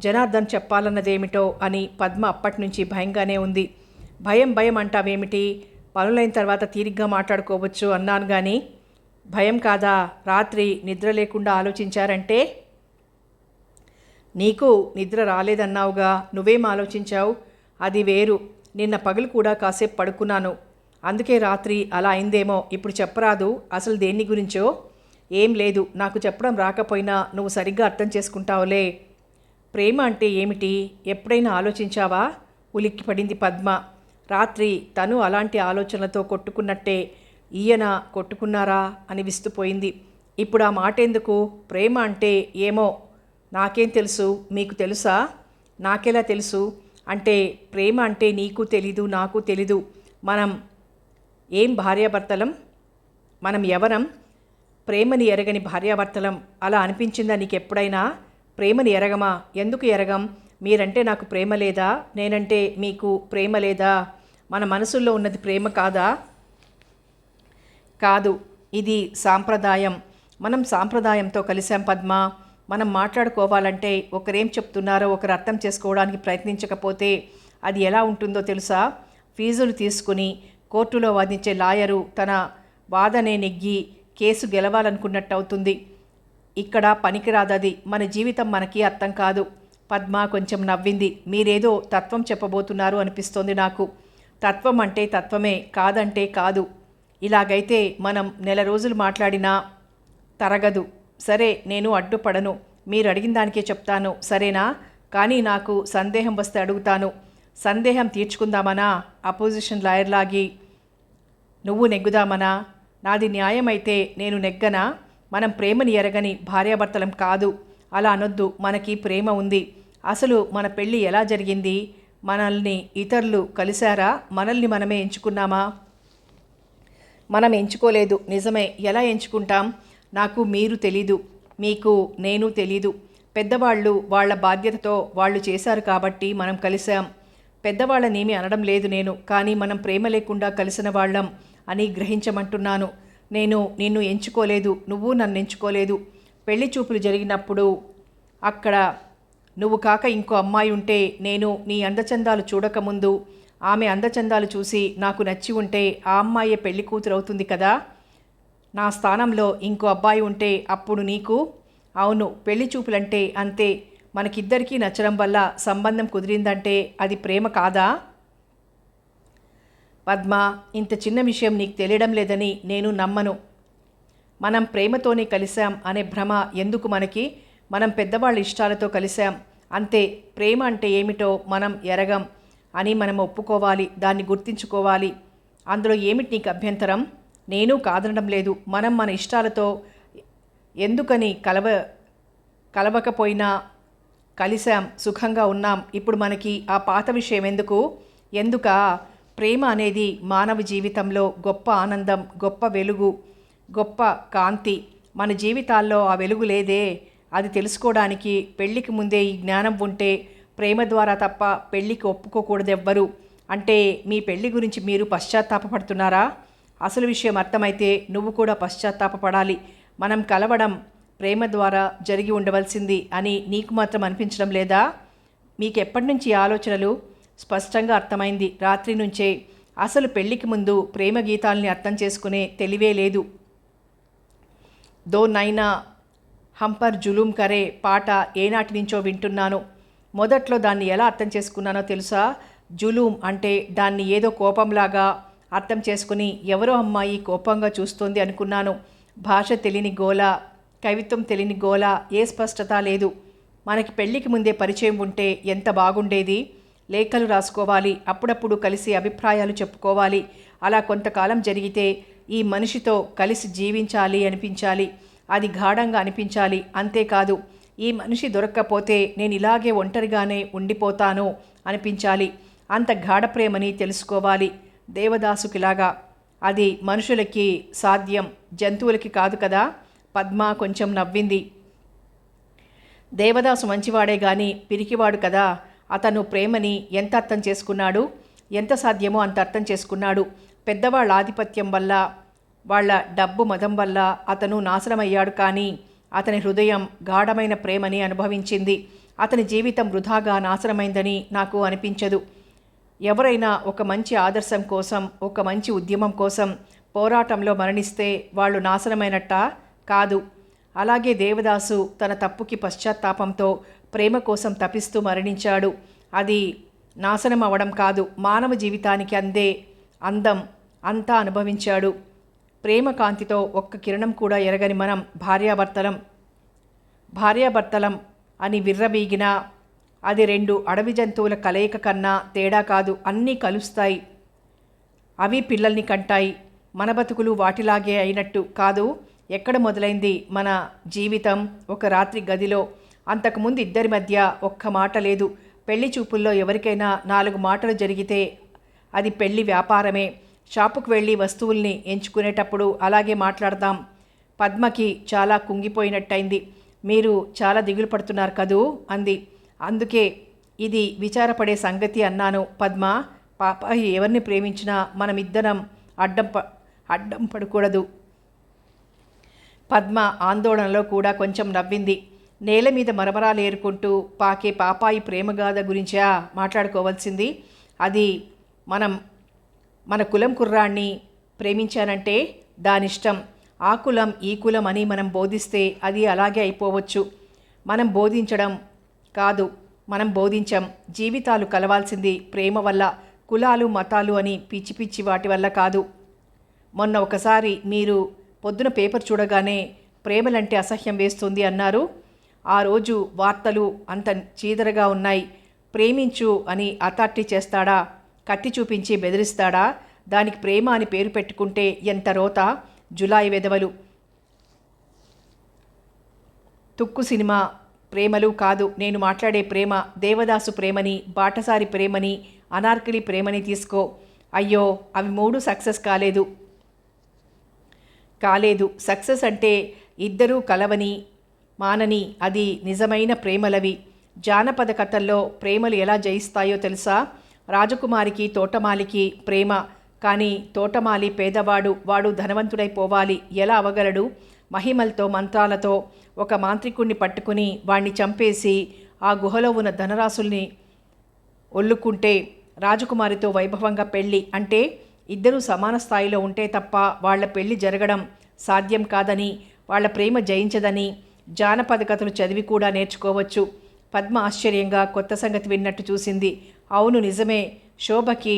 జనార్దన్ చెప్పాలన్నదేమిటో అని పద్మ అప్పటినుంచి భయంగానే ఉంది. భయం భయం అంటావేమిటి? పనులైన తర్వాత తీరిగ్గా మాట్లాడుకోవచ్చు అన్నాను కానీ. భయం కాదా? రాత్రి నిద్ర లేకుండా ఆలోచించారంటే? నీకు నిద్ర రాలేదన్నావుగా, నువ్వేం ఆలోచించావు? అది వేరు. నిన్న పగలు కూడా కాసేపు పడుకున్నాను. అందుకే రాత్రి అలా అయిందేమో. ఇప్పుడు చెప్పరాదు అసలు దేన్ని గురించో. ఏం లేదు, నాకు చెప్పడం రాకపోయినా నువ్వు సరిగ్గా అర్థం చేసుకుంటావులే. ప్రేమ అంటే ఏమిటి ఎప్పుడైనా ఆలోచించావా? ఉలిక్కిపడింది పద్మ. రాత్రి తను అలాంటి ఆలోచనలతో కొట్టుకున్నట్టే ఈయన కొట్టుకున్నారా అని విస్తుపోయింది. ఇప్పుడు ఆ మాట ఎందుకు? ప్రేమ అంటే ఏమో నాకేం తెలుసు, మీకు తెలుసా? నాకెలా తెలుసు? అంటే ప్రేమ అంటే నీకు తెలీదు, నాకు తెలీదు. మనం ఏం భార్యాభర్తలం? మనం ఎవరం? ప్రేమని ఎరగని భార్యాభర్తలం. అలా అనిపించిందా నీకెప్పుడైనా? ప్రేమని ఎరగమా? ఎందుకు ఎరగం? మీరంటే నాకు ప్రేమ లేదా? నేనంటే మీకు ప్రేమ లేదా? మన మనసుల్లో ఉన్నది ప్రేమ కాదా? కాదు, ఇది సాంప్రదాయం. మనం సాంప్రదాయంతో కలిసాం పద్మ. మనం మాట్లాడుకోవాలంటే ఒకరేం చెప్తున్నారో ఒకరు అర్థం చేసుకోవడానికి ప్రయత్నించకపోతే అది ఎలా ఉంటుందో తెలుసా? ఫీజులు తీసుకుని కోర్టులో వాదించే లాయరు తన వాదనే నెగ్గి కేసు గెలవాలనుకున్నట్టు అవుతుంది. ఇక్కడ పనికిరాదది. మన జీవితం మనకి అర్థం కాదు. పద్మ కొంచెం నవ్వింది. మీరేదో తత్వం చెప్పబోతున్నారు అనిపిస్తోంది నాకు. తత్వం అంటే తత్వమే, కాదంటే కాదు. ఇలాగైతే మనం నెల రోజులు మాట్లాడినా తరగదు. సరే, నేను అడ్డుపడను. మీరు అడిగిన దానికే చెప్తాను, సరేనా? కానీ నాకు సందేహం వస్తే అడుగుతాను. సందేహం తీర్చుకుందామనా? అపోజిషన్ లాయర్లాగి నువ్వు నెగ్గుదామనా? నాది న్యాయమైతే నేను నెగ్గనా? మనం ప్రేమని ఎరగని భార్యాభర్తలం కాదు. అలా అనొద్దు. మనకి ప్రేమ ఉంది. అసలు మన పెళ్ళి ఎలా జరిగింది? మనల్ని ఇతరులు కలిశారా? మనల్ని మనమే ఎంచుకున్నామా? మనం ఎంచుకోలేదు. నిజమే. ఎలా ఎంచుకుంటాం? నాకు మీరు తెలీదు, మీకు నేను తెలీదు. పెద్దవాళ్ళు వాళ్ళ బాధ్యతతో వాళ్ళు చేశారు కాబట్టి మనం కలిసాం. పెద్దవాళ్ళనేమీ అనడం లేదు నేను, కానీ మనం ప్రేమ లేకుండా కలిసిన వాళ్ళం అని గ్రహించమంటున్నాను. నేను నిన్ను ఎంచుకోలేదు, నువ్వు నన్ను ఎంచుకోలేదు. పెళ్లి చూపులు జరిగినప్పుడు అక్కడ నువ్వు కాక ఇంకో అమ్మాయి ఉంటే నేను నీ అందచందాలు చూడకముందు ఆమె అందచందాలు చూసి నాకు నచ్చి ఉంటే ఆ అమ్మాయే పెళ్లి కూతురు అవుతుంది కదా. నా స్థానంలో ఇంకో అబ్బాయి ఉంటే అప్పుడు నీకు? అవును, పెళ్లి చూపులంటే అంతే. మనకిద్దరికీ నచ్చడం వల్ల సంబంధం కుదిరిందంటే అది ప్రేమ కాదా? పద్మ, ఇంత చిన్న విషయం నీకు తెలియడం లేదని నేను నమ్మను. మనం ప్రేమతోనే కలిశాం అనే భ్రమ ఎందుకు మనకి? మనం పెద్దవాళ్ళ ఇష్టాలతో కలిశాం అంతే. ప్రేమ అంటే ఏమిటో మనం ఎరగం అని మనం ఒప్పుకోవాలి, దాన్ని గుర్తించుకోవాలి. అందులో ఏమిటి నీకు అభ్యంతరం? నేను కాదనడం లేదు. మనం మన ఇష్టాలతో ఎందుకని కలవకపోయినా కలిశాం, సుఖంగా ఉన్నాం. ఇప్పుడు మనకి ఆ పాత విషయం ఎందుకు? ఎందుక? ప్రేమ అనేది మానవ జీవితంలో గొప్ప ఆనందం, గొప్ప వెలుగు, గొప్ప కాంతి. మన జీవితాల్లో ఆ వెలుగు లేదే. అది తెలుసుకోవడానికి పెళ్ళికి ముందే ఈ జ్ఞానం ఉంటే ప్రేమ ద్వారా తప్ప పెళ్ళికి ఒప్పుకోకూడదెవ్వరు. అంటే మీ పెళ్ళి గురించి మీరు పశ్చాత్తాపపడుతున్నారా? అసలు విషయం అర్థమైతే నువ్వు కూడా పశ్చాత్తాపపడాలి. మనం కలవడం ప్రేమ ద్వారా జరిగి ఉండవలసింది అని నీకు మాత్రం అనిపించడం లేదా? మీకు ఎప్పటి నుంచి ఆలోచనలు? స్పష్టంగా అర్థమైంది రాత్రి నుంచే. అసలు పెళ్లికి ముందు ప్రేమ గీతాల్ని అర్థం చేసుకునే తెలివే లేదు. దో నైనా హంపర్ జులూం కరే పాట ఏనాటి నుంచో వింటున్నాను. మొదట్లో దాన్ని ఎలా అర్థం చేసుకున్నానో తెలుసా? జులూం అంటే దాన్ని ఏదో కోపంలాగా అర్థం చేసుకుని ఎవరో అమ్మాయి కోపంగా చూస్తోంది అనుకున్నాను. భాష తెలియని గోల, కవిత్వం తెలియని గోల, ఏ స్పష్టత లేదు. మనకి పెళ్ళికి ముందే పరిచయం ఉంటే ఎంత బాగుండేది. లేఖలు రాసుకోవాలి, అప్పుడప్పుడు కలిసి అభిప్రాయాలు చెప్పుకోవాలి. అలా కొంతకాలం జరిగితే ఈ మనిషితో కలిసి జీవించాలి అనిపించాలి. అది గాఢంగా అనిపించాలి. అంతేకాదు, ఈ మనిషి దొరక్కపోతే నేను ఇలాగే ఒంటరిగానే ఉండిపోతాను అనిపించాలి. అంత గాఢ ప్రేమని తెలుసుకోవాలి. దేవదాసుకిలాగా. అది మనుషులకి సాధ్యం, జంతువులకి కాదు కదా. పద్మ కొంచెం నవ్వింది. దేవదాసు మంచివాడే గాని పిరికివాడు కదా. అతను ప్రేమని ఎంత అర్థం చేసుకున్నాడు? ఎంత సాధ్యమో అంత అర్థం చేసుకున్నాడు. పెద్దవాళ్ళ ఆధిపత్యం వల్ల, వాళ్ళ డబ్బు మదం వల్ల అతను నాశనమయ్యాడు. కానీ అతని హృదయం గాఢమైన ప్రేమని అనుభవించింది. అతని జీవితం వృధాగా నాశనమైందని నాకు అనిపించదు. ఎవరైనా ఒక మంచి ఆదర్శం కోసం, ఒక మంచి ఉద్యమం కోసం పోరాటంలో మరణిస్తే వాళ్ళు నాశనమైనట్టా? కాదు. అలాగే దేవదాసు తన తప్పుకి పశ్చాత్తాపంతో ప్రేమ కోసం తపిస్తూ మరణించాడు. అది నాశనం అవడం కాదు, మానవ జీవితానికి అందే అందం, అంతా అనుభవించాడు. ప్రేమ కాంతితో ఒక్క కిరణం కూడా ఎరగని మనం భార్యాభర్తలం అని విర్రవీగినా అది రెండు అడవి జంతువుల కలయిక కన్నా తేడా కాదు. అన్నీ కలుస్తాయి, అవి పిల్లల్ని కంటాయి. మన బతుకులు వాటిలాగే అయినట్టు కాదు. ఎక్కడ మొదలైంది మన జీవితం? ఒక రాత్రి గదిలో. అంతకుముందు ఇద్దరి మధ్య ఒక్క మాట లేదు. పెళ్లి చూపుల్లో ఎవరికైనా 4 మాటలు జరిగితే అది పెళ్లి వ్యాపారమే. షాపుకు వెళ్ళి వస్తువుల్ని ఎంచుకునేటప్పుడు అలాగే మాట్లాడదాం. పద్మకి చాలా కుంగిపోయినట్టయింది. మీరు చాలా దిగులు పడుతున్నారు కదూ అంది. అందుకే ఇది విచారపడే సంగతి అన్నాను. పద్మ, పాపాయి ఎవరిని ప్రేమించినా మనమిద్దరం అడ్డం పడకూడదు. పద్మ ఆందోళనలో కూడా కొంచెం నవ్వింది. నేల మీద మరమరాలు ఏరుకుంటూ పాకే పాపాయి ప్రేమగాథ గురించా మాట్లాడుకోవాల్సింది? అది మన కులం కుర్రాన్ని ప్రేమించానంటే దానిష్టం. ఆ కులం ఈ కులం అని మనం బోధిస్తే అది అలాగే అయిపోవచ్చు. మనం బోధించం. జీవితాలు కలవాల్సింది ప్రేమ వల్ల, కులాలు మతాలు అని పిచ్చి పిచ్చి వాటి వల్ల కాదు. మొన్న ఒకసారి మీరు పొద్దున పేపర్ చూడగానే ప్రేమలంటే అసహ్యం వేస్తుంది అన్నారు. ఆ రోజు వార్తలు అంత చీదరగా ఉన్నాయి. ప్రేమించు అని అతాట్టి చేస్తాడా? కత్తి చూపించి బెదిరిస్తాడా? దానికి ప్రేమ అని పేరు పెట్టుకుంటే ఎంత రోత! జులాయి వెధవలు. తుక్కు సినిమా ప్రేమలు కాదు నేను మాట్లాడే ప్రేమ. దేవదాసు ప్రేమని, బాటసారి ప్రేమని, అనార్కలి ప్రేమని తీసుకో. అయ్యో, అవి 3 సక్సెస్ కాలేదు. సక్సెస్ అంటే ఇద్దరూ కలవని మానని, అది నిజమైన ప్రేమలవి. జానపద కథల్లో ప్రేమలు ఎలా జయిస్తాయో తెలుసా? రాజకుమారికి తోటమాలికి ప్రేమ. కానీ తోటమాలి పేదవాడు, వాడు ధనవంతుడైపోవాలి. ఎలా అవగలడు? మహిమలతో మంత్రాలతో ఒక మాంత్రికుణ్ణి పట్టుకుని వాణ్ణి చంపేసి ఆ గుహలో ఉన్న ధనరాశుల్ని ఒల్లుకుంటే రాజకుమారితో వైభవంగా పెళ్ళి. అంటే ఇద్దరూ సమాన స్థాయిలో ఉంటే తప్ప వాళ్ల పెళ్లి జరగడం సాధ్యం కాదని, వాళ్ల ప్రేమ జయించదని జానపద కథలు చదివి కూడా నేర్చుకోవచ్చు. పద్మ ఆశ్చర్యంగా కొత్త సంగతి విన్నట్టు చూసింది. అవును, నిజమే. శోభకి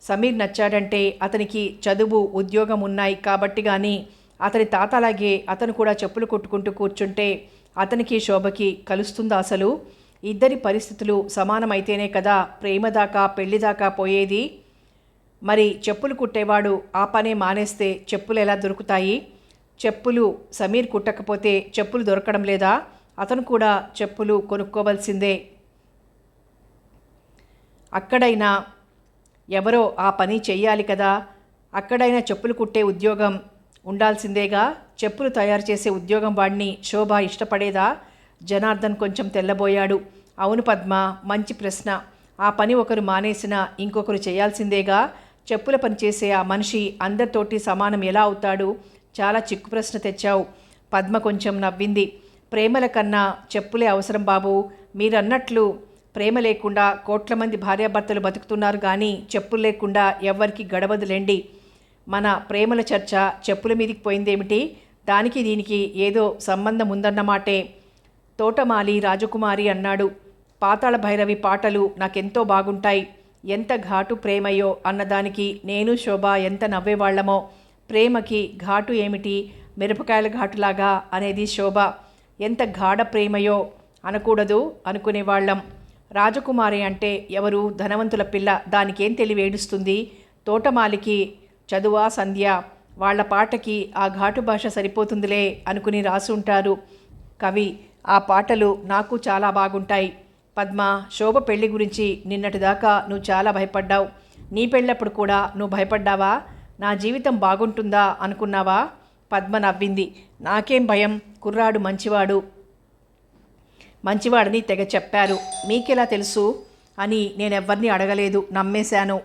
సమీర్ నచ్చాడంటే అతనికి చదువు, ఉద్యోగం ఉన్నాయి కాబట్టి. కానీ అతని తాతలాగే అతను కూడా చెప్పులు కొట్టుకుంటూ కూర్చుంటే అతనికి శోభకి కలుస్తుందా అసలు? ఇద్దరి పరిస్థితులు సమానమైతేనే కదా ప్రేమ దాకా పెళ్లి దాకా పోయేది. మరి చెప్పులు కుట్టేవాడు ఆ పనే మానేస్తే చెప్పులు ఎలా దొరుకుతాయి? చెప్పులు సమీర్ కుట్టకపోతే చెప్పులు దొరకడం లేదా? అతను కూడా చెప్పులు కొనుక్కోవలసిందే. అక్కడైనా ఎవరో ఆ పని చెయ్యాలి కదా. అక్కడైనా చెప్పులు కుట్టే ఉద్యోగం ఉండాల్సిందేగా. చెప్పులు తయారు చేసే ఉద్యోగం వాడిని శోభ ఇష్టపడేదా? జనార్దన్ కొంచెం తెల్లబోయాడు. అవును పద్మ, మంచి ప్రశ్న. ఆ పని ఒకరు మానేసినా ఇంకొకరు చేయాల్సిందేగా. చెప్పుల పని చేసే ఆ మనిషి అందరితోటి సమానం ఎలా అవుతాడు? చాలా చిక్కు ప్రశ్న తెచ్చావు. పద్మ కొంచెం నవ్వింది. ప్రేమల కన్నా చెప్పులే అవసరం బాబు. మీరన్నట్లు ప్రేమ లేకుండా కోట్ల మంది భార్యాభర్తలు బతుకుతున్నారు, కానీ చెప్పులు లేకుండా ఎవ్వరికి గడవదులేండి. మన ప్రేమల చర్చ చెప్పుల మీదికి పోయిందేమిటి? దానికి దీనికి ఏదో సంబంధం ఉందన్నమాటే. తోటమాలి రాజకుమారి అన్నాడు. పాతాళ భైరవి పాటలు నాకెంతో బాగుంటాయి. ఎంత ఘాటు ప్రేమయో అన్నదానికి నేను శోభ ఎంత నవ్వేవాళ్లమో. ప్రేమకి ఘాటు ఏమిటి? మిరపకాయల ఘాటులాగా అనేది శోభ. ఎంత గాఢ ప్రేమయో అనకూడదు అనుకునేవాళ్ళం. రాజకుమారి అంటే ఎవరు? ధనవంతుల పిల్ల. దానికేం తెలివేడుస్తుంది? తోటమాలికి చదువా సంధ్య? వాళ్ల పాటకి ఆ ఘాటు భాష సరిపోతుందిలే అనుకుని రాసుంటారు కవి. ఆ పాటలు నాకు చాలా బాగుంటాయి. పద్మ, శోభ పెళ్లి గురించి నిన్నటిదాకా నువ్వు చాలా భయపడ్డావు. నీ పెళ్ళప్పుడు కూడా నువ్వు భయపడ్డావా? నా జీవితం బాగుంటుందా అనుకున్నావా? పద్మ నవ్వింది. నాకేం భయం, కుర్రాడు మంచివాడని తెగ చెప్పారు. మీకెలా తెలుసు అని నేనెవ్వరిని అడగలేదు, నమ్మేశాను.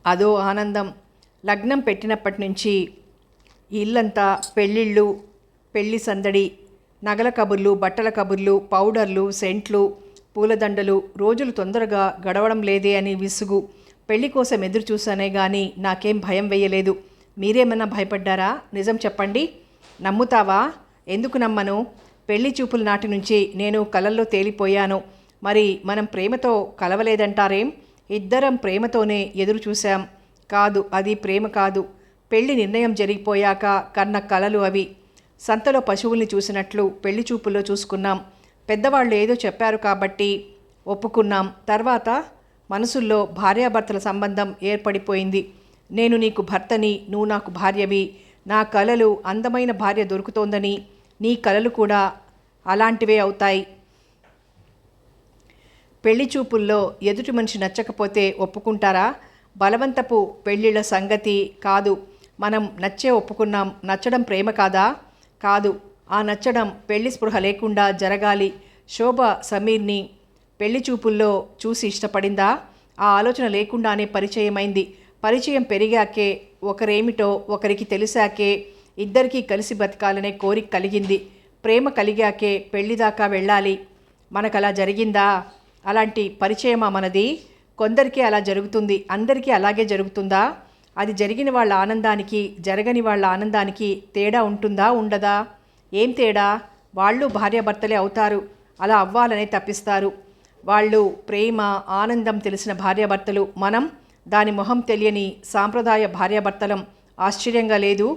అదో ఆనందం. లగ్నం పెట్టినప్పటి నుంచి ఇల్లంతా పెళ్ళిళ్ళు, పెళ్లి సందడి, నగల కబుర్లు, బట్టల కబుర్లు, పౌడర్లు, సెంట్లు, పూలదండలు. రోజులు తొందరగా గడవడం లేదే అని విసుగు. పెళ్లి కోసం ఎదురు చూసానే కానీ నాకేం భయం వేయలేదు. మీరేమన్నా భయపడ్డారా? నిజం చెప్పండి. నమ్ముతావా? ఎందుకు నమ్మను? పెళ్లి చూపుల నాటి నుంచి నేను కలల్లో తేలిపోయాను. మరి మనం ప్రేమతో కలవలేదంటారేం? ఇద్దరం ప్రేమతోనే ఎదురు చూశాం. కాదు, అది ప్రేమ కాదు. పెళ్లి నిర్ణయం జరిగిపోయాక కన్న కలలు అవి. సంతలో పశువుల్ని చూసినట్లు పెళ్లి చూపుల్లో చూసుకున్నాం. పెద్దవాళ్ళు ఏదో చెప్పారు కాబట్టి ఒప్పుకున్నాం. తర్వాత మనసుల్లో భార్యాభర్తల సంబంధం ఏర్పడిపోయింది. నేను నీకు భర్తని, నువ్వు నాకు భార్యవి. నా కలలు అందమైన భార్య దొరుకుతోందని, నీ కలలు కూడా అలాంటివే అవుతాయి. పెళ్లి చూపుల్లో ఎదుటి మనిషి నచ్చకపోతే ఒప్పుకుంటారా? బలవంతపు పెళ్ళిళ్ళ సంగతి కాదు. మనం నచ్చే ఒప్పుకున్నాం. నచ్చడం ప్రేమ కాదా? కాదు. ఆ నచ్చడం పెళ్లి స్పృహ లేకుండా జరగాలి. శోభ సమీర్ని పెళ్లి చూపుల్లో చూసి ఇష్టపడిందా? ఆ ఆలోచన లేకుండానే పరిచయమైంది. పరిచయం పెరిగాకే, ఒకరేమిటో ఒకరికి తెలిసాకే ఇద్దరికీ కలిసి బతకాలనే కోరిక కలిగింది. ప్రేమ కలిగాకే పెళ్లిదాకా వెళ్ళాలి. మనకలా జరిగిందా? అలాంటి పరిచయమా మనది? కొందరికి అలా జరుగుతుంది, అందరికీ అలాగే జరుగుతుందా? అది జరిగిన వాళ్ళ ఆనందానికి, జరగని వాళ్ళ ఆనందానికి తేడా ఉంటుందా, ఉండదా? ఏం తేడా? వాళ్ళు భార్యాభర్తలే అవుతారు. అలా అవ్వాలనే తప్పిస్తారు. వాళ్ళు ప్రేమ, ఆనందం తెలిసిన భార్యాభర్తలు. మనం దాని మొహం తెలియని సాంప్రదాయ భార్యాభర్తలం. ఆశ్చర్యంగా లేదు?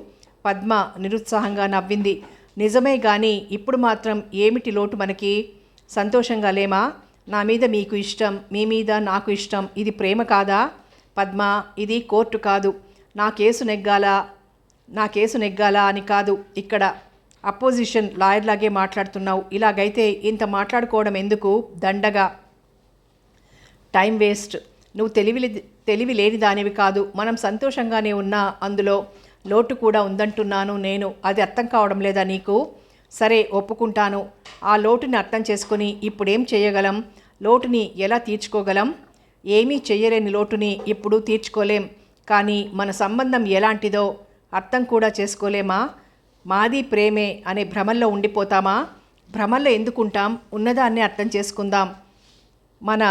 పద్మ నిరుత్సాహంగా నవ్వింది. నిజమే గాని ఇప్పుడు మాత్రం ఏమిటి లోటు మనకి? సంతోషంగా లేమా? నా మీద మీకు ఇష్టం, మీ మీద నాకు ఇష్టం. ఇది ప్రేమ కాదా? పద్మ, ఇది కోర్టు కాదు. నా కేసు నెగ్గాలా అని కాదు. ఇక్కడ అపోజిషన్ లాయర్లాగే మాట్లాడుతున్నావు. ఇలాగైతే ఇంత మాట్లాడుకోవడం ఎందుకు? దండగా, టైం వేస్ట్. నువ్వు తెలివి లేని దానివి కాదు. మనం సంతోషంగానే ఉన్నా అందులో లోటు కూడా ఉందంటున్నాను నేను. అది అర్థం కావడం లేదా నీకు? సరే, ఒప్పుకుంటాను. ఆ లోటుని అర్థం చేసుకుని ఇప్పుడేం చేయగలం? లోటుని ఎలా తీర్చుకోగలం? ఏమీ చెయ్యలేని లోటుని ఇప్పుడు తీర్చుకోలేం. కానీ మన సంబంధం ఎలాంటిదో అర్థం కూడా చేసుకోలేమా? మాది ప్రేమే అనే భ్రమల్లో ఉండిపోతామా? భ్రమల్లో ఎందుకుంటాం? ఉన్నదాన్ని అర్థం చేసుకుందాం. మన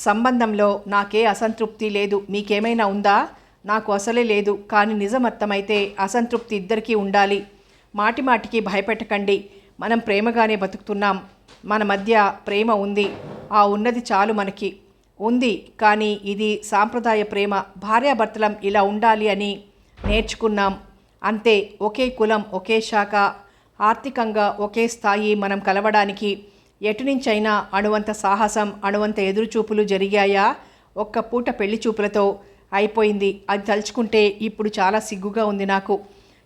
సంబంధంలో నాకే అసంతృప్తి లేదు. మీకేమైనా ఉందా? నాకు అసలే లేదు. కానీ నిజం అర్థమైతే అసంతృప్తి ఇద్దరికీ ఉండాలి. మాటి మాటికి భయపెట్టకండి. మనం ప్రేమగానే బతుకుతున్నాం. మన మధ్య ప్రేమ ఉంది. ఆ ఉన్నది చాలు మనకి. ఉంది, కానీ ఇది సాంప్రదాయ ప్రేమ. భార్యాభర్తలం ఇలా ఉండాలి అని నేర్చుకున్నాం. అంతే. ఒకే కులం, ఒకే శాఖ, ఆర్థికంగా ఒకే స్థాయి. మనం కలవడానికి ఎటునుంచైనా అణువంత సాహసం, అణువంత ఎదురుచూపులు జరిగాయా? ఒక్క పూట పెళ్లి చూపులతో అయిపోయింది. అది తలుచుకుంటే ఇప్పుడు చాలా సిగ్గుగా ఉంది నాకు.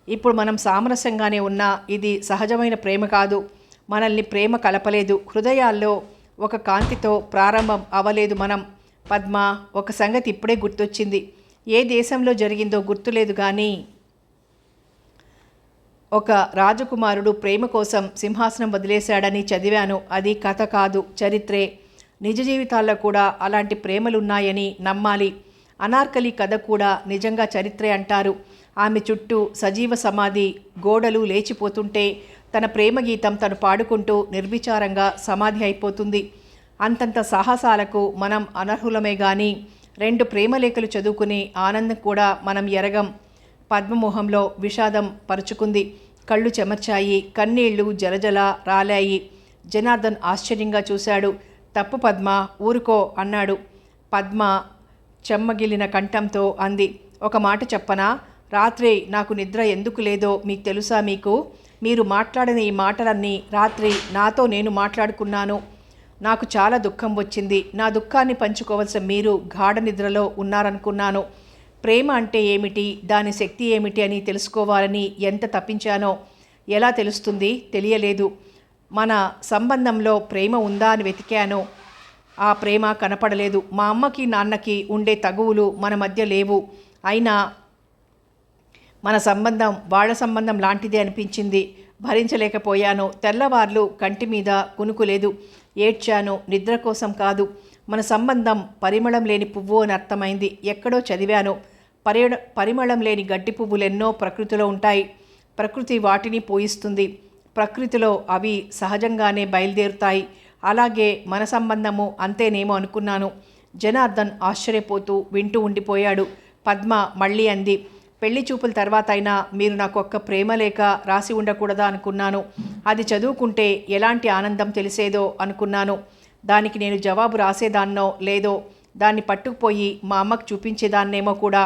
ఇప్పుడు మనం సామరస్యంగానే ఉన్నా ఇది సహజమైన ప్రేమ కాదు. మనల్ని ప్రేమ కలపలేదు. హృదయాల్లో ఒక కాంతితో ప్రారంభం అవ్వలేదు మనం. పద్మ, ఒక సంగతి ఇప్పుడే గుర్తొచ్చింది. ఏ దేశంలో జరిగిందో గుర్తులేదు కానీ ఒక రాజకుమారుడు ప్రేమ కోసం సింహాసనం వదిలేశాడని చదివాను. అది కథ కాదు, చరిత్రే. నిజ జీవితాల్లో కూడా అలాంటి ప్రేమలున్నాయని నమ్మాలి. అనార్కలి కథ కూడా నిజంగా చరిత్రే అంటారు. ఆమె చుట్టూ సజీవ సమాధి, గోడలు లేచిపోతుంటే తన ప్రేమ గీతం తను పాడుకుంటూ నిర్విచారంగా సమాధి అయిపోతుంది. అంతంత సాహసాలకు మనం అనర్హులమే గాని 2 ప్రేమలేఖలు చదువుకుని ఆనందం కూడా మనం ఎరగం. పద్మమోహంలో విషాదం పరుచుకుంది. కళ్ళు చెమర్చాయి. కన్నీళ్లు జలజల రాలాయి. జనార్దన్ ఆశ్చర్యంగా చూశాడు. తప్పు పద్మ, ఊరుకో అన్నాడు. పద్మ చెమ్మగిలిన కంఠంతో అంది, ఒక మాట చెప్పనా? రాత్రి నాకు నిద్ర ఎందుకు లేదో మీకు తెలుసా? మీరు మాట్లాడిన ఈ మాటలన్నీ రాత్రి నాతో నేను మాట్లాడుకున్నాను. నాకు చాలా దుఃఖం వచ్చింది. నా దుఃఖాన్ని పంచుకోవాల్సిన మీరు గాఢ నిద్రలో ఉన్నారనుకున్నాను. ప్రేమ అంటే ఏమిటి, దాని శక్తి ఏమిటి అని తెలుసుకోవాలని ఎంత తప్పించానో. ఎలా తెలుస్తుంది? తెలియలేదు. మన సంబంధంలో ప్రేమ ఉందా అని వెతికాను. ఆ ప్రేమ కనపడలేదు. మా అమ్మకి నాన్నకి ఉండే తగువులు మన మధ్య లేవు. అయినా మన సంబంధం వాళ్ళ సంబంధం లాంటిదే అనిపించింది. భరించలేకపోయాను. తెల్లవార్లు కంటి మీద కునుకులేదు. ఏడ్చాను. నిద్ర కోసం కాదు. మన సంబంధం పరిమళం లేని పువ్వు అని అర్థమైంది. ఎక్కడో చదివాను. పరిమళం లేని గడ్డి పువ్వులెన్నో ప్రకృతిలో ఉంటాయి. ప్రకృతి వాటిని పోయిస్తుంది. ప్రకృతిలో అవి సహజంగానే బయలుదేరుతాయి. అలాగే మన సంబంధము అంతేనేమో అనుకున్నాను. జనార్దన్ ఆశ్చర్యపోతూ వింటూ ఉండిపోయాడు. పద్మ మళ్ళీ అంది, పెళ్లి చూపుల తర్వాత అయినా మీరు నాకు ఒక్క ప్రేమ లేఖ రాసి ఉండకూడదా అనుకున్నాను. అది చదువుకుంటే ఎలాంటి ఆనందం తెలిసేదో అనుకున్నాను. దానికి నేను జవాబు రాసేదాన్నో లేదో దాన్ని పట్టుకుపోయి మా అమ్మకు చూపించేదాన్నేమో కూడా.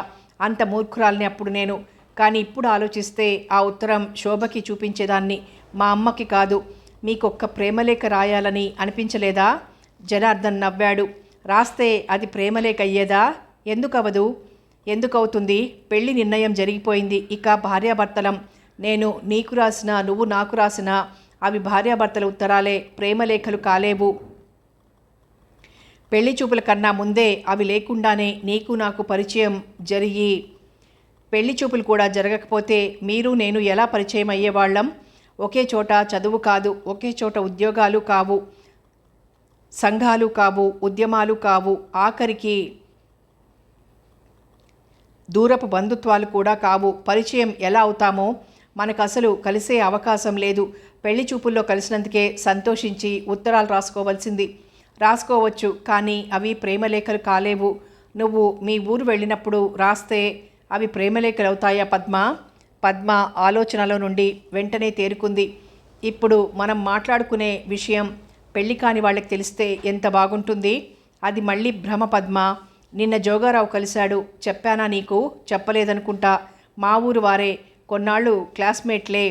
అంత మూర్ఖురాల్ని అప్పుడు నేను. కానీ ఇప్పుడు ఆలోచిస్తే ఆ ఉత్తరం శోభకి చూపించేదాన్ని, మా అమ్మకి కాదు. మీకొక్క ప్రేమలేఖ రాయాలని అనిపించలేదా? జనార్దన్ నవ్వాడు. రాస్తే అది ప్రేమలేఖ అయ్యేదా? ఎందుకవదు? ఎందుకవుతుంది? పెళ్లి నిర్ణయం జరిగిపోయింది. ఇక భార్యాభర్తలం. నేను నీకు రాసిన, నువ్వు నాకు రాసిన అవి భార్యాభర్తల ఉత్తరాలే, ప్రేమలేఖలు కాలేవు. పెళ్లి చూపుల కన్నా ముందే అవి లేకుండానే నీకు నాకు పరిచయం జరిగి పెళ్లి చూపులు కూడా జరగకపోతే మీరు నేను ఎలా పరిచయం అయ్యేవాళ్ళం? ఒకే చోట చదువు కాదు, ఒకే చోట ఉద్యోగాలు కావు, సంఘాలు కావు, ఉద్యమాలు కావు, ఆఖరికి దూరపు బంధుత్వాలు కూడా కావు. పరిచయం ఎలా అవుతామో? మనకు అసలు కలిసే అవకాశం లేదు. పెళ్లి చూపుల్లో కలిసినందుకే సంతోషించి ఉత్తరాలు రాసుకోవచ్చు, కానీ అవి ప్రేమలేఖలు కాలేవు. నువ్వు మీ ఊరు వెళ్ళినప్పుడు రాస్తే అవి ప్రేమలేఖలు అవుతాయా పద్మ ఆలోచనలో నుండి వెంటనే తేరుకుంది. ఇప్పుడు మనం మాట్లాడుకునే విషయం పెళ్లి కాని వాళ్ళకి తెలిస్తే ఎంత బాగుంటుంది. అది మళ్ళీ భ్రమ పద్మ. నిన్న జోగారావు కలిశాడు. చెప్పానా నీకు? చెప్పలేదనుకుంటా. మా ఊరు వారే, కొన్నాళ్ళు క్లాస్మేట్లే.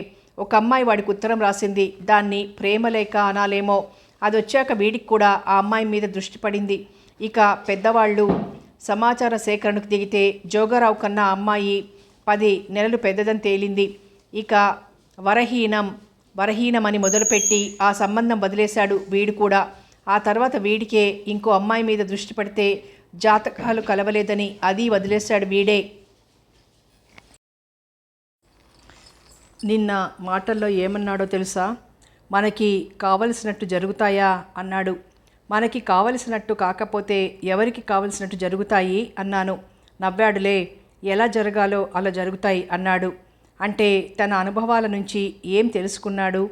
ఒక అమ్మాయి వాడికి ఉత్తరం రాసింది. దాన్ని ప్రేమలేఖ అనాలేమో. అది వచ్చాక వీడికి కూడా ఆ అమ్మాయి మీద దృష్టి పడింది. ఇక పెద్దవాళ్ళు సమాచార సేకరణకు దిగితే జోగారావు కన్నా అమ్మాయి 10 నెలలు పెద్దదని తేలింది. ఇక వరహీనమని మొదలుపెట్టి ఆ సంబంధం వదిలేశాడు వీడు కూడా. ఆ తర్వాత వీడికే ఇంకో అమ్మాయి మీద దృష్టి పడితే జాతకాలు కలవలేదని అది వదిలేశాడు వీడే. నిన్న మాటల్లో ఏమన్నాడో తెలుసా? మనకి కావలసినట్టు జరుగుతాయా అన్నాడు. మనకి కావలసినట్టు కాకపోతే ఎవరికి కావలసినట్టు జరుగుతాయి అన్నాను. నవ్వాడులే. ఎలా జరగాలో అలా జరుగుతాయి అన్నాడు. అంటే తన అనుభవాల నుంచి ఏం తెలుసుకున్నాడు?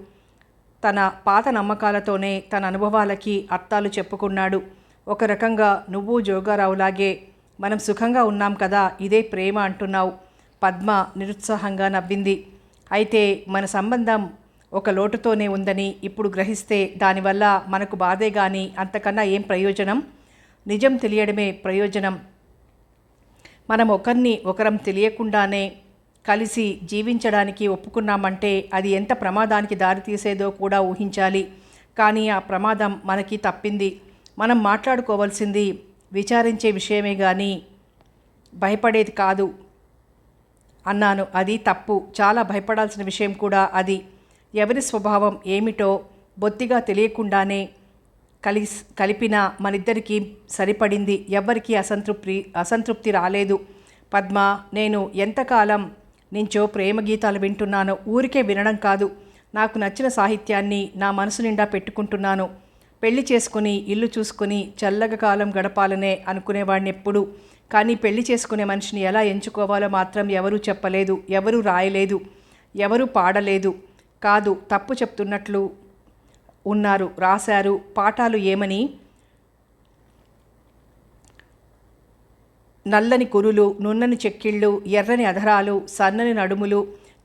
తన పాత నమ్మకాలతోనే తన అనుభవాలకి అర్థాలు చెప్పుకున్నాడు. ఒక రకంగా నువ్వు జోగారావులాగే మనం సుఖంగా ఉన్నాం కదా, ఇదే ప్రేమ అంటున్నావు. పద్మ నిరుత్సాహంగా నవ్వింది. అయితే మన సంబంధం ఒక లోటుతోనే ఉందని ఇప్పుడు గ్రహిస్తే దానివల్ల మనకు బాధే గాని అంతకన్నా ఏం ప్రయోజనం? నిజం తెలియడమే ప్రయోజనం. మనం ఒకరం తెలియకుండానే కలిసి జీవించడానికి ఒప్పుకున్నామంటే అది ఎంత ప్రమాదానికి దారితీసేదో కూడా ఊహించాలి. కానీ ఆ ప్రమాదం మనకి తప్పింది. మనం మాట్లాడుకోవాల్సింది విచారించే విషయమే కానీ భయపడేది కాదు అన్నాను. అది తప్పు. చాలా భయపడాల్సిన విషయం కూడా అది. ఎవరి స్వభావం ఏమిటో బొత్తిగా తెలియకుండానే కలిపిన మనిద్దరికీ సరిపడింది. ఎవ్వరికీ అసంతృప్తి రాలేదు. పద్మ, నేను ఎంతకాలం నుంచో ప్రేమ గీతాలు వింటున్నాను. ఊరికే వినడం కాదు, నాకు నచ్చిన సాహిత్యాన్ని నా మనసు నిండా పెట్టుకుంటున్నాను. పెళ్లి చేసుకుని ఇల్లు చూసుకుని చల్లగా కాలం గడపాలనే అనుకునేవాడిని ఎప్పుడు. కానీ పెళ్లి చేసుకునే మనిషిని ఎలా ఎంచుకోవాలో మాత్రం ఎవరూ చెప్పలేదు, ఎవరూ రాయలేదు, ఎవరూ పాడలేదు. కాదు, తప్పు చెప్తున్నట్లు ఉన్నారు, రాశారు. పాఠాలు ఏమని? నల్లని కురులు, నున్నని చెక్కిళ్ళు, ఎర్రని అధరాలు, సన్నని నడుములు,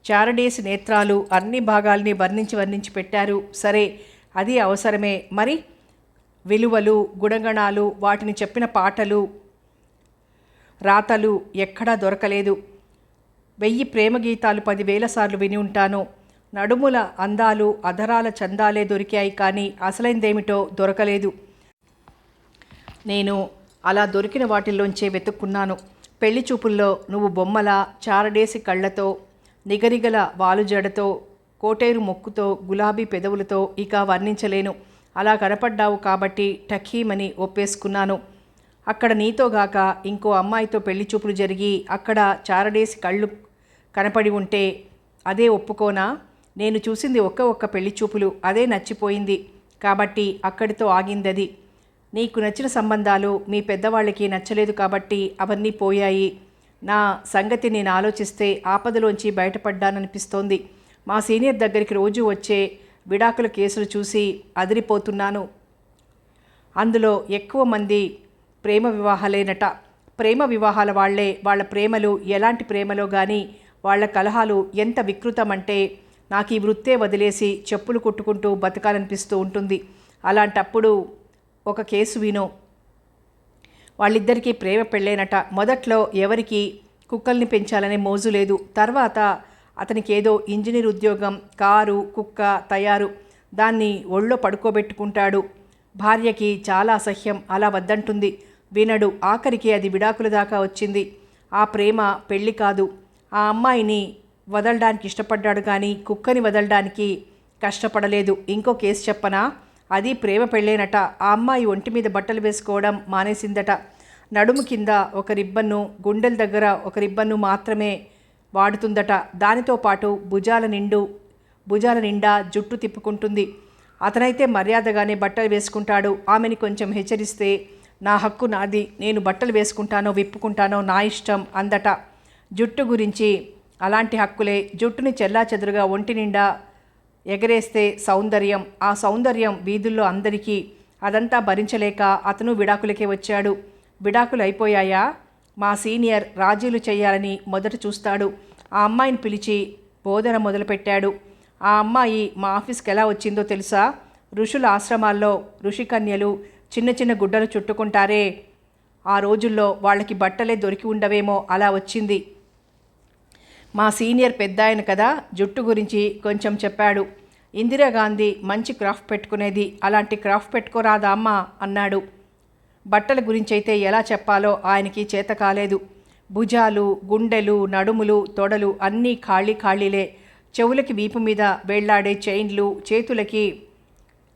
చారడేసి నేత్రాలు, అన్ని భాగాల్ని వర్ణించి పెట్టారు. సరే, అది అవసరమే. మరి విలువలు, గుణగణాలు, వాటిని చెప్పిన పాటలు, రాతలు ఎక్కడా దొరకలేదు. 1000 ప్రేమ గీతాలు 10,000 సార్లు విని ఉంటాను. నడుముల అందాలు, అధరాల చందాలే దొరికాయి, కానీ అసలైందేమిటో దొరకలేదు. నేను అలా దొరికిన వాటిల్లోంచే వెతుక్కున్నాను. పెళ్లి చూపుల్లో నువ్వు బొమ్మల, చారడేసి కళ్ళతో, నిగనిగల వాలుజడతో, కోటేరు మొక్కుతో, గులాబీ పెదవులతో ఇక వర్ణించలేను. అలా కనపడ్డావు కాబట్టి టకీమని ఒప్పేసుకున్నాను. అక్కడ నీతోగాక ఇంకో అమ్మాయితో పెళ్లి చూపులు జరిగి అక్కడ చారడేసి కళ్ళు కనపడి ఉంటే అదే ఒప్పుకోనా? నేను చూసింది ఒక్క పెళ్లి చూపులు, అదే నచ్చిపోయింది కాబట్టి అక్కడితో ఆగిందది. నీకు నచ్చిన సంబంధాలు మీ పెద్దవాళ్ళకి నచ్చలేదు కాబట్టి అవన్నీ పోయాయి. నా సంగతి నేను ఆలోచిస్తే ఆపదలోంచి బయటపడ్డాననిపిస్తోంది. మా సీనియర్ దగ్గరికి రోజు వచ్చే విడాకుల కేసులు చూసి అదిరిపోతున్నాను. అందులో ఎక్కువ మంది ప్రేమ వివాహాలేనట. ప్రేమ వివాహాల వాళ్ళే వాళ్ళ ప్రేమలు ఎలాంటి ప్రేమలో కానీ వాళ్ళ కలహాలు ఎంత వికృతమంటే నాకు ఈ వృత్తే వదిలేసి చెప్పులు కుట్టుకుంటూ బతకాలనిపిస్తూ ఉంటుంది. అలాంటప్పుడు ఒక కేసు విను. వాళ్ళిద్దరికీ ప్రేమ పెళ్ళేనట. మొదట్లో ఎవరికి కుక్కల్ని పెంచాలనే మోజు లేదు. తర్వాత అతనికి ఏదో ఇంజనీర్ ఉద్యోగం, కారు, కుక్క తయారు, దాన్ని ఒళ్ళో పడుకోబెట్టుకుంటాడు. భార్యకి చాలా అసహ్యం, అలా వద్దంటుంది. వినడు. ఆఖరికి అది విడాకుల దాకా వచ్చింది. ఆ ప్రేమ పెళ్ళి కాదు. ఆ అమ్మాయిని వదలడానికి ఇష్టపడ్డాడు కానీ కుక్కని వదలడానికి కష్టపడలేదు. ఇంకో కేసు చెప్పనా? అది ప్రేమ పెళ్ళేనట. ఆ అమ్మాయి ఒంటి మీద బట్టలు వేసుకోవడం మానేసిందట. నడుము కింద ఒక రిబ్బన్ను, గుండెల దగ్గర ఒక రిబ్బన్ను మాత్రమే వాడుతుందట. దానితో పాటు భుజాల నిండా జుట్టు తిప్పుకుంటుంది. అతనైతే మర్యాదగానే బట్టలు వేసుకుంటాడు. ఆమెని కొంచెం హెచ్చరిస్తే నా హక్కు నాది, నేను బట్టలు వేసుకుంటానో విప్పుకుంటానో నా ఇష్టం అందట. జుట్టు గురించి అలాంటి హక్కులే. జుట్టుని చెల్లాచెదురుగా ఒంటి నిండా ఎగరేస్తే సౌందర్యం. ఆ సౌందర్యం వీధుల్లో అందరికీ. అదంతా భరించలేక అతను విడాకులకే వచ్చాడు. విడాకులు అయిపోయాయా? మా సీనియర్ రాజీలు చేయాలని మొదట చూస్తాడు. ఆ అమ్మాయిని పిలిచి బోధన మొదలుపెట్టాడు. ఆ అమ్మాయి మా ఆఫీస్కి ఎలా వచ్చిందో తెలుసా? ఋషుల ఆశ్రమాల్లో ఋషికన్యలు చిన్న చిన్న గుడ్డలు చుట్టుకుంటారే, ఆ రోజుల్లో వాళ్ళకి బట్టలే దొరికి ఉండవేమో, అలా వచ్చింది. మా సీనియర్ పెద్ద ఆయన కదా, జుట్టు గురించి కొంచెం చెప్పాడు. ఇందిరాగాంధీ మంచి క్రాఫ్ట్ పెట్టుకునేది, అలాంటి క్రాఫ్ట్ పెట్టుకోరాదా అమ్మా అన్నాడు. బట్టల గురించి అయితే ఎలా చెప్పాలో ఆయనకి చేత కాలేదు. భుజాలు, గుండెలు, నడుములు, తొడలు అన్నీ ఖాళీలే. చెవులకి వీపు మీద వేళ్లాడే చైన్లు, చేతులకి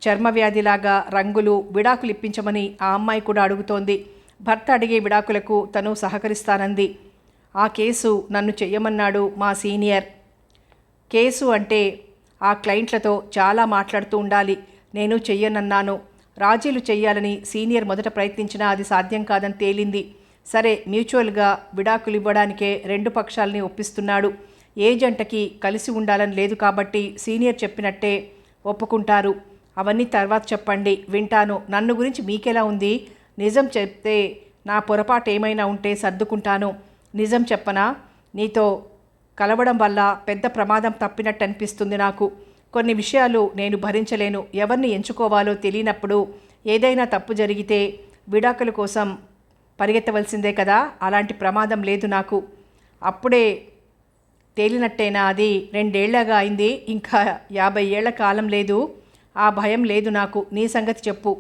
చర్మవ్యాధిలాగా రంగులు. విడాకులు ఇప్పించమని ఆ అమ్మాయి కూడా అడుగుతోంది. భర్త అడిగే విడాకులకు తను సహకరిస్తానంది. ఆ కేసు నన్ను చెయ్యమన్నాడు మా సీనియర్. కేసు అంటే ఆ క్లయింట్లతో చాలా మాట్లాడుతూ ఉండాలి. నేను చెయ్యనన్నాను. రాజీలు చెయ్యాలని సీనియర్ మొదట ప్రయత్నించినా అది సాధ్యం కాదని తేలింది. సరే, మ్యూచువల్గా విడాకులు ఇవ్వడానికే రెండు పక్షాలని ఒప్పిస్తున్నాడు. ఏ జంటకి కలిసి ఉండాలని లేదు కాబట్టి సీనియర్ చెప్పినట్టే ఒప్పుకుంటారు. అవన్నీ తర్వాత చెప్పండి, వింటాను. నన్ను గురించి మీకెలా ఉంది? నిజం చెప్తే నా పొరపాటు ఏమైనా ఉంటే సర్దుకుంటాను. నిజం చెప్పనా? నీతో కలవడం వల్ల పెద్ద ప్రమాదం తప్పినట్టు అనిపిస్తుంది నాకు. కొన్ని విషయాలు నేను భరించలేను. ఎవరిని ఎంచుకోవాలో తెలియనప్పుడు ఏదైనా తప్పు జరిగితే విడాకుల కోసం పరిగెత్తవలసిందే కదా. అలాంటి ప్రమాదం లేదు నాకు. అప్పుడే తేలినట్టేనా? అది 2 ఏళ్లగా అయింది, ఇంకా 50 ఏళ్ల కాలం లేదు. ఆ భయం లేదు నాకు. నీ సంగతి చెప్పు.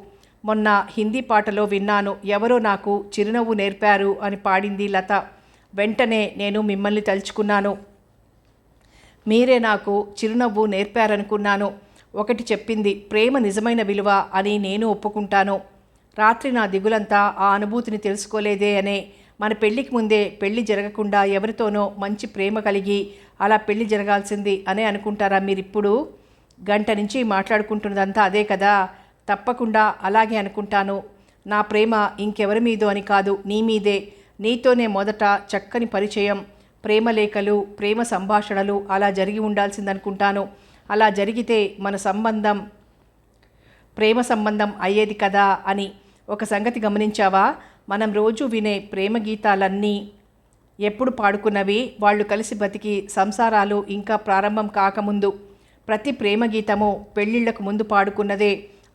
మొన్న హిందీ పాటలో విన్నాను, ఎవరో నాకు చిరునవ్వు నేర్పారు అని పాడింది లత. వెంటనే నేను మిమ్మల్ని తలుచుకున్నాను. మీరే నాకు చిరునవ్వు నేర్పారనుకున్నాను. ఒకటి చెప్పింది, ప్రేమ నిజమైన విలువ అని నేను ఒప్పుకుంటాను. రాత్రి నా దిగులంతా ఆ అనుభూతిని తెలుసుకోలేదే అనే. మన పెళ్లికి ముందే పెళ్లి జరగకుండా ఎవరితోనో మంచి ప్రేమ కలిగి అలా పెళ్లి జరగాల్సింది అనే అనుకుంటారా మీరిప్పుడు? గంట నుంచి మాట్లాడుకుంటున్నదంతా అదే కదా. తప్పకుండా అలాగే అనుకుంటాను. నా ప్రేమ ఇంకెవరి మీదో అని కాదు, నీ మీదే. నీతోనే మొదట చక్కని పరిచయం, ప్రేమలేఖలు, ప్రేమ సంభాషణలు అలా జరిగి ఉండాల్సిందనుకుంటాను. అలా జరిగితే మన సంబంధం ప్రేమ సంబంధం అయ్యేది కదా అని. ఒక సంగతి గమనించావా? మనం రోజు వినే ప్రేమ గీతాలన్నీ ఎప్పుడు పాడుకున్నవి? వాళ్ళు కలిసి బతికి సంసారాలు ఇంకా ప్రారంభం కాకముందు. ప్రతి ప్రేమ గీతము పెళ్ళిళ్లకు ముందు పాడుకున్నదే.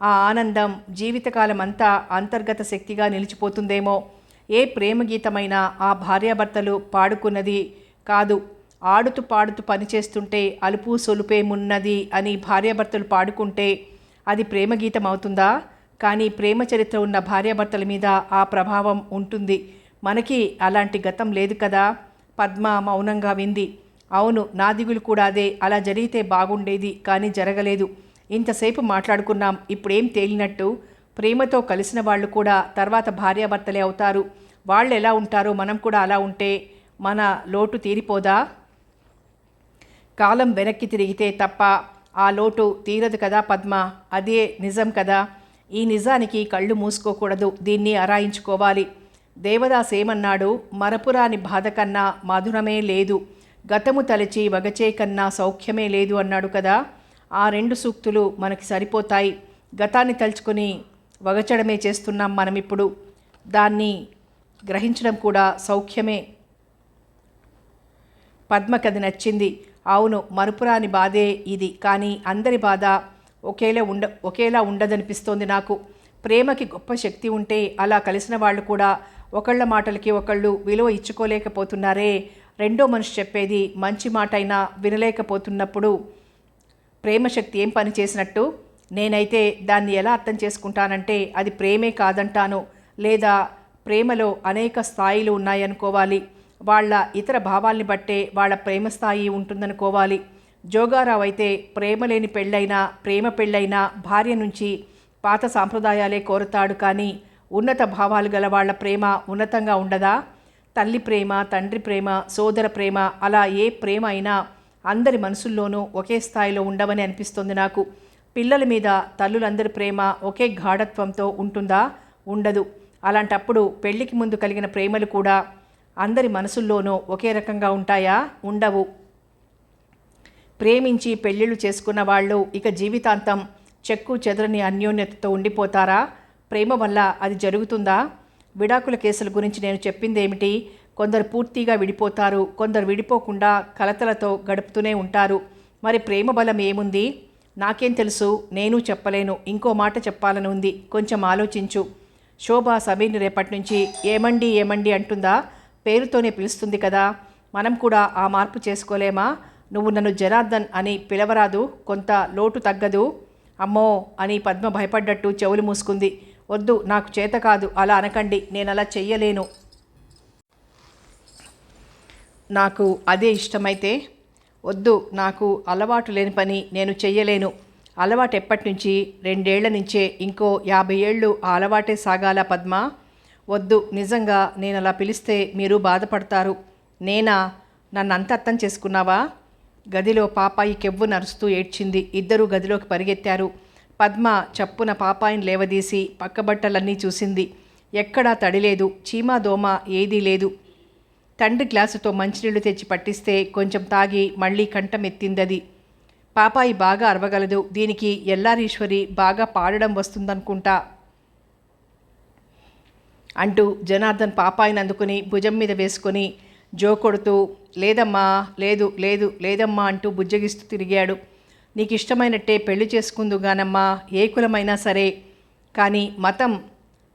ఆ ఆనందం జీవితకాలం అంతా అంతర్గత శక్తిగా నిలిచిపోతుందేమో. ఏ ప్రేమ గీతమైనా ఆ భార్యాభర్తలు పాడుకున్నది కాదు. ఆడుతూ పాడుతూ పనిచేస్తుంటే అలుపు సొలుపేమున్నది అని భార్యాభర్తలు పాడుకుంటే అది ప్రేమ గీతం అవుతుందా? కానీ ప్రేమ చరిత్ర ఉన్న భార్యాభర్తల మీద ఆ ప్రభావం ఉంటుంది. మనకి అలాంటి గతం లేదు కదా. పద్మ మౌనంగా వింది. అవును, నా దిగులు కూడా అదే. అలా జరిగితే బాగుండేది, కానీ జరగలేదు. ఇంతసేపు మాట్లాడుకున్నాం, ఇప్పుడేం తేలినట్టు? ప్రేమతో కలిసిన వాళ్ళు కూడా తర్వాత భార్యాభర్తలే అవుతారు. వాళ్ళు ఎలా ఉంటారో మనం కూడా అలా ఉంటే మన లోటు తీరిపోదా? కాలం వెనక్కి తిరిగితే తప్ప ఆ లోటు తీరదు కదా పద్మ. అదే నిజం కదా. ఈ నిజానికి కళ్ళు మూసుకోకూడదు, దీన్ని అరాయించుకోవాలి. దేవదాస్ ఏమన్నాడు? మరపురాని బాధ కన్నా మధురమే లేదు, గతము తలచి వగచే కన్నా సౌఖ్యమే లేదు అన్నాడు కదా. ఆ 2 సూక్తులు మనకి సరిపోతాయి. గతాన్ని తలుచుకొని వగచడమే చేస్తున్నాం మనం ఇప్పుడు. దాన్ని గ్రహించడం కూడా సౌఖ్యమే. పద్మకది నచ్చింది. అవును, మరుపురాని బాధే ఇది. కానీ అందరి బాధ ఒకేలా ఉండదనిపిస్తోంది నాకు. ప్రేమకి గొప్ప శక్తి ఉంటే అలా కలిసిన వాళ్ళు కూడా ఒకళ్ళ మాటలకి ఒకళ్ళు విలువ ఇచ్చుకోలేకపోతున్నారే. రెండో మనిషి చెప్పేది మంచి మాట అయినా వినలేకపోతున్నప్పుడు ప్రేమశక్తి ఏం పని చేసినట్టు? నేనైతే దాన్ని ఎలా అర్థం చేసుకుంటానంటే అది ప్రేమే కాదంటాను. లేదా ప్రేమలో అనేక స్థాయిలు ఉన్నాయనుకోవాలి. వాళ్ళ ఇతర భావాల్ని బట్టే వాళ్ళ ప్రేమ స్థాయి ఉంటుందనుకోవాలి. జోగారావు అయితే ప్రేమ లేని పెళ్ళైనా ప్రేమ పెళ్ళైనా భార్య నుంచి పాత సాంప్రదాయాలే కోరుతాడు. కానీ ఉన్నత భావాలు గల వాళ్ళ ప్రేమ ఉన్నతంగా ఉండదా? తల్లి ప్రేమ, తండ్రి ప్రేమ, సోదర ప్రేమ, అలా ఏ ప్రేమ అయినా అందరి మనసుల్లోనూ ఒకే స్థాయిలో ఉండవని అనిపిస్తుంది నాకు. పిల్లల మీద తల్లులందరి ప్రేమ ఒకే గాఢత్వంతో ఉంటుందా? ఉండదు. అలాంటప్పుడు పెళ్లికి ముందు కలిగిన ప్రేమలు కూడా అందరి మనసుల్లోనూ ఒకే రకంగా ఉంటాయా? ఉండవు. ప్రేమించి పెళ్ళిళ్ళు చేసుకున్న వాళ్ళు ఇక జీవితాంతం చెక్కు చెదరని అన్యోన్యతతో ఉండిపోతారా? ప్రేమ వల్ల అది జరుగుతుందా? విడాకుల కేసుల గురించి నేను చెప్పిందేమిటి? కొందరు పూర్తిగా విడిపోతారు, కొందరు విడిపోకుండా కలతలతో గడుపుతూనే ఉంటారు. మరి ప్రేమ బలం ఏముంది? నాకేం తెలుసు, నేను చెప్పలేను. ఇంకో మాట చెప్పాలని ఉంది, కొంచెం ఆలోచించు. శోభ సమీర్ని రేపటి నుంచి ఏమండి ఏమండి అంటుందా? పేరుతోనే పిలుస్తుంది కదా. మనం కూడా ఆ మార్పు చేసుకోలేమా? నువ్వు నన్ను జనార్దన్ అని పిలవరాదు, కొంత లోటు తగ్గదు. అమ్మో అని పద్మ భయపడ్డట్టు చెవులు మూసుకుంది. వద్దు, నాకు చేత కాదు, అలా అనకండి, నేను అలా చెయ్యలేను. నాకు అదే ఇష్టమైతే వద్దు, నాకు అలవాటు లేని పని నేను చెయ్యలేను. అలవాటు ఎప్పటి నుంచి? 2 ఏళ్ల నుంచే. ఇంకో 50 ఏళ్ళు ఆ అలవాటే సాగాల పద్మ. వద్దు, నిజంగా నేను అలా పిలిస్తే మీరు బాధపడతారు. నేనా? నన్ను అంత అర్థం చేసుకున్నావా? గదిలో పాపాయి కెవ్వు నరుస్తూ ఏడ్చింది. ఇద్దరూ గదిలోకి పరిగెత్తారు. పద్మ చప్పున పాపాయిని లేవదీసి పక్కబట్టలన్నీ చూసింది. ఎక్కడా తడిలేదు, చీమా దోమ ఏదీ లేదు. తండ్రి గ్లాసుతో మంచినీళ్లు తెచ్చి పట్టిస్తే కొంచెం తాగి మళ్ళీ కంఠమెత్తిందది. పాపాయి బాగా అరవగలదు, దీనికి ఎల్లారీశ్వరి బాగా పాడడం వస్తుందనుకుంటా అంటూ జనార్దన్ పాపాయిని అందుకుని భుజం మీద వేసుకొని జో కొడుతూ లేదమ్మా, లేదు లేదు లేదమ్మా అంటూ బుజ్జగిస్తూ తిరిగాడు. నీకు ఇష్టమైనట్టే పెళ్లి చేసుకుందుగానమ్మా, ఏ కులమైనా సరే, కానీ మతం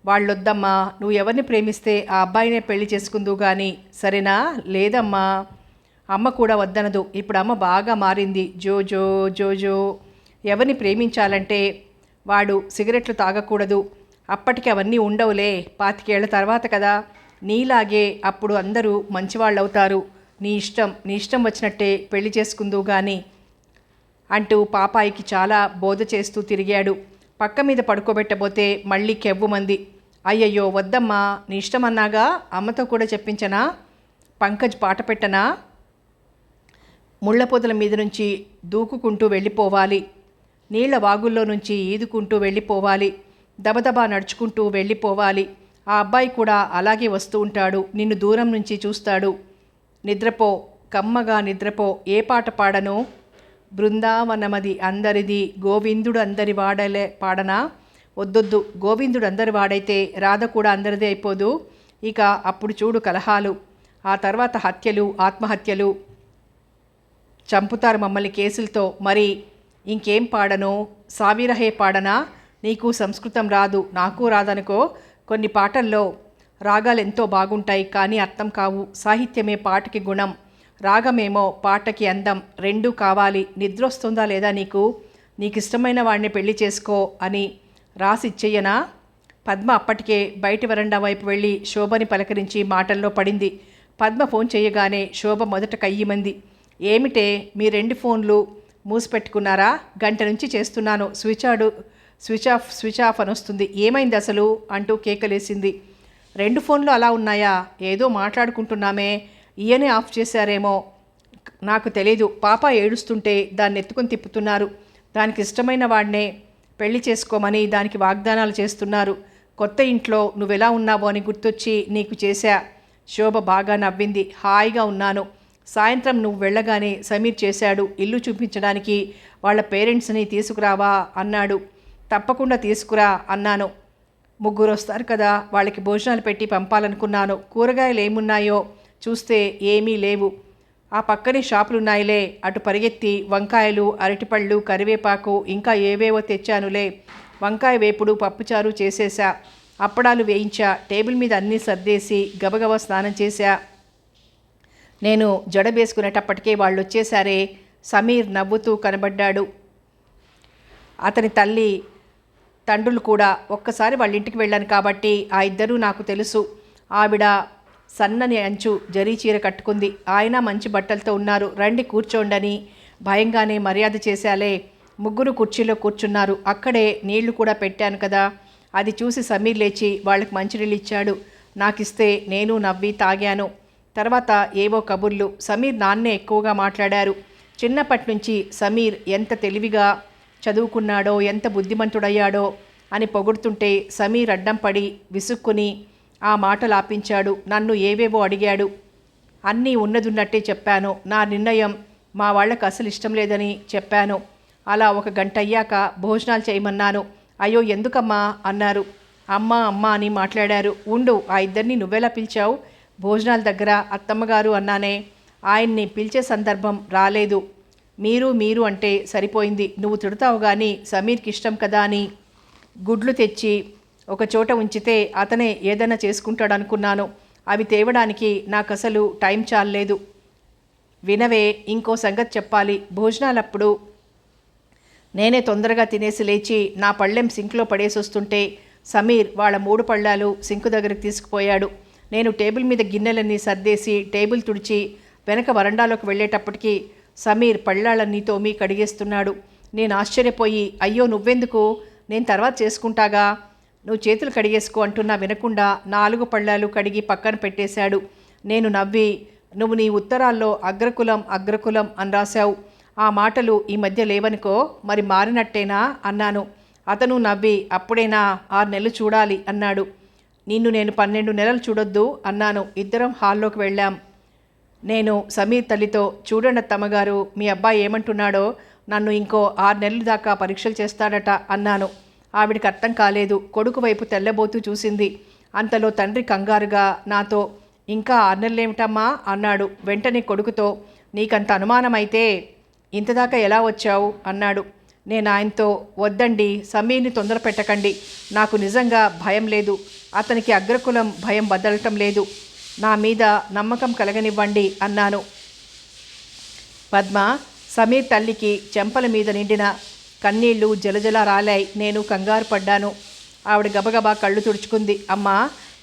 వాళ్ళొద్దమ్మా. నువ్వు ఎవరిని ప్రేమిస్తే ఆ అబ్బాయినే పెళ్లి చేసుకుందువు కానీ, సరేనా? లేదమ్మా, అమ్మ కూడా వద్దనదు. ఇప్పుడు అమ్మ బాగా మారింది. జోజో జోజో ఎవరిని ప్రేమించాలంటే వాడు సిగరెట్లు తాగకూడదు. అప్పటికి అవన్నీ ఉండవులే, 25 ఏళ్ల తర్వాత కదా. నీలాగే అప్పుడు అందరూ మంచివాళ్ళవుతారు. నీ ఇష్టం వచ్చినట్టే పెళ్లి చేసుకుందువు కానీ అంటూ పాపాయికి చాలా బోధ చేస్తూ తిరిగాడు. పక్క మీద పడుకోబెట్టబోతే మళ్ళీ కెవ్వుమంది. అయ్యయ్యో వద్దమ్మా, నీ ఇష్టమన్నాగా, అమ్మతో కూడా చెప్పించనా? పంకజ్ పాట పెట్టనా? ముళ్ళ పొదల మీద నుంచి దూకుకుంటూ వెళ్ళిపోవాలి, నీళ్ల వాగుల్లో నుంచి ఈదుకుంటూ వెళ్ళిపోవాలి, దబదబా నడుచుకుంటూ వెళ్ళిపోవాలి. ఆ అబ్బాయి కూడా అలాగే వస్తూ ఉంటాడు, నిన్ను దూరం నుంచి చూస్తాడు. నిద్రపో, కమ్మగా నిద్రపో. ఏ పాట పాడను? బృందావనమది అందరిది, గోవిందుడు అందరి వాడలే పాడనా? వద్దొద్దు, గోవిందుడు అందరి వాడైతే రాధ కూడా అందరిదే అయిపోదు. ఇక అప్పుడు చూడు కలహాలు, ఆ తర్వాత హత్యలు, ఆత్మహత్యలు, చంపుతారు మమ్మల్ని కేసులతో. మరి ఇంకేం పాడను? సావిరహే పాడనా? నీకు సంస్కృతం రాదు, నాకు రాదనుకో. కొన్ని పాటల్లో రాగాలు ఎంతో బాగుంటాయి, కానీ అర్థం కావు. సాహిత్యమే పాటకి గుణం, రాగమేమో పాటకి అందం. రెండూ కావాలి. నిద్ర వస్తుందా లేదా నీకు? నీకు ఇష్టమైన వాడిని పెళ్లి చేసుకో అని రాసిచ్చేయనా? పద్మ అప్పటికే బయటి వరండా వైపు వెళ్ళి శోభని పలకరించి మాటల్లో పడింది. పద్మ ఫోన్ చేయగానే శోభ మొదట కయ్యిమంది. ఏమిటే మీ 2 ఫోన్లు మూసిపెట్టుకున్నారా? గంట నుంచి చేస్తున్నాను, స్విచ్ ఆఫ్ అని వస్తుంది. ఏమైంది అసలు అంటూ కేకలేసింది. 2 ఫోన్లు అలా ఉన్నాయా? ఏదో మాట్లాడుకుంటున్నామే, ఈయనే ఆఫ్ చేశారేమో, నాకు తెలీదు. పాప ఏడుస్తుంటే దాన్ని ఎత్తుకొని తిప్పుతున్నారు. దానికి ఇష్టమైన వాడినే పెళ్లి చేసుకోమని దానికి వాగ్దానాలు చేస్తున్నారు. కొత్త ఇంట్లో నువ్వెలా ఉన్నావో అని గుర్తొచ్చి నీకు చేశా. శోభ బాగా నవ్వింది. హాయిగా ఉన్నాను. సాయంత్రం నువ్వు వెళ్ళగానే సమీర్ చేశాడు, ఇల్లు చూపించడానికి వాళ్ళ పేరెంట్స్ని తీసుకురావా అన్నాడు. తప్పకుండా తీసుకురా అన్నాను. ముగ్గురు వస్తారు కదా, వాళ్ళకి భోజనాలు పెట్టి పంపాలనుకున్నాను. కూరగాయలు ఏమున్నాయో చూస్తే ఏమీ లేవు. ఆ పక్కనే షాపులున్నాయిలే. అటు పరిగెత్తి వంకాయలు, అరటిపళ్ళు, కరివేపాకు ఇంకా ఏవేవో తెచ్చానులే. వంకాయ వేపుడు, పప్పుచారు చేసేసా. అప్పడాలు వేయించా. టేబుల్ మీద అన్నీ సర్దేసి గబగబా స్నానం చేశా. నేను జడబేసుకునేటప్పటికే వాళ్ళు వచ్చేసారే. సమీర్ నవ్వుతూ కనబడ్డాడు. అతని తల్లి తండ్రులు కూడా. ఒక్కసారి వాళ్ళ ఇంటికి వెళ్ళాను కాబట్టి ఆ ఇద్దరూ నాకు తెలుసు. ఆవిడ సన్నని అంచు జరీ చీర కట్టుకుంది. ఆయన మంచి బట్టలతో ఉన్నారు. రండి కూర్చోండని భయంగానే మర్యాద చేశాలే. ముగ్గురు కుర్చీలో కూర్చున్నారు. అక్కడే నీళ్లు కూడా పెట్టాను కదా. అది చూసి సమీర్ లేచి వాళ్ళకి మంచినీళ్ళు ఇచ్చాడు. నాకిస్తే నేను నవ్వి తాగాను. తర్వాత ఏవో కబుర్లు. సమీర్ నాన్నే ఎక్కువగా మాట్లాడారు. చిన్నప్పటి నుంచి సమీర్ ఎంత తెలివిగా చదువుకున్నాడో, ఎంత బుద్ధిమంతుడయ్యాడో అని పొగుడుతుంటే సమీర్ అడ్డం పడి విసుక్కుని ఆ మాటలు ఆపించాడు. నన్ను ఏవేవో అడిగాడు. అన్నీ ఉన్నదున్నట్టే చెప్పాను. నా నిర్ణయం మా వాళ్ళకు అసలు ఇష్టం లేదని చెప్పాను. అలా ఒక గంట అయ్యాక భోజనాలు చేయమన్నాను. అయ్యో ఎందుకమ్మా అన్నారు. అమ్మ అమ్మ అని మాట్లాడారు. ఉండు, ఆ ఇద్దరిని నువ్వెలా పిలిచావు? భోజనాల దగ్గర అత్తమ్మగారు అన్నానే. ఆయన్ని పిలిచే సందర్భం రాలేదు. మీరు మీరు అంటే సరిపోయింది. నువ్వు తిడతావు కానీ సమీర్కి ఇష్టం కదా అని గుడ్లు తెచ్చి ఒక చోట ఉంచితే అతనే ఏదైనా చేసుకుంటాడు అనుకున్నాను. అవి తేవడానికి నాకు అసలు టైం చాలలేదు. వినవే, ఇంకో సంగతి చెప్పాలి. భోజనాలప్పుడు నేనే తొందరగా తినేసి లేచి నా పళ్ళెం సింక్లో పడేసి వస్తుంటే సమీర్ వాళ్ళ 3 పళ్ళాలు సింకు దగ్గరికి తీసుకుపోయాడు. నేను టేబుల్ మీద గిన్నెలన్నీ సర్దేసి టేబుల్ తుడిచి వెనక వరండాలోకి వెళ్ళేటప్పటికి సమీర్ పళ్ళాలన్నీ తోమి కడిగేస్తున్నాడు. నేను ఆశ్చర్యపోయి, అయ్యో నువ్వెందుకు, నేను తర్వాత చేసుకుంటాగా, నువ్వు చేతులు కడిగేసుకో అంటున్నా వినకుండా 4 పళ్ళాలు కడిగి పక్కన పెట్టేశాడు. నేను నవ్వి, నువ్వు నీ ఉత్తరాల్లో అగ్రకులం అగ్రకులం అని రాశావు. ఆ మాటలు ఈ మధ్య లేవనుకో, మరి మారినట్టేనా అన్నాను. అతను నవ్వి, అప్పుడేనా, 6 నెలలు చూడాలి అన్నాడు. నిన్ను నేను 12 నెలలు చూడొద్దు అన్నాను. ఇద్దరం హాల్లోకి వెళ్ళాం. నేను సమీర్ తల్లితో, చూడండి అత్తమ్మగారు, మీ అబ్బాయి ఏమంటున్నాడో, నన్ను ఇంకో 6 నెలల దాకా పరీక్షలు చేస్తాడట అన్నాను. ఆవిడికి అర్థం కాలేదు. కొడుకు వైపు తెల్లబోతూ చూసింది. అంతలో తండ్రి కంగారుగా నాతో, ఇంకా 6 నెలలేమిటమ్మా అన్నాడు. వెంటనే కొడుకుతో, నీకంత అనుమానమైతే ఇంతదాకా ఎలా వచ్చావు అన్నాడు. నేను ఆయనతో, వద్దండి, సమీర్ని తొందర పెట్టకండి, నాకు నిజంగా భయం లేదు. అతనికి అగ్రకులం భయం బదలటం లేదు. నా మీద నమ్మకం కలగనివ్వండి అన్నాను. పద్మ, సమీర్ తల్లికి చెంపల మీద నిండిన కన్నీళ్లు జలజల రాలాయి. నేను కంగారు పడ్డాను. ఆవిడ గబగబా కళ్ళు తుడుచుకుంది. అమ్మా,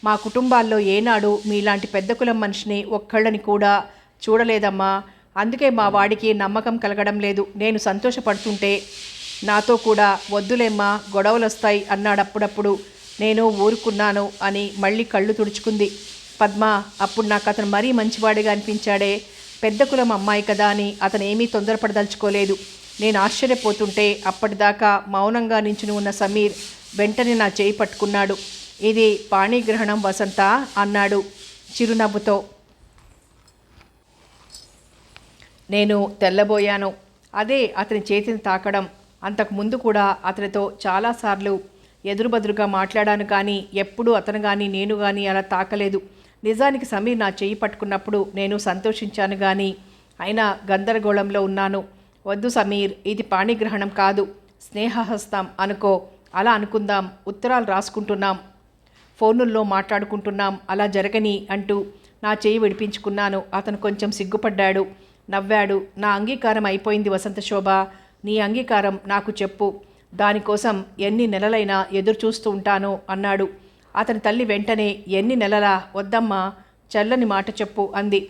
మా కుటుంబాల్లో ఏనాడు మీలాంటి పెద్ద కులం మనిషిని ఒక్కళ్ళని కూడా చూడలేదమ్మా. అందుకే మా వాడికి నమ్మకం కలగడం లేదు. నేను సంతోషపడుతుంటే నాతో కూడా వద్దులేమ్మా, గొడవలు వస్తాయి అన్నాడు అప్పుడప్పుడు. నేను ఊరుకున్నాను అని మళ్ళీ కళ్ళు తుడుచుకుంది. పద్మ, అప్పుడు నాకు అతను మరీ మంచివాడిగా అనిపించాడే. పెద్ద కులం అమ్మాయి కదా అని అతను ఏమీ తొందరపడదలుచుకోలేదు. నేను ఆశ్చర్యపోతుంటే అప్పటిదాకా మౌనంగా నించుని ఉన్న సమీర్ వెంటనే నా చేయి పట్టుకున్నాడు. ఇది పాణిగ్రహణం వసంత అన్నాడు చిరునవ్వుతో. నేను తెల్లబోయాను. అదే అతని చేతిని తాకడం. అంతకుముందు కూడా అతనితో చాలాసార్లు ఎదురుబదురుగా మాట్లాడాను కానీ ఎప్పుడూ అతను కానీ నేను కానీ అలా తాకలేదు. నిజానికి సమీర్ నా చెయ్యి పట్టుకున్నప్పుడు నేను సంతోషించాను కానీ అయినా గందరగోళంలో ఉన్నాను. వద్దు సమీర్, ఇది పాణిగ్రహణం కాదు, స్నేహహస్తం అనుకో. అలా అనుకుందాం. ఉత్తరాలు రాసుకుంటున్నాం, ఫోనుల్లో మాట్లాడుకుంటున్నాం, అలా జరగని అంటూ నా చెయ్యి విడిపించుకున్నాను. అతను కొంచెం సిగ్గుపడ్డాడు, నవ్వాడు. నా అంగీకారం అయిపోయింది వసంత శోభ. నీ అంగీకారం నాకు చెప్పు, దానికోసం ఎన్ని నెలలైనా ఎదురు చూస్తూ ఉంటాను అన్నాడు. అతని తల్లి వెంటనే, ఎన్ని నెలలా, వద్దమ్మా, చల్లని మాట చెప్పు అంది.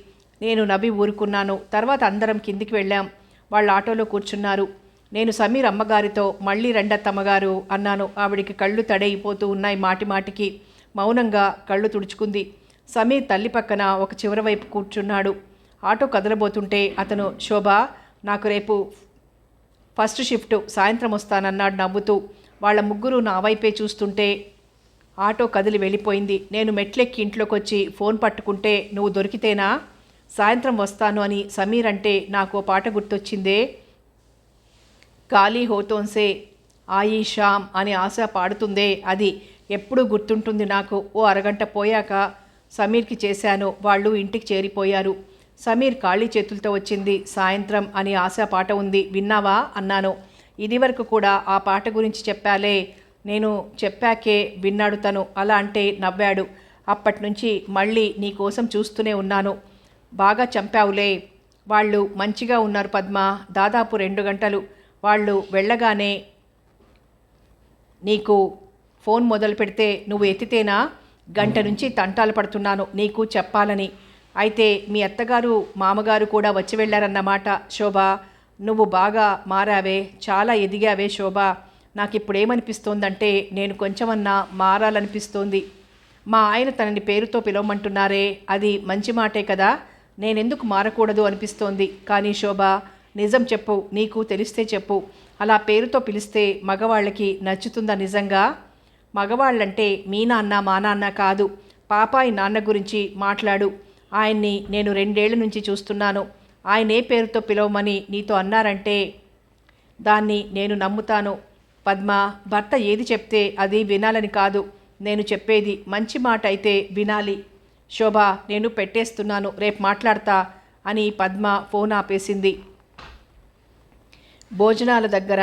నేను నవ్వి ఊరుకున్నాను. తర్వాత అందరం కిందికి వెళ్ళాం. వాళ్ళు ఆటోలో కూర్చున్నారు. నేను సమీర్ అమ్మగారితో, మళ్ళీ రెండత్తమ్మగారు అన్నాను. ఆవిడికి కళ్ళు తడైపోతూ ఉన్నాయి. మాటి మాటికి మౌనంగా కళ్ళు తుడుచుకుంది. సమీర్ తల్లి పక్కన ఒక చివరి వైపు కూర్చున్నాడు. ఆటో కదలబోతుంటే అతను, శోభ, నాకు రేపు ఫస్ట్ షిఫ్ట్, సాయంత్రం వస్తానన్నాడు నవ్వుతూ. వాళ్ళ ముగ్గురు నా వైపే చూస్తుంటే ఆటో కదిలి వెళ్ళిపోయింది. నేను మెట్లెక్కి ఇంట్లోకి వచ్చి ఫోన్ పట్టుకుంటే, నువ్వు దొరికితేనా సాయంత్రం వస్తాను అని సమీర్ అంటే నాకు ఓ పాట గుర్తొచ్చిందే. ఖాళీ హోతోన్సే ఆయి షామ్ అని ఆశ పాడుతుందే అది. ఎప్పుడూ గుర్తుంటుంది నాకు. ఓ అరగంట పోయాక సమీర్కి చేశాను. వాళ్ళు ఇంటికి చేరిపోయారు. సమీర్ ఖాళీ చేతులతో వచ్చింది. సాయంత్రం అని ఆశా పాట ఉంది, విన్నావా అన్నాను. ఇదివరకు కూడా ఆ పాట గురించి చెప్పాలే. నేను చెప్పాకే విన్నాడు తను. అలా అంటే నవ్వాడు. అప్పటి నుంచి మళ్ళీ నీ కోసం చూస్తూనే ఉన్నాను. బాగా చంపావులే. వాళ్ళు మంచిగా ఉన్నారు పద్మ. దాదాపు 2 గంటలు. వాళ్ళు వెళ్ళగానే నీకు ఫోన్ మొదలు పెడితే నువ్వు ఎత్తితేనా? గంట నుంచి తంటాలు పడుతున్నాను నీకు చెప్పాలని. అయితే మీ అత్తగారు మామగారు కూడా వచ్చి వెళ్ళారన్నమాట. శోభ, నువ్వు బాగా మారావే, చాలా ఎదిగావే శోభ. నాకు ఇప్పుడేమనిపిస్తోందంటే నేను కొంచెమన్నా మారాలనిపిస్తోంది. మా ఆయన తనని పేరుతో పిలవమంటున్నారే, అది మంచి మాటే కదా. నేనెందుకు మారకూడదు అనిపిస్తోంది. కానీ శోభ, నిజం చెప్పు, నీకు తెలిస్తే చెప్పు. అలా పేరుతో పిలిస్తే మగవాళ్ళకి నచ్చుతుందా నిజంగా? మగవాళ్ళంటే మీ నాన్న మా నాన్న కాదు, పాపాయి నాన్న గురించి మాట్లాడు. ఆయన్ని నేను 2 ఏళ్ల నుంచి చూస్తున్నాను. ఆయన ఏ పేరుతో పిలవమని నీతో అన్నారంటే దాన్ని నేను నమ్ముతాను. పద్మ, భర్త ఏది చెప్తే అది వినాలని కాదు నేను చెప్పేది. మంచి మాట అయితే వినాలి. శోభ, నేను పెట్టేస్తున్నాను, రేపు మాట్లాడతా అని పద్మ ఫోన్ ఆపేసింది. భోజనాల దగ్గర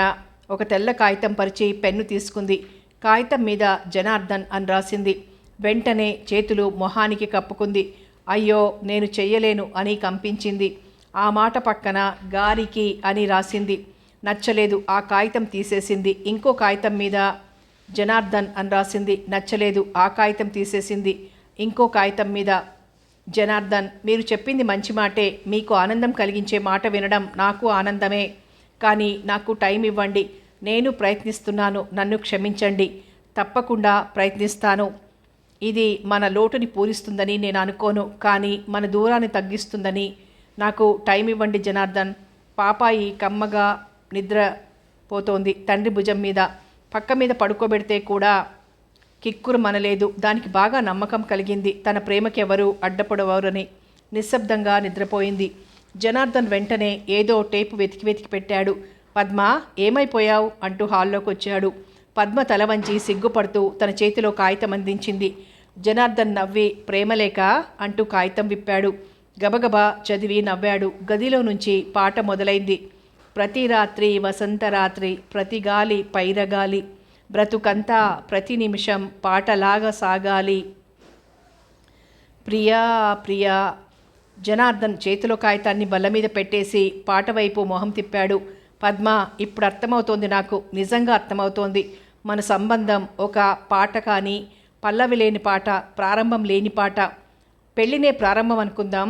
ఒక తెల్ల కాగితం పరిచి పెన్ను తీసుకుంది. కాగితం మీద జనార్దన్ అని రాసింది. వెంటనే చేతులు మొహానికి కప్పుకుంది. అయ్యో, నేను చెయ్యలేను అని కంపించింది. ఆ మాట పక్కన గారికి అని రాసింది. నచ్చలేదు. ఆ కాగితం తీసేసింది. ఇంకో కాగితం మీద జనార్దన్ అని రాసింది. నచ్చలేదు. ఆ కాగితం తీసేసింది. ఇంకో కాగితం మీద జనార్దన్. మీరు చెప్పింది మంచి మాటే. మీకు ఆనందం కలిగించే మాట వినడం నాకు ఆనందమే. కానీ నాకు టైం ఇవ్వండి. నేను ప్రయత్నిస్తున్నాను. నన్ను క్షమించండి. తప్పకుండా ప్రయత్నిస్తాను. ఇది మన లోటుని పూరిస్తుందని నేను అనుకోను, కానీ మన దూరాన్ని తగ్గిస్తుందని. నాకు టైం ఇవ్వండి జనార్దన్. పాపాయి కమ్మగా నిద్రపోతోంది తండ్రి భుజం మీద. పక్క మీద పడుకోబెడితే కూడా కిక్కురు మనలేదు. దానికి బాగా నమ్మకం కలిగింది తన ప్రేమకెవరు అడ్డపడవరని. నిశ్శబ్దంగా నిద్రపోయింది. జనార్దన్ వెంటనే ఏదో టేపు వెతికి పెట్టాడు. పద్మ, ఏమైపోయావు అంటూ హాల్లోకి వచ్చాడు. పద్మ తల వంచి సిగ్గుపడుతూ తన చేతిలో కాగితం అందించింది. జనార్దన్ నవ్వి, ప్రేమలేక అంటూ కాగితం విప్పాడు. గబగబా చదివి నవ్వాడు. గదిలో నుంచి పాట మొదలైంది. ప్రతి రాత్రి వసంతరాత్రి, ప్రతి గాలి పైరగాలి, బ్రతుకంతా ప్రతి నిమిషం పాటలాగా సాగాలి. ప్రియా ప్రియా. జనార్దన్ చేతిలో కాగితాన్ని బల్ల మీద పెట్టేసి పాట వైపు మొహం తిప్పాడు. పద్మ, ఇప్పుడు అర్థమవుతోంది నాకు. నిజంగా అర్థమవుతోంది. మన సంబంధం ఒక పాట, కానీ పల్లవి లేని పాట, ప్రారంభం లేని పాట. పెళ్ళినే ప్రారంభం అనుకుందాం.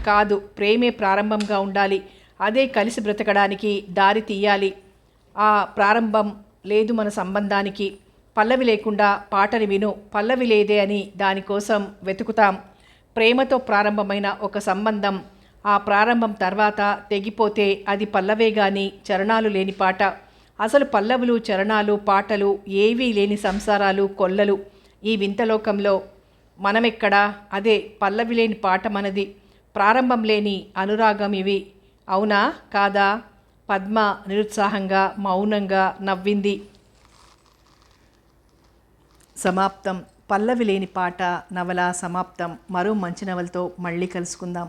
కాదు, ప్రేమే ప్రారంభంగా ఉండాలి. అదే కలిసి బ్రతకడానికి దారి తీయాలి. ఆ ప్రారంభం లేదు మన సంబంధానికి. పల్లవి లేకుండా పాటని విను. పల్లవి లేదే అని దానికోసం వెతుకుతాం. ప్రేమతో ప్రారంభమైన ఒక సంబంధం, ఆ ప్రారంభం తర్వాత తెగిపోతే అది పల్లవే గాని చరణాలు లేని పాట. అసలు పల్లవులు, చరణాలు, పాటలు ఏవీ లేని సంసారాలు కొల్లలు. ఈ వింతలోకంలో మనమెక్కడా? అదే పల్లవి లేని పాట మనది. ప్రారంభం లేని అనురాగం ఇవి. అవునా కాదా? పద్మ నిరుత్సాహంగా మౌనంగా నవ్వింది. సమాప్తం. పల్లవి లేని పాట నవల సమాప్తం. మరో మంచి నవలతో మళ్ళీ కలుసుకుందాం.